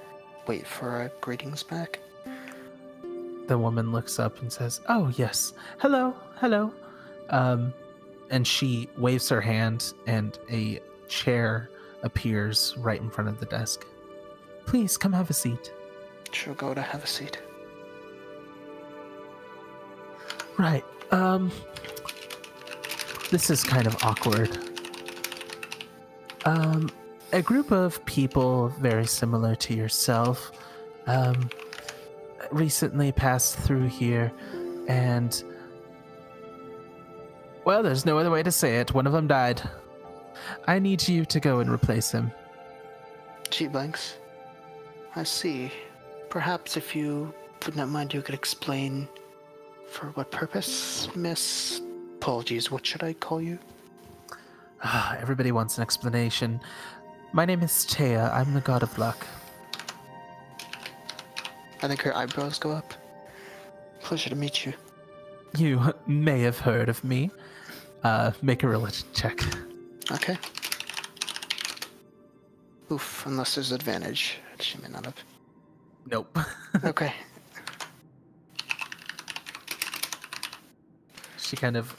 wait for a greetings back. The woman looks up and says, "Oh, yes. Hello. And she waves her hand, and a chair appears right in front of the desk. Please, come have a seat. She'll go to have a seat. Right. This is kind of awkward. A group of people very similar to yourself recently passed through here, and, well, there's no other way to say it. One of them died. I need you to go and replace him. She blinks. I see. Perhaps if you would not mind, you could explain for what purpose, Miss... Apologies, what should I call you? Everybody wants an explanation. My name is Taya. I'm the god of luck. I think her eyebrows go up. Pleasure to meet you. You may have heard of me. Make a religion check. Okay. Oof, unless there's advantage. She may not have. Nope. Okay. She kind of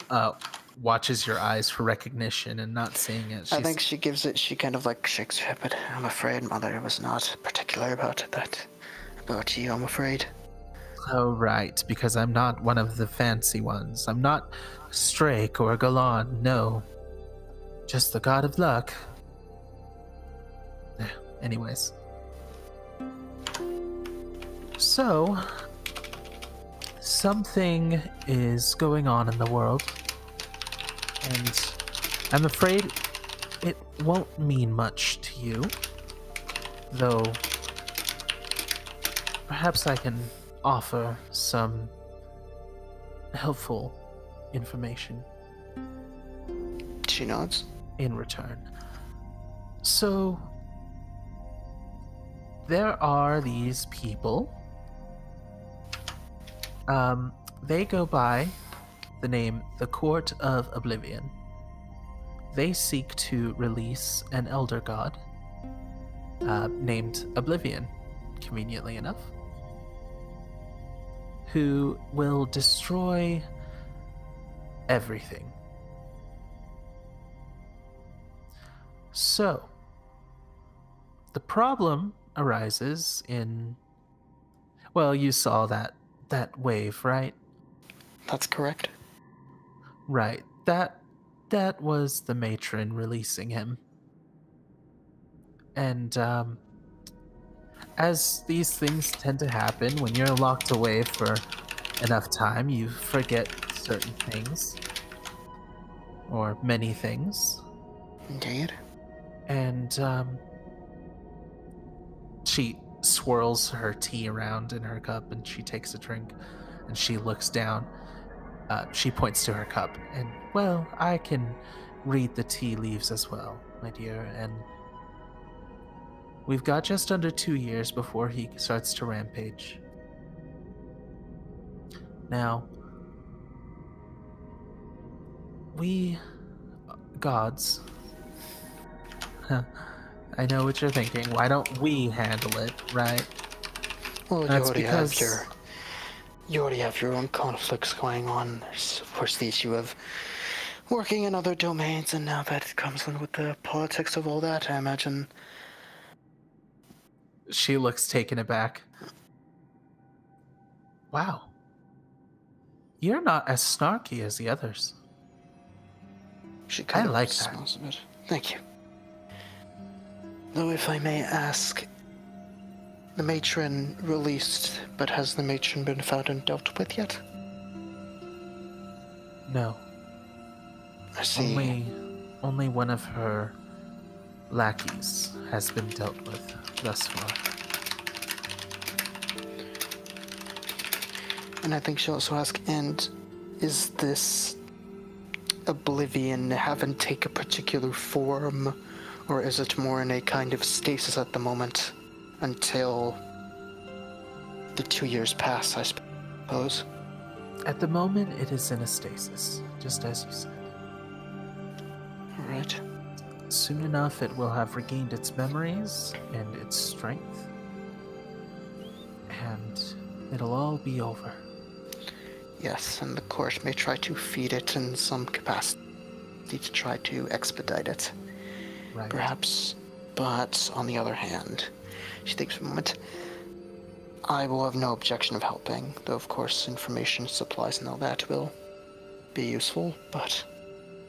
watches your eyes for recognition and not seeing it. I think she gives it, she kind of like shakes her head, but I'm afraid Mother was not particular about that. About you, I'm afraid. Oh, right, because I'm not one of the fancy ones. I'm not Strake or Galan, no. Just the god of luck. Anyways. So, something is going on in the world, and I'm afraid it won't mean much to you, though perhaps I can offer some helpful information. She nods. In return. So, there are these people. They go by the name the Court of Oblivion. They seek to release an elder god named Oblivion, conveniently enough, who will destroy everything. So, the problem arises in, well, you saw that wave, right? That's correct. Right. That was the matron releasing him. And as these things tend to happen, when you're locked away for enough time, you forget certain things. Or many things. Indeed. And she swirls her tea around in her cup, and she takes a drink, and she looks down. She points to her cup, and, well, I can read the tea leaves as well, my dear, and we've got just under 2 years before he starts to rampage. Now, we gods... I know what you're thinking. Why don't we handle it, right? Well, That's you because already have your own conflicts going on. There's, of course, the issue of working in other domains, and now that it comes in with the politics of all that, I imagine. She looks taken aback. Wow. You're not as snarky as the others. She kind of like smells a bit. Thank you. Though, if I may ask, the matron released, but has the matron been found and dealt with yet? No. I see. Only one of her lackeys has been dealt with thus far. And I think she also asked, and is this Oblivion haven't taken a particular form, or is it more in a kind of stasis at the moment until the 2 years pass, I suppose? At the moment, it is in a stasis, just as you said. Alright. Soon enough, it will have regained its memories and its strength, and it'll all be over. Yes, and the court may try to feed it in some capacity to try to expedite it. Right. Perhaps, but on the other hand, she thinks for a moment, I will have no objection of helping, though of course information, supplies and all that will be useful, but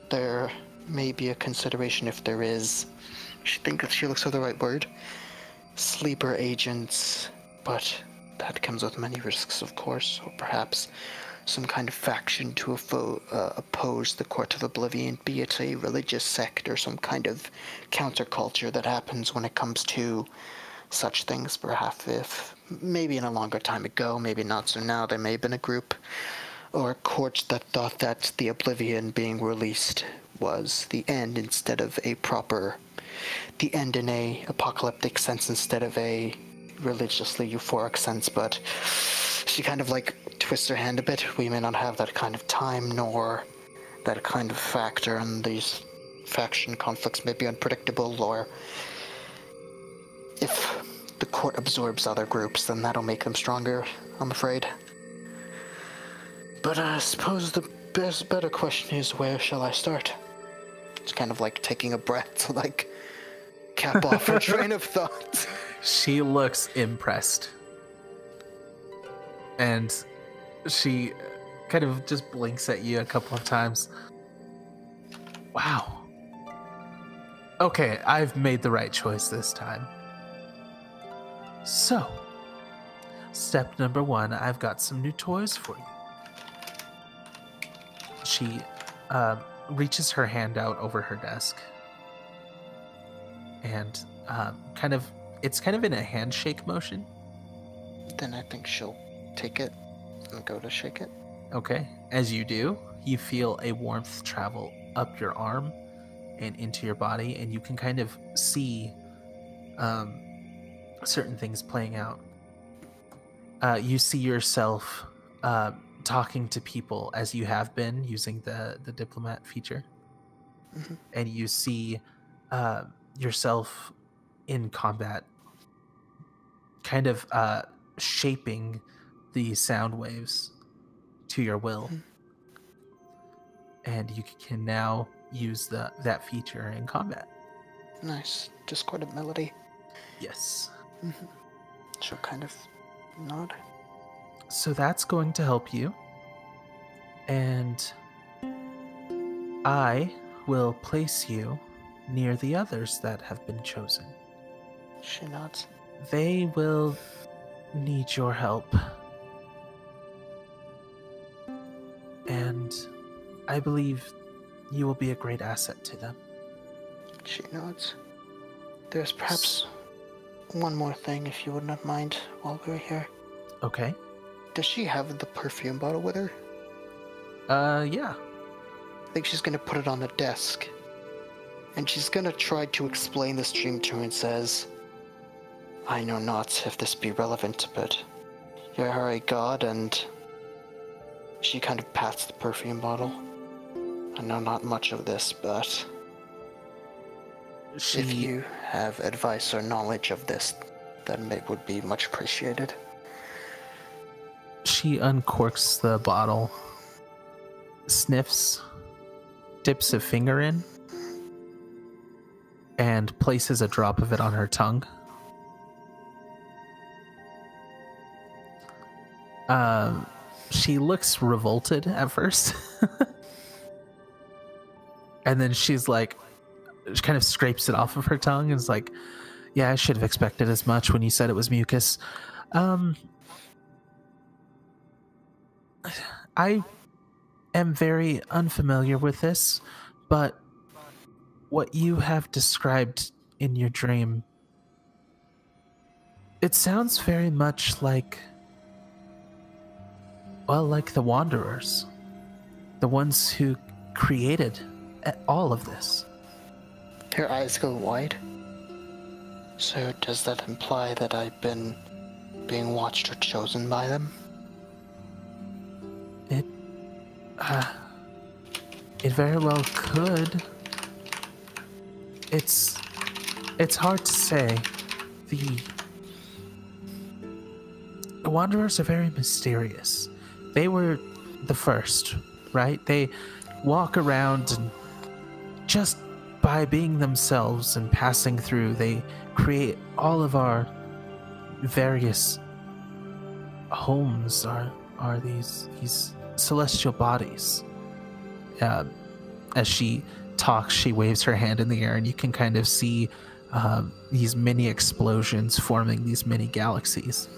there may be a consideration if there is. She looks for the right word. Sleeper agents, but that comes with many risks, of course. Or perhaps some kind of faction to oppose the Court of Oblivion, be it a religious sect or some kind of counterculture that happens when it comes to such things. Perhaps if, maybe in a longer time ago, maybe not so now, there may have been a group or a court that thought that the Oblivion being released was the end instead of the end in a apocalyptic sense instead of a religiously euphoric sense, but she kind of like twists her hand a bit. We may not have that kind of time nor that kind of factor, and these faction conflicts may be unpredictable, or if the court absorbs other groups, then that'll make them stronger, I'm afraid. But I suppose the better question is, where shall I start? It's kind of like taking a breath to like cap off her train of thought. She looks impressed. And she kind of just blinks at you a couple of times. Wow. Okay, I've made the right choice this time. So, step number 1, I've got some new toys for you. She reaches her hand out over her desk. And it's kind of in a handshake motion. Then I think she'll take it and go to shake it. Okay. As you do, you feel a warmth travel up your arm and into your body, and you can kind of see certain things playing out. You see yourself talking to people as you have been using the diplomat feature. Mm-hmm. And you see yourself in combat kind of shaping the sound waves to your will. Mm-hmm. And you can now use that feature in combat. Nice. Discordant melody. Yes. Mm-hmm. She'll kind of nod. So that's going to help you. And I will place you near the others that have been chosen. She nods. They will need your help. And I believe you will be a great asset to them. She nods. There's perhaps one more thing, if you would not mind, while we're here. Okay. Does she have the perfume bottle with her? Yeah. I think she's gonna put it on the desk. And she's gonna try to explain this dream to her and says, I know not if this be relevant, but you are a god, and she kind of pats the perfume bottle. I know not much of this, but if you have advice or knowledge of this, then it would be much appreciated. She uncorks the bottle, sniffs, dips a finger in, and places a drop of it on her tongue. She looks revolted at first. And then she's like, she kind of scrapes it off of her tongue and is like, yeah, I should have expected as much when you said it was mucus. I am very unfamiliar with this, but what you have described in your dream, it sounds very much like, well, like the Wanderers, the ones who created all of this. Her eyes go wide. So does that imply that I've been being watched or chosen by them? It very well could. It's hard to say. The Wanderers are very mysterious. They were the first, right? They walk around and just by being themselves and passing through, they create all of our various homes are these celestial bodies. as she talks, she waves her hand in the air, and you can kind of see these mini explosions forming these mini galaxies.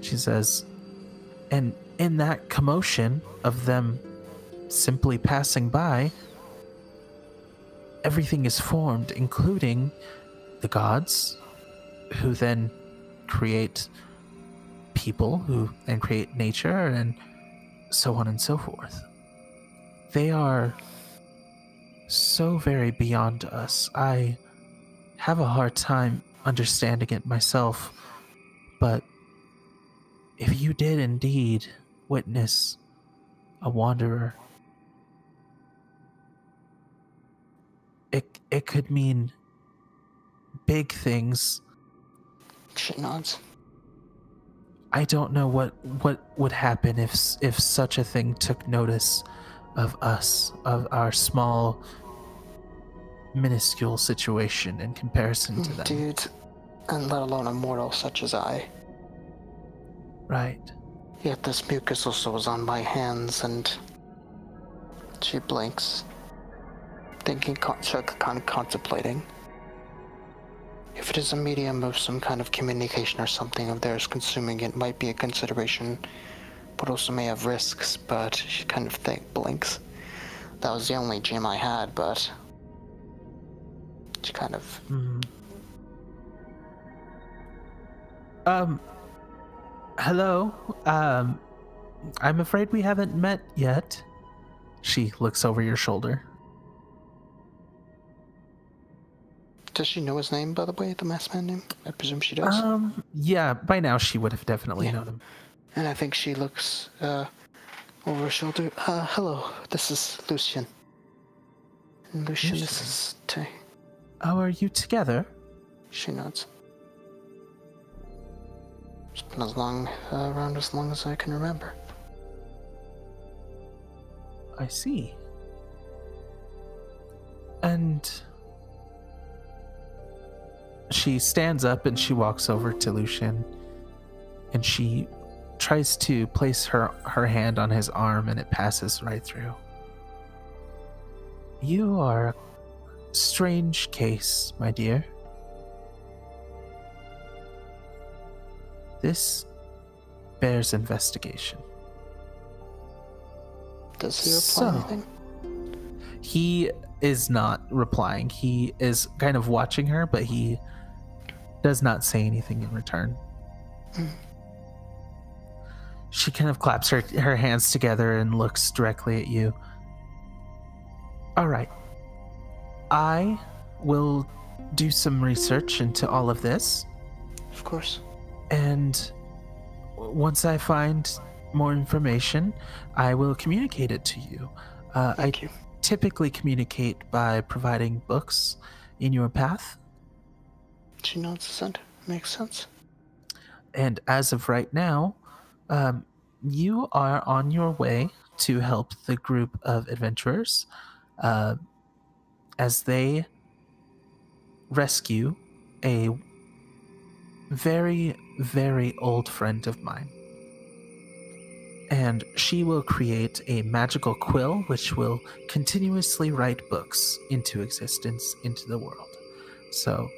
She says, and in that commotion of them simply passing by, everything is formed, including the gods, who then create people, who then create nature, and so on and so forth. They are so very beyond us. I have a hard time understanding it myself, but if you did indeed witness a wanderer, it could mean big things. She nods. I don't know what would happen if such a thing took notice of us, of our small, minuscule situation in comparison to them. Dude, and let alone a mortal such as I. Right. Yet this mucus also is on my hands, and she blinks, thinking, contemplating. If it is a medium of some kind of communication or something of theirs consuming it, might be a consideration, but also may have risks. But she kind of blinks. That was the only gem I had, but she kind of. Hello. I'm afraid we haven't met yet. She looks over your shoulder. Does she know his name, by the way, the masked man name? I presume she does. Yeah, by now she would have definitely known him. And I think she looks over her shoulder. Hello, this is Lucian. And Lucian, this is Tay. Oh, are you together? She nods. It's been around as long as I can remember. I see. And she stands up and she walks over to Lucian, and she tries to place her hand on his arm, and it passes right through. You are a strange case, my dear. This bears investigation. Does he reply anything? He is not replying. He is kind of watching her, but he does not say anything in return. She kind of claps her hands together and looks directly at you. All right. I will do some research into all of this. Of course. And once I find more information, I will communicate it to you. Thank you. Typically communicate by providing books in your path. She nods assent. Makes sense. And as of right now, you are on your way to help the group of adventurers as they rescue a very, very old friend of mine. And she will create a magical quill which will continuously write books into existence, into the world. So,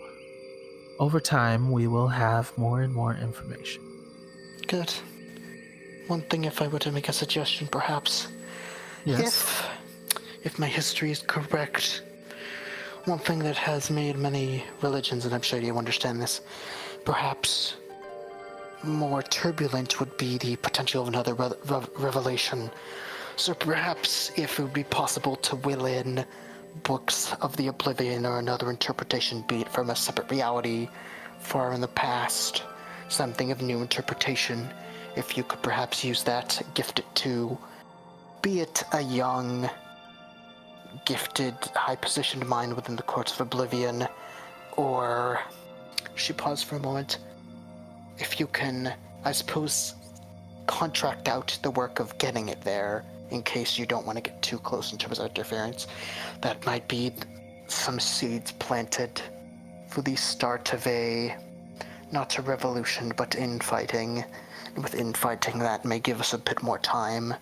over time, we will have more and more information. Good. One thing, if I were to make a suggestion, perhaps. Yes. If my history is correct, one thing that has made many religions, and I'm sure you understand this, perhaps more turbulent would be the potential of another revelation. So perhaps if it would be possible to will in books of the Oblivion or another interpretation, be it from a separate reality far in the past, something of new interpretation, if you could perhaps use that, gift it to, be it a young, gifted, high-positioned mind within the courts of Oblivion, or... She paused for a moment. If you can, I suppose, contract out the work of getting it there, in case you don't want to get too close in terms of interference. That might be some seeds planted for the start of not a revolution, but infighting. And with infighting, that may give us a bit more time,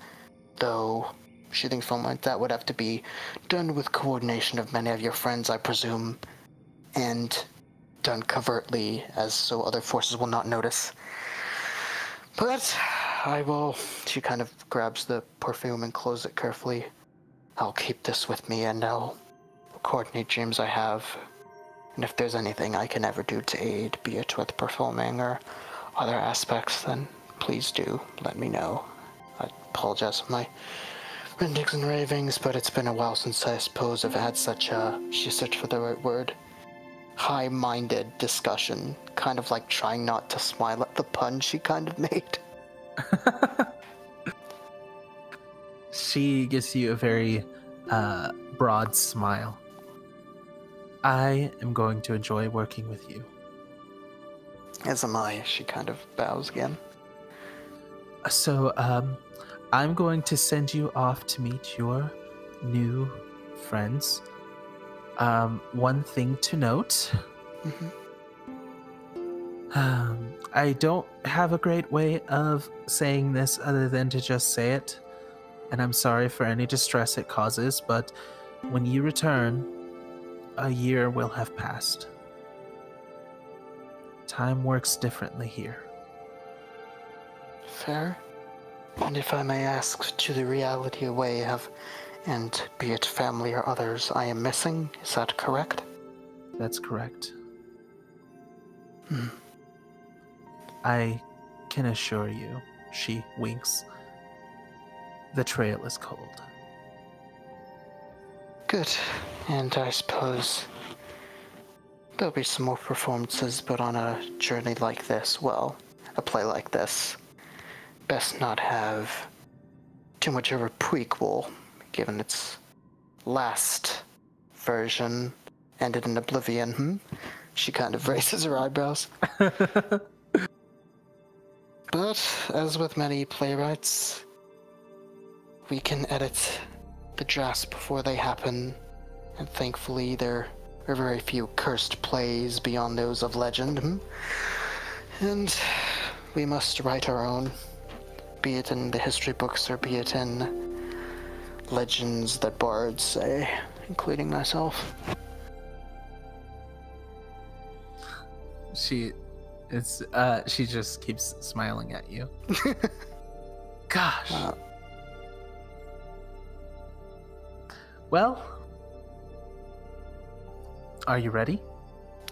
though sheathing film like that would have to be done with coordination of many of your friends, I presume, and done covertly, as so other forces will not notice. But I will. She kind of grabs the perfume and closes it carefully. I'll keep this with me, and I'll coordinate dreams I have. And if there's anything I can ever do to aid, be it with performing or other aspects, then please do let me know. I apologize for my rantings and ravings, but it's been a while since I suppose I've had such a, she searched for the right word, high-minded discussion, kind of like trying not to smile at the pun she kind of made. She gives you a very broad smile. I am going to enjoy working with you. As am I. She kind of bows again. So, I'm going to send you off to meet your new friends. One thing to note. I don't have a great way of saying this other than to just say it, and I'm sorry for any distress it causes, but when you return, a year will have passed. Time works differently here. Fair. And if I may ask, to the reality away have, and be it family or others, I am missing, is that correct? That's correct. I can assure you, she winks, the trail is cold. Good. And I suppose there'll be some more performances, but on a journey like this, well, a play like this, best not have too much of a prequel, given its last version ended in oblivion. She kind of raises her eyebrows. But, as with many playwrights, we can edit the drafts before they happen, and thankfully there are very few cursed plays beyond those of legend. And we must write our own, be it in the history books or be it in legends that bards say, including myself. She just keeps smiling at you. Gosh. Well, are you ready?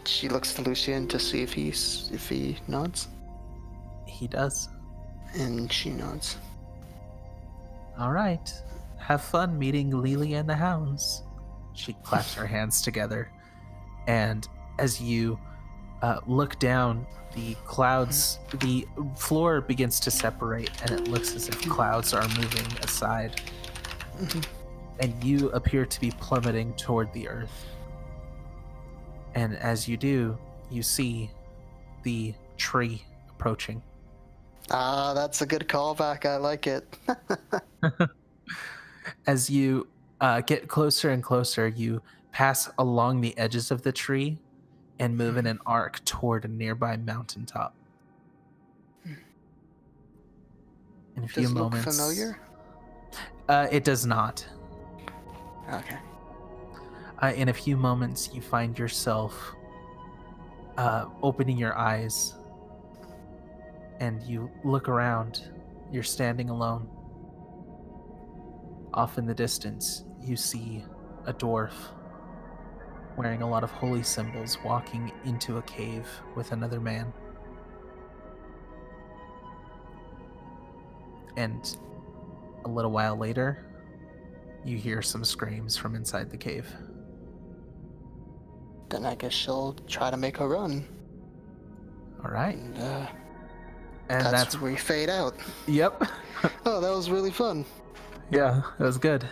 She looks to Lucian to see if he nods. He does. And she nods. All right. Have fun meeting Lily and the hounds. She claps her hands together, and as you look down, the clouds, the floor begins to separate, and it looks as if clouds are moving aside. And you appear to be plummeting toward the earth. And as you do, you see the tree approaching. Ah, that's a good callback. I like it. As you get closer and closer, you pass along the edges of the tree and move in an arc toward a nearby mountaintop. In a few moments. Does it look familiar? It does not. Okay. In a few moments, you find yourself opening your eyes, and you look around. You're standing alone. Off in the distance, you see a dwarf wearing a lot of holy symbols walking into a cave with another man. And a little while later, you hear some screams from inside the cave. Then I guess she'll try to make a run. All right. And that's where we fade out. Yep. Oh, that was really fun. Yeah, that was good.